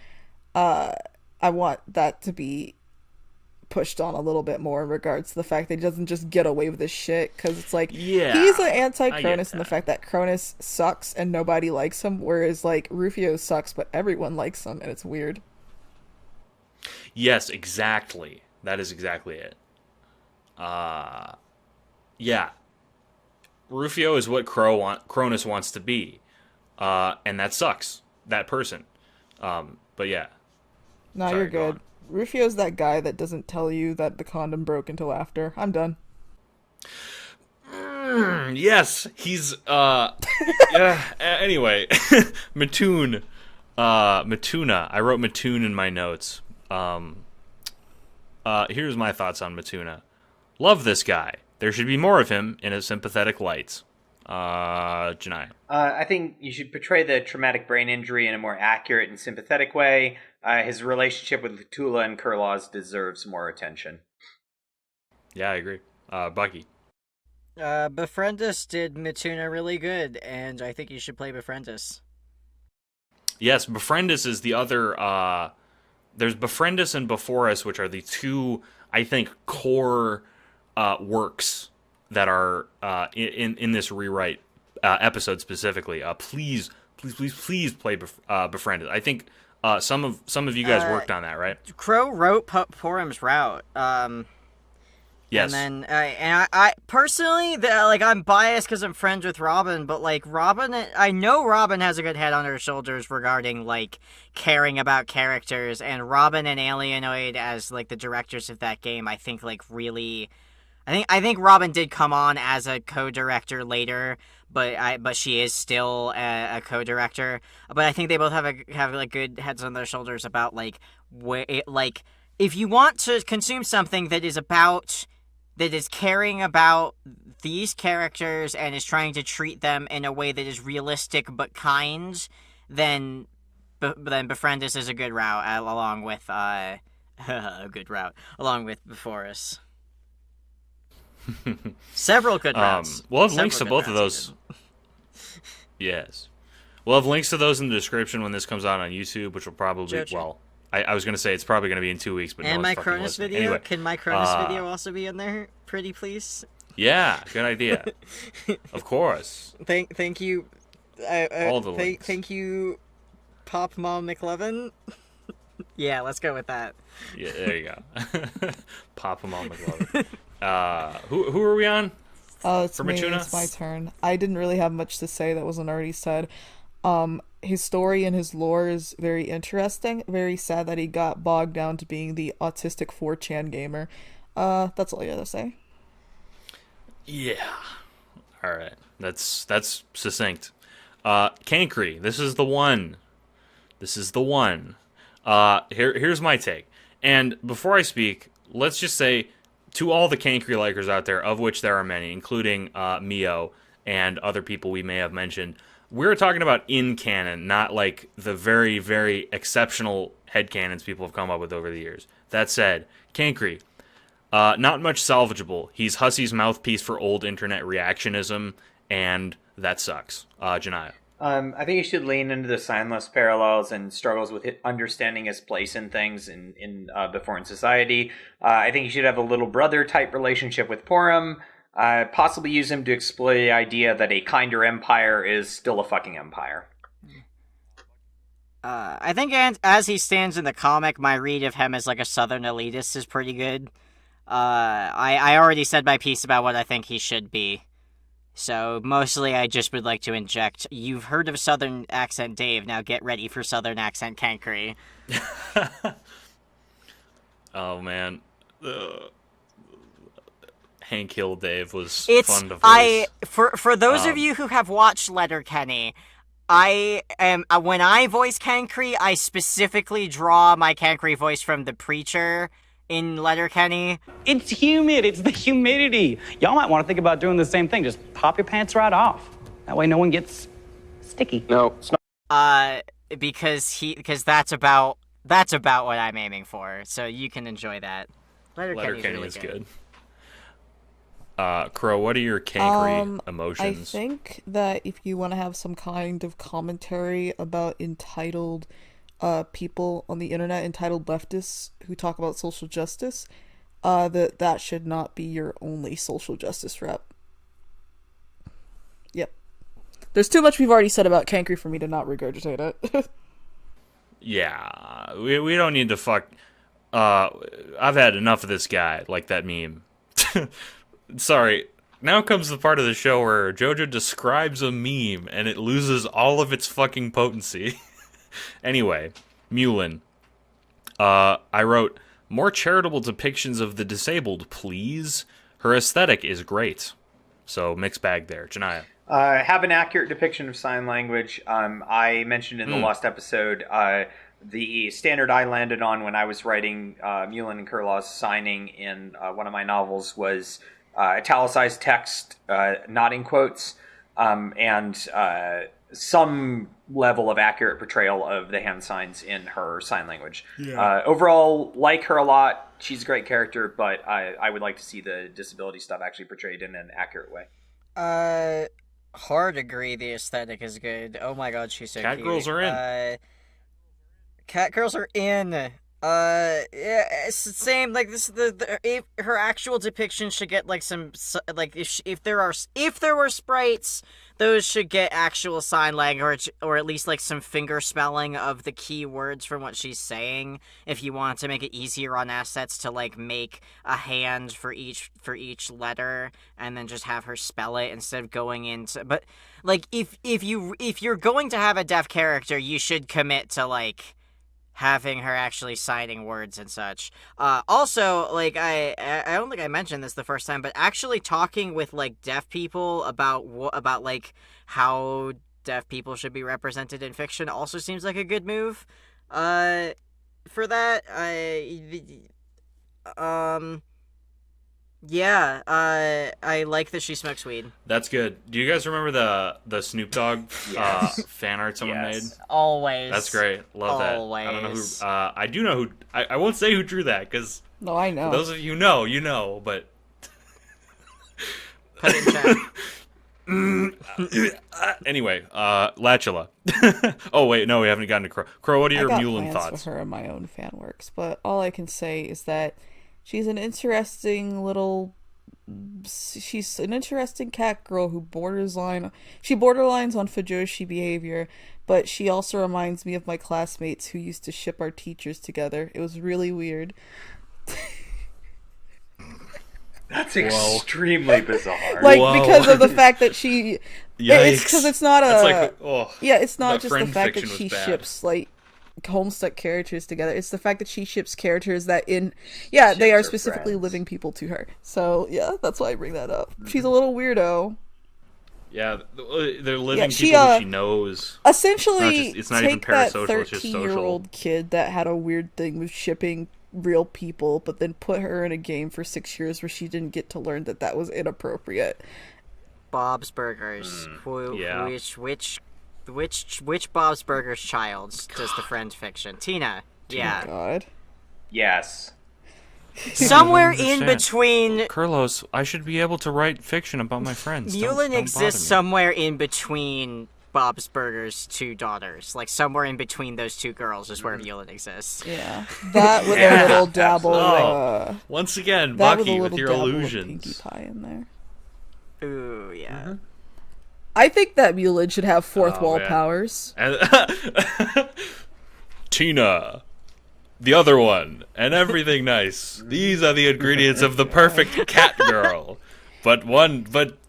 Speaker 3: I want that to be pushed on a little bit more in regards to the fact that he doesn't just get away with this shit, because it's like,
Speaker 1: Yeah,
Speaker 3: he's an anti-Cronus in the
Speaker 1: that.
Speaker 3: fact that Cronus sucks and nobody likes him, whereas like Rufio sucks but everyone likes him, and it's weird.
Speaker 1: Yes, exactly. That is exactly it. Yeah. Rufio is what Cronus wants to be. And that sucks. That person. But yeah.
Speaker 3: No,
Speaker 1: Sorry,
Speaker 3: you're
Speaker 1: go
Speaker 3: good. Rufio's that guy that doesn't tell you that the condom broke until after. I'm done.
Speaker 1: Yes, he's yeah. Anyway, Mattoon. Matuna. I wrote Mattoon in my notes. Here's my thoughts on Matuna. Love this guy. There should be more of him in a sympathetic light. Janai.
Speaker 2: I think you should portray the traumatic brain injury in a more accurate and sympathetic way. His relationship with Tula and Kurlauz deserves more attention.
Speaker 1: Yeah, I agree. Bucky.
Speaker 4: Befriendus did Mituna really good, and I think you should play Befriendus.
Speaker 1: Yes, Befriendus is the other. There's Befriendus and Before Us, which are the two, I think, core works that are in this rewrite episode specifically. Please play Befriendus. I think some of you guys worked on that, right?
Speaker 4: Crow wrote Porum's route.
Speaker 1: Yes.
Speaker 4: And then, I personally, I'm biased because I'm friends with Robin, but, like, I know Robin has a good head on her shoulders regarding, like, caring about characters, and Robin and Alienoid as, like, the directors of that game, I think, like, really... I think Robin did come on as a co-director later, but she is still a co-director. But I think they both have like good heads on their shoulders about like if you want to consume something that is caring about these characters and is trying to treat them in a way that is realistic but kind, then Befriendus is a good route along with a good route along with Before Us. Several good routes.
Speaker 1: We'll have links to both of those. Yes. We'll have links to those in the description when this comes out on YouTube, which will probably, well, I was going to say it's probably going to be in 2 weeks, but
Speaker 4: and
Speaker 1: no
Speaker 4: my
Speaker 1: one's fucking
Speaker 4: Cronus
Speaker 1: listening.
Speaker 4: video?
Speaker 1: Anyway,
Speaker 4: Can my Cronus video also be in there? Pretty please?
Speaker 1: Yeah, good idea. Of course.
Speaker 4: Thank you.
Speaker 1: All the links.
Speaker 4: Thank you, Pop Mom McLovin. Yeah, let's go with that.
Speaker 1: Yeah, there you go. Pop them on McLovin. Who are we on?
Speaker 3: It's
Speaker 1: For
Speaker 3: me.
Speaker 1: Matuna?
Speaker 3: It's my turn. I didn't really have much to say that wasn't already said. His story and his lore is very interesting. Very sad that he got bogged down to being the autistic 4chan gamer. That's all I gotta say.
Speaker 1: Yeah. All right. That's succinct. Cankry, this is the one. Here's my take. And before I speak, let's just say to all the Cankry likers out there, of which there are many, including Mio and other people we may have mentioned, we're talking about in canon, not like the very, very exceptional headcanons people have come up with over the years. That said, Cankry, Not much salvageable. He's Hussy's mouthpiece for old internet reactionism, and that sucks. Janaya.
Speaker 2: I think he should lean into the signless parallels and struggles with understanding his place in things in the foreign society. I think he should have a little brother type relationship with Porum. Possibly use him to explore the idea that a kinder empire is still a fucking empire.
Speaker 4: I think as he stands in the comic, my read of him as like a Southern elitist is pretty good. I already said my piece about what I think he should be. So, mostly I just would like to inject, you've heard of Southern Accent Dave, now get ready for Southern Accent Cankry.
Speaker 1: Oh, man. Hank Hill Dave was fun to voice.
Speaker 4: For those of you who have watched Letterkenny, when I voice Cankry, I specifically draw my Cankry voice from the Preacher in Letterkenny.
Speaker 6: It's humid. It's the humidity. Y'all might want to think about doing the same thing. Just pop your pants right off. That way no one gets sticky.
Speaker 7: No, it's not.
Speaker 4: Because that's about what I'm aiming for. So you can enjoy that.
Speaker 1: Letterkenny
Speaker 4: really
Speaker 1: is good. Crow, what are your Cankry emotions?
Speaker 3: I think that if you want to have some kind of commentary about entitled people on the internet, entitled leftists who talk about social justice, that should not be your only social justice rep. Yep. There's too much we've already said about Cankry for me to not regurgitate it.
Speaker 1: Yeah, we don't need to fuck. I've had enough of this guy, like that meme. Sorry. Now comes the part of the show where JoJo describes a meme and it loses all of its fucking potency. Anyway, Mulin. I wrote, more charitable depictions of the disabled, please. Her aesthetic is great. So, mixed bag there. Janaya.
Speaker 2: Have an accurate depiction of sign language. I mentioned in the last episode, the standard I landed on when I was writing Mulin and Kurlaw's signing in one of my novels was italicized text, not in quotes, and some level of accurate portrayal of the hand signs in her sign language. Yeah. Overall, like her a lot. She's a great character, but I would like to see the disability stuff actually portrayed in an accurate way.
Speaker 4: Hard agree the aesthetic is good. Oh my god, she's so
Speaker 1: Cat
Speaker 4: cute.
Speaker 1: girls are in.
Speaker 4: Cat girls are in. Yeah, it's the same. Like her actual depiction should get like some like if there were sprites, those should get actual sign language or at least like some finger spelling of the key words from what she's saying. If you want to make it easier on assets to like make a hand for each letter and then just have her spell it instead of going into. But like if you're going to have a deaf character, you should commit to like having her actually signing words and such. Also, like, I don't think I mentioned this the first time, but actually talking with, like, deaf people about like, how deaf people should be represented in fiction also seems like a good move. For that, yeah, I like that she smokes weed.
Speaker 1: That's good. Do you guys remember the Snoop Dogg fan art someone made?
Speaker 4: Always.
Speaker 1: That's great. Love
Speaker 4: Always.
Speaker 1: that. I don't know who. I do know who. I won't say who drew that because.
Speaker 3: No, I know.
Speaker 1: For those of you know, you know, but.
Speaker 4: Put it in chat.
Speaker 1: Anyway, Latchula. Oh wait, no, we haven't gotten to Crow. Crow, what are your Mulin thoughts?
Speaker 3: I got plans for her in my own fan works, but all I can say is that she's an interesting cat girl who borderlines on Fujoshi behavior, but she also reminds me of my classmates who used to ship our teachers together. It was really weird.
Speaker 2: That's extremely bizarre.
Speaker 3: Like, because of the fact that she...
Speaker 1: Yikes.
Speaker 3: It's because it's not a...
Speaker 1: That's like, oh,
Speaker 3: yeah, it's not just the
Speaker 1: friend
Speaker 3: fact that
Speaker 1: fiction
Speaker 3: she
Speaker 1: was bad.
Speaker 3: ships, like, Homestuck characters together. It's the fact that she ships characters that they are specifically
Speaker 2: friends.
Speaker 3: living people to her. So, yeah, that's why I bring that up. She's a little weirdo.
Speaker 1: Yeah, they're living
Speaker 3: she,
Speaker 1: people who she knows.
Speaker 3: Essentially,
Speaker 1: it's not even
Speaker 3: take that
Speaker 1: parasocial, it's just social.
Speaker 3: 13-year-old kid that had a weird thing with shipping real people, but then put her in a game for 6 years where she didn't get to learn that was inappropriate.
Speaker 4: Bob's Burgers.
Speaker 1: Yeah.
Speaker 4: Which Bob's Burgers child does the friend fiction? Tina. Yeah.
Speaker 3: Oh, God.
Speaker 2: Yes.
Speaker 4: Somewhere
Speaker 1: I don't
Speaker 4: in
Speaker 1: understand.
Speaker 4: between.
Speaker 1: Kurlos, I should be able to write fiction about my friends.
Speaker 4: Yulin
Speaker 1: Don't
Speaker 4: exists
Speaker 1: bother me.
Speaker 4: somewhere in between Bob's Burgers' two daughters. Like, somewhere in between those two girls is where Yulin exists.
Speaker 3: Yeah, that with a little dabble.
Speaker 1: Oh. Once again,
Speaker 3: That with a
Speaker 1: Bucky
Speaker 3: little
Speaker 1: with your
Speaker 3: dabble of
Speaker 1: illusions.
Speaker 3: Pinkie Pie in there.
Speaker 4: Ooh, yeah.
Speaker 3: I think that Mulid should have fourth wall
Speaker 1: man.
Speaker 3: powers.
Speaker 1: And Tina, the other one, and everything nice. These are the ingredients of the perfect cat girl. But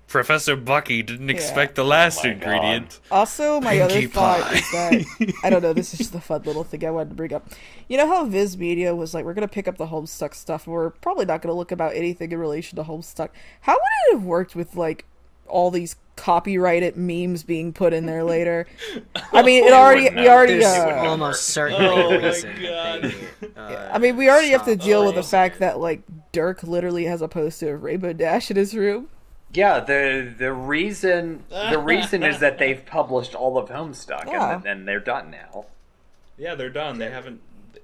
Speaker 1: Professor Bucky didn't expect the last ingredient.
Speaker 3: Also, my other
Speaker 1: Pinkie
Speaker 3: thought
Speaker 1: Pie.
Speaker 3: is that, I don't know, this is just a fun little thing I wanted to bring up. You know how Viz Media was like, we're going to pick up the Homestuck stuff, and we're probably not going to look about anything in relation to Homestuck. How would it have worked with, like, all these copyrighted memes being put in there later? I mean, we already,
Speaker 4: Almost certainly
Speaker 1: Oh
Speaker 4: a
Speaker 1: my
Speaker 4: reason that
Speaker 1: God.
Speaker 3: I mean, we already have to deal with the fact that, like, Dirk literally has a poster of Rainbow Dash in his room.
Speaker 2: Yeah, the reason is that they've published all of Homestuck,
Speaker 3: Yeah.
Speaker 2: and they're done now.
Speaker 1: Yeah, they're done. They haven't,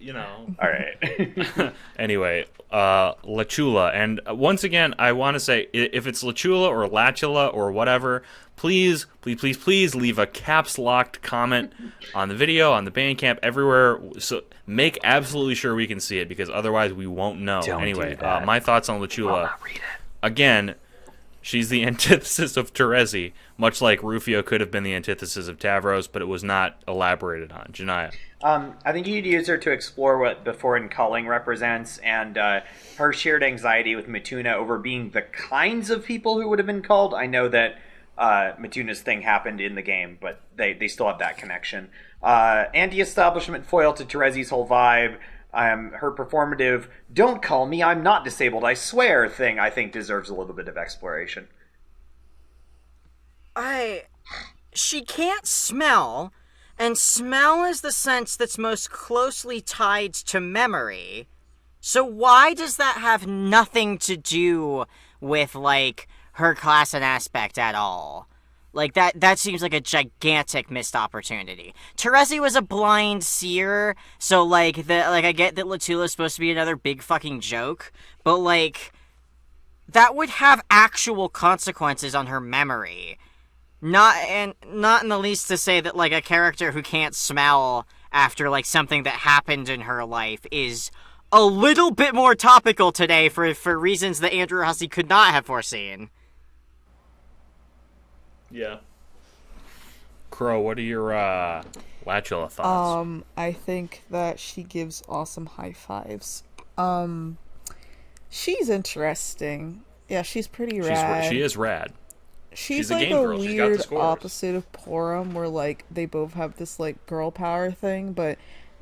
Speaker 2: All right.
Speaker 1: Anyway, Lachula. And once again, I want to say, if it's Lachula or Latula or whatever, please leave a caps-locked comment on the video, on the Bandcamp, everywhere. So make absolutely sure we can see it, because otherwise we won't know.
Speaker 2: Don't
Speaker 1: Anyway,
Speaker 2: do that.
Speaker 1: my thoughts on Lachula.
Speaker 2: I'll not read it.
Speaker 1: Again, she's the antithesis of Terezi, much like Rufio could have been the antithesis of Tavros, but it was not elaborated on. Janaya.
Speaker 2: I think you'd use her to explore what Before and Culling represents, and her shared anxiety with Matuna over being the kinds of people who would have been called. I know that Matuna's thing happened in the game, but they still have that connection. Anti-establishment foil to Terezi's whole vibe. Her performative "don't call me, I'm not disabled, I swear" thing, I think deserves a little bit of exploration.
Speaker 4: She can't smell, and smell is the sense that's most closely tied to memory. So why does that have nothing to do with, like, her class and aspect at all? Like, that seems like a gigantic missed opportunity. Terezi was a blind seer, so, like, I get that Latula's supposed to be another big fucking joke, but, like, that would have actual consequences on her memory. Not in the least to say that, like, a character who can't smell after, like, something that happened in her life is a little bit more topical today for reasons that Andrew Hussey could not have foreseen.
Speaker 1: Yeah. Crow, what are your Latula thoughts?
Speaker 3: I think that she gives awesome high fives. She's interesting. Yeah, she's pretty rad.
Speaker 1: She is rad.
Speaker 3: She's
Speaker 1: a
Speaker 3: like
Speaker 1: game
Speaker 3: a
Speaker 1: girl. She's got the
Speaker 3: weird
Speaker 1: scores.
Speaker 3: opposite of Porum, where like they both have this like girl power thing, but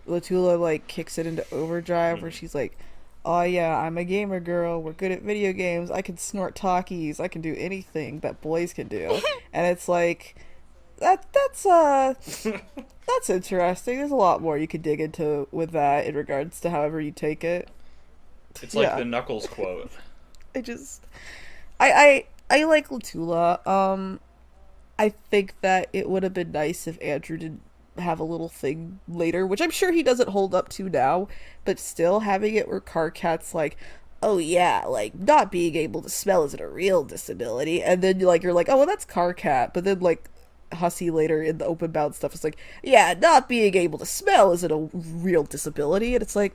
Speaker 3: Latula like kicks it into overdrive, where she's like, "Oh yeah, I'm a gamer girl. We're good at video games. I can snort talkies. I can do anything that boys can do." And it's like that's interesting. There's a lot more you could dig into with that in regards to however you take it.
Speaker 1: It's like
Speaker 3: yeah.
Speaker 1: the Knuckles quote.
Speaker 3: I like Latula. I think that it would have been nice if Andrew did have a little thing later, which I'm sure he doesn't hold up to now, but still having it where Carcat's like, "Oh yeah, like not being able to smell isn't a real disability," and then you're like, "Oh well, that's Carcat," but then like Hussey later in the open bound stuff is like, "Yeah, not being able to smell isn't a real disability," and it's like,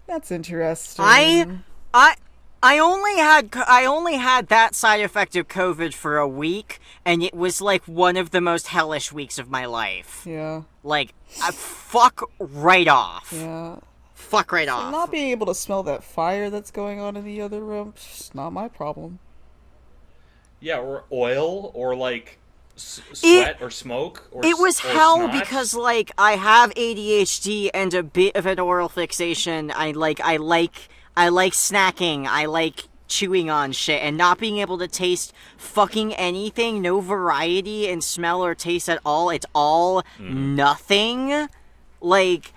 Speaker 3: that's interesting.
Speaker 4: I only had that side effect of COVID for a week, and it was like one of the most hellish weeks of my life.
Speaker 3: Yeah.
Speaker 4: Like, fuck right off.
Speaker 3: Yeah.
Speaker 4: Fuck right off.
Speaker 3: Not being able to smell that fire that's going on in the other room, it's not my problem.
Speaker 1: Yeah, or oil, or like sweat or smoke. Or
Speaker 4: it was
Speaker 1: or
Speaker 4: hell
Speaker 1: snot.
Speaker 4: because like I have ADHD and a bit of an oral fixation. I like snacking. I like chewing on shit, and not being able to taste fucking anything, no variety in smell or taste at all. It's all nothing. Like,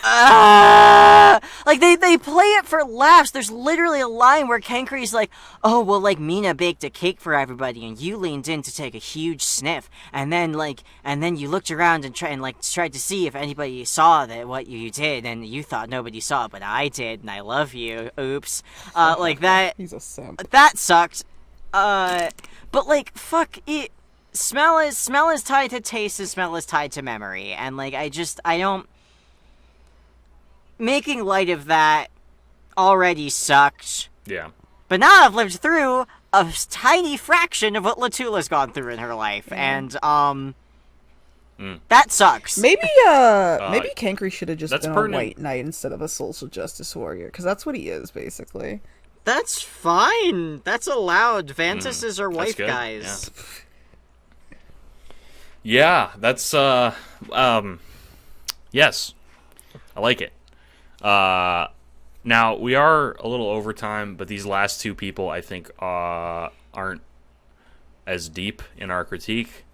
Speaker 4: Like, they play it for laughs. There's literally a line where Kenkri's like, oh, well, like, Mina baked a cake for everybody, and you leaned in to take a huge sniff, and then you looked around and tried to see if anybody saw what you did, and you thought nobody saw it, but I did, and I love you. Oops. Like, that...
Speaker 3: He's a simp.
Speaker 4: That sucked. But, like, fuck it. Smell is tied to taste, and smell is tied to memory, and, like, I don't... Making light of that already sucked.
Speaker 1: Yeah.
Speaker 4: But now I've lived through a tiny fraction of what Latula's gone through in her life, and, that sucks.
Speaker 3: Maybe Kankri should have just been a white knight instead of a social justice warrior, because that's what he is, basically.
Speaker 4: That's fine. That's allowed. Vantisses are wife
Speaker 1: good.
Speaker 4: guys.
Speaker 1: Yeah, that's, yes. I like it. Now, we are a little over time, but these last two people, I think, aren't as deep in our critique.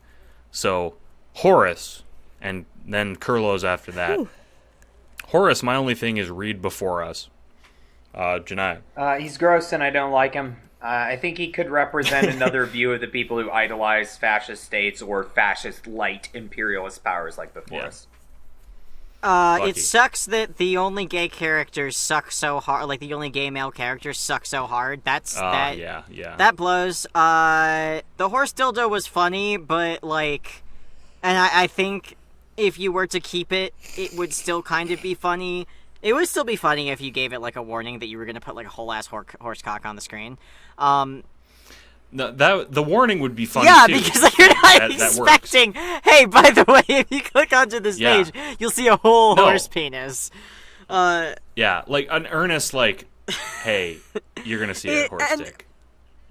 Speaker 1: So, Horace, and then Kurlos after that. Whew. Horace, my only thing is read before us. Janai.
Speaker 2: He's gross and I don't like him. I think he could represent another view of the people who idolize fascist states or fascist light imperialist powers like before us.
Speaker 4: It sucks that the only gay characters suck so hard. Like, the only gay male characters suck so hard. That blows. The horse dildo was funny, but, like... And I think if you were to keep it, it would still kind of be funny. It would still be funny if you gave it, like, a warning that you were going to put, like, a whole-ass horse cock on the screen.
Speaker 1: No, the warning would be funny, too.
Speaker 4: Yeah, because like, you're not expecting, hey, by the way, if you click onto this page, you'll see a whole horse penis.
Speaker 1: Yeah, like an earnest, like, hey, you're going to see a horse dick.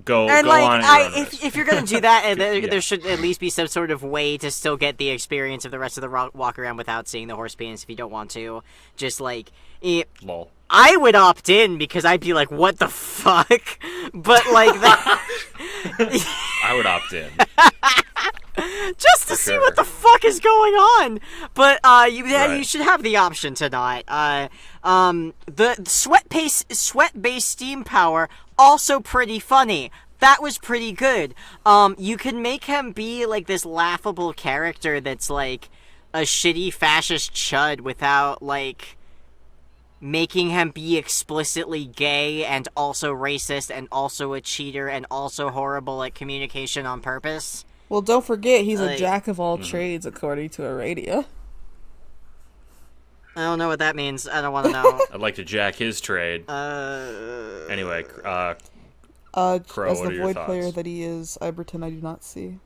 Speaker 1: Go on.
Speaker 4: If you're going to do that, there should at least be some sort of way to still get the experience of the rest of the walk around without seeing the horse penis if you don't want to. Just like...
Speaker 1: Lol.
Speaker 4: I would opt in because I'd be like, what the fuck? But, like, that...
Speaker 1: I would opt in.
Speaker 4: Just to see what the fuck is going on. But, you should have the option to not. The sweat-based steam power, also pretty funny. That was pretty good. You can make him be, like, this laughable character that's, like, a shitty fascist chud without, like... making him be explicitly gay and also racist and also a cheater and also horrible at communication on purpose.
Speaker 3: Well, don't forget, he's a jack of all trades, according to Aradia.
Speaker 4: I don't know what that means. I don't want to know.
Speaker 1: I'd like to jack his trade. Anyway, Crow,
Speaker 3: as
Speaker 1: what are
Speaker 3: the
Speaker 1: your
Speaker 3: void
Speaker 1: thoughts?
Speaker 3: player that he is, I pretend I do not see.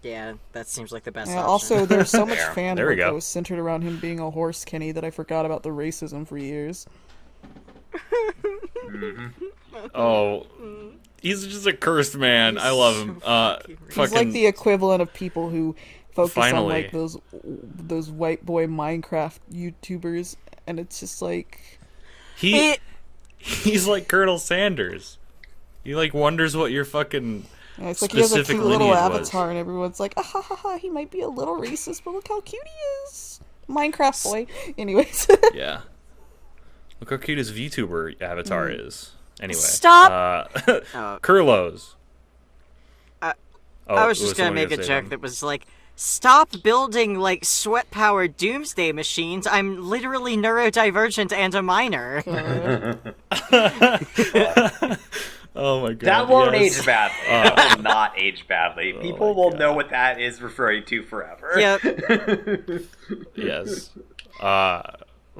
Speaker 4: Yeah, that seems like the best
Speaker 3: Yeah,
Speaker 4: option.
Speaker 3: also, there's so much fan
Speaker 1: There we go.
Speaker 3: posts centered around him being a horse Kenny that I forgot about the racism for years.
Speaker 1: Oh, he's just a cursed man. I love him.
Speaker 3: He's like the equivalent of people who focus on
Speaker 1: Finally.
Speaker 3: like those white boy Minecraft YouTubers, and it's just like
Speaker 1: he's like Colonel Sanders. He like wonders what your fucking
Speaker 3: it's like he has a
Speaker 1: specific
Speaker 3: cute little
Speaker 1: lineage
Speaker 3: avatar, and everyone's like, ah ha ha ha, he might be a little racist, but look how cute he is, Minecraft boy. Anyways,
Speaker 1: yeah. Look how cute his VTuber avatar is. Anyway,
Speaker 4: Stop!
Speaker 1: Kurlos.
Speaker 4: I was just gonna make a joke that was like, stop building, like, sweat-powered doomsday machines. I'm literally neurodivergent and a minor.
Speaker 1: Oh my god.
Speaker 2: That won't age badly. That will not age badly. People will know what that is referring to forever.
Speaker 4: Yep.
Speaker 1: Yes.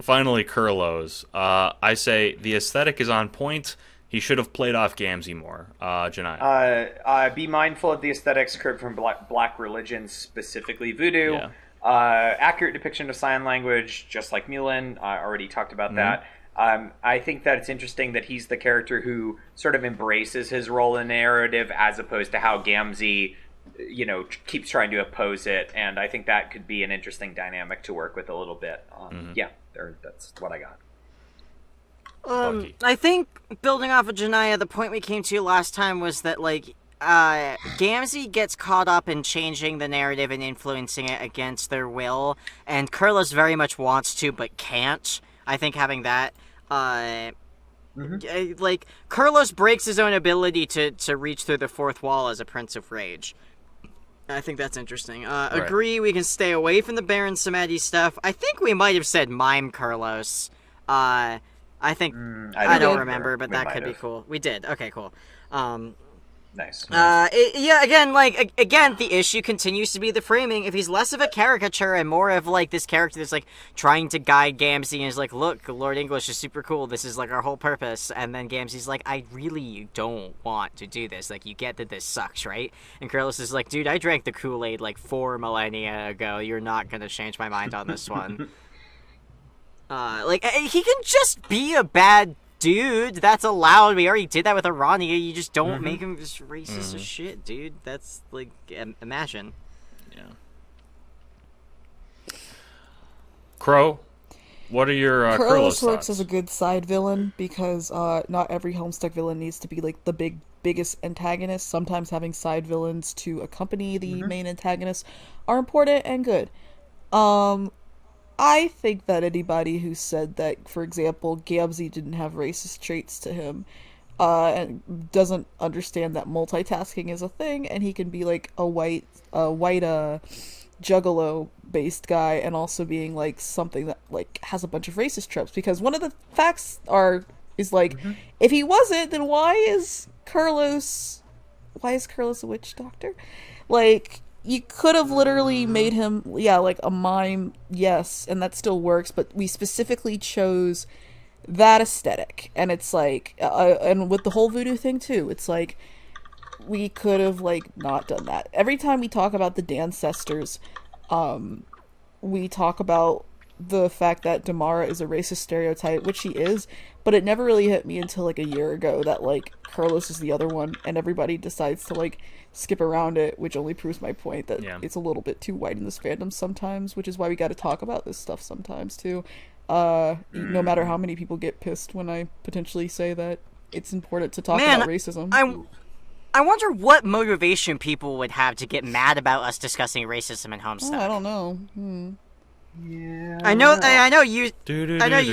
Speaker 1: Finally, Kurlos. I say the aesthetic is on point. He should have played off Gamzee more. Janai.
Speaker 2: Be mindful of the aesthetics curved from black religions, specifically voodoo.
Speaker 1: Yeah.
Speaker 2: Accurate depiction of sign language, just like Mulan. I already talked about that. I think that it's interesting that he's the character who sort of embraces his role in the narrative as opposed to how Gamzee, keeps trying to oppose it. And I think that could be an interesting dynamic to work with a little bit. Yeah, that's what I got.
Speaker 4: I think, building off of Janaya, the point we came to last time was that, like, Gamzee gets caught up in changing the narrative and influencing it against their will, and Kurlos very much wants to but can't. I think having that, like, Kurlos breaks his own ability to reach through the fourth wall as a Prince of Rage. I think that's interesting.
Speaker 1: Right.
Speaker 4: Agree, we can stay away from the Baron Samedi stuff. I think we might have said Mime Kurlos. I think, I don't remember, but that could be cool. We did. Okay, cool.
Speaker 2: Nice.
Speaker 4: Again, the issue continues to be the framing. If he's less of a caricature and more of, like, this character that's, like, trying to guide Gamzee and is like, look, Lord English is super cool, this is, like, our whole purpose, and then Gamzee's like, I really don't want to do this, like, you get that this sucks, right? And Kurlos is like, dude, I drank the Kool-Aid, like, 4 millennia ago, you're not gonna change my mind on this one. He can just be a bad dude. That's allowed. We already did that with Arania. You just don't make him just racist as shit, dude. That's, like, imagine.
Speaker 1: Yeah. Crow, what are your Kurlos
Speaker 3: Kurlos works
Speaker 1: thoughts?
Speaker 3: as a good side villain because not every Homestuck villain needs to be like the biggest antagonist. Sometimes having side villains to accompany the main antagonist are important and good. I think that anybody who said that, for example, Gamzee didn't have racist traits to him, and doesn't understand that multitasking is a thing, and he can be like a white juggalo based guy, and also being like something that like has a bunch of racist tropes. Because one of the facts is like, if he wasn't, then why is Kurlos a witch doctor? Like, you could have literally made him, like a mime, yes, and that still works, but we specifically chose that aesthetic. And it's like, and with the whole voodoo thing too, it's like, we could have, like, not done that. Every time we talk about the DANCESTORS, we talk about the fact that Damara is a racist stereotype, which she is, but it never really hit me until, like, a year ago that, like, Kurlos is the other one, and everybody decides to, like, skip around it, which only proves my point that it's a little bit too white in this fandom sometimes, which is why we gotta talk about this stuff sometimes, too. No matter how many people get pissed when I potentially say that it's important to talk about racism.
Speaker 4: I wonder what motivation people would have to get mad about us discussing racism in Homestuck.
Speaker 3: I don't know.
Speaker 2: Yeah.
Speaker 4: I know you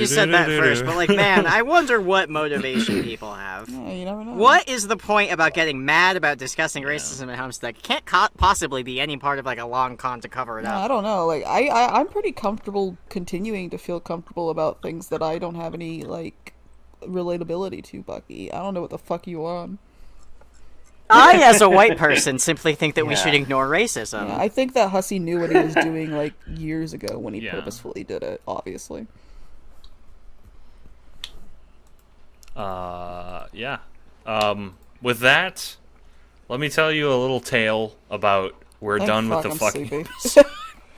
Speaker 4: said that first, but, like, man, I wonder what motivation people have.
Speaker 3: Yeah, you never know.
Speaker 4: What is the point about getting mad about discussing racism in Homestuck? It can't possibly be any part of, like, a long con to cover it up.
Speaker 3: I don't know. Like, I'm pretty comfortable continuing to feel comfortable about things that I don't have any, like, relatability to, Bucky. I don't know what the fuck you on.
Speaker 4: I, as a white person, simply think that we should ignore racism.
Speaker 3: Yeah, I think that Hussey knew what he was doing, like, years ago when he purposefully did it, obviously.
Speaker 1: With that, let me tell you a little tale about
Speaker 3: Thank
Speaker 1: done with
Speaker 3: fuck,
Speaker 1: the
Speaker 3: I'm
Speaker 1: fucking...
Speaker 3: sleepy.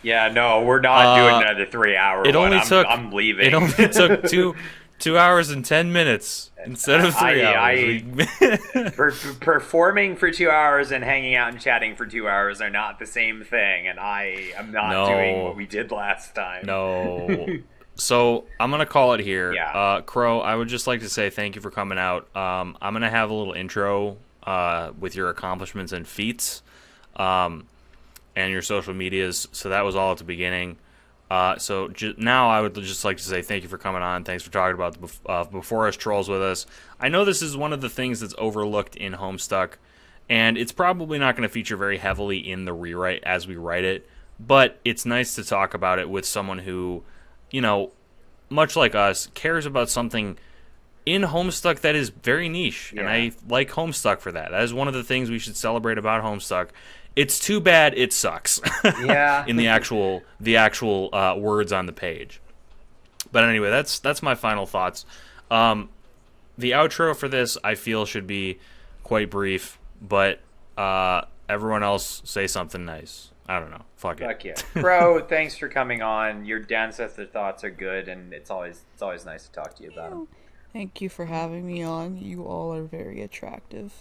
Speaker 2: Yeah, no, we're not doing another 3 hour
Speaker 1: It
Speaker 2: one.
Speaker 1: only took...
Speaker 2: I'm leaving.
Speaker 1: It only took 2 hours and 10 minutes instead of 3 hours.
Speaker 2: Performing for 2 hours and hanging out and chatting for 2 hours are not the same thing, and I am not doing what we did last time.
Speaker 1: No. So I'm gonna call it here.
Speaker 2: Yeah.
Speaker 1: Crow, I would just like to say thank you for coming out. I'm gonna have a little intro with your accomplishments and feats, and your social medias. So that was all at the beginning. So now I would just like to say thank you for coming on. Thanks for talking about the Before Us trolls with us. I know this is one of the things that's overlooked in Homestuck, and it's probably not going to feature very heavily in the rewrite as we write it, but it's nice to talk about it with someone who, you know, much like us, cares about something in Homestuck that is very niche, and I like Homestuck for that. That is one of the things we should celebrate about Homestuck. It's too bad it sucks. In the actual words on the page. But anyway, that's my final thoughts. The outro for this I feel should be quite brief, but everyone else say something nice. I don't know. Fuck it.
Speaker 2: Fuck yeah, bro. Thanks for coming on. Your Dancestor thoughts are good, and it's always nice to talk to you about them.
Speaker 3: Thank you for having me on. You all are very attractive.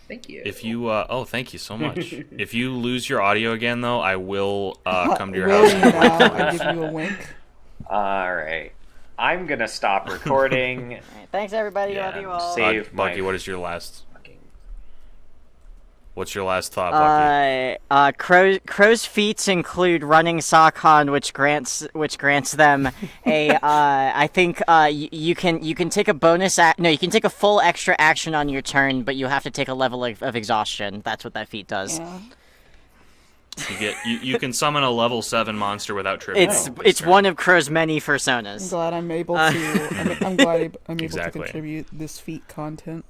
Speaker 2: Thank you.
Speaker 1: If you thank you so much. If you lose your audio again, though, I will come to your house.
Speaker 3: I give you a wink.
Speaker 2: All right, I'm gonna stop recording.
Speaker 4: Thanks, everybody. Love you all.
Speaker 2: Save
Speaker 1: Bucky, what is your last? What's your last thought, Bucky?
Speaker 4: Crow's feats include running Sakhan, which grants them a. I think you can take a bonus. You can take a full extra action on your turn, but you have to take a level of exhaustion. That's what that feat does.
Speaker 3: Yeah.
Speaker 1: You can summon a level 7 monster without tripping.
Speaker 4: It's one of Crow's many personas.
Speaker 3: I'm glad I'm able to. I'm glad I'm able
Speaker 1: Exactly.
Speaker 3: to contribute this feat content.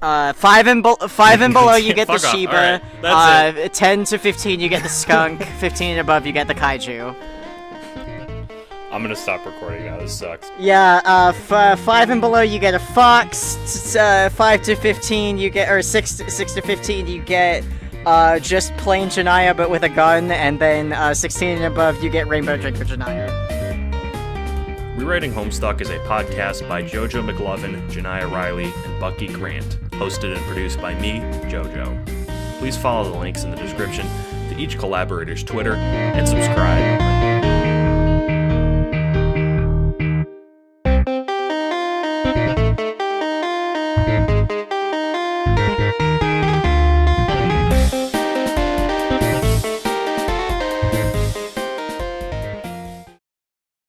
Speaker 4: 5 and below you get the
Speaker 1: Fuck off.
Speaker 4: Shiba.
Speaker 1: Alright, that's
Speaker 4: 10 to 15 you get the skunk. 15 and above you get the kaiju.
Speaker 1: I'm gonna stop recording now. This sucks.
Speaker 4: Yeah, 5 and below you get a fox. 5 to 15 you get, or 6 to 15 you get just plain Janaya but with a gun, and then 16 and above you get Rainbow Drink for Janaya.
Speaker 1: Rewriting Homestuck is a podcast by JoJo McLovin, Janiyah Riley, and Bucky Grant, hosted and produced by me, JoJo. Please follow the links in the description to each collaborator's Twitter and subscribe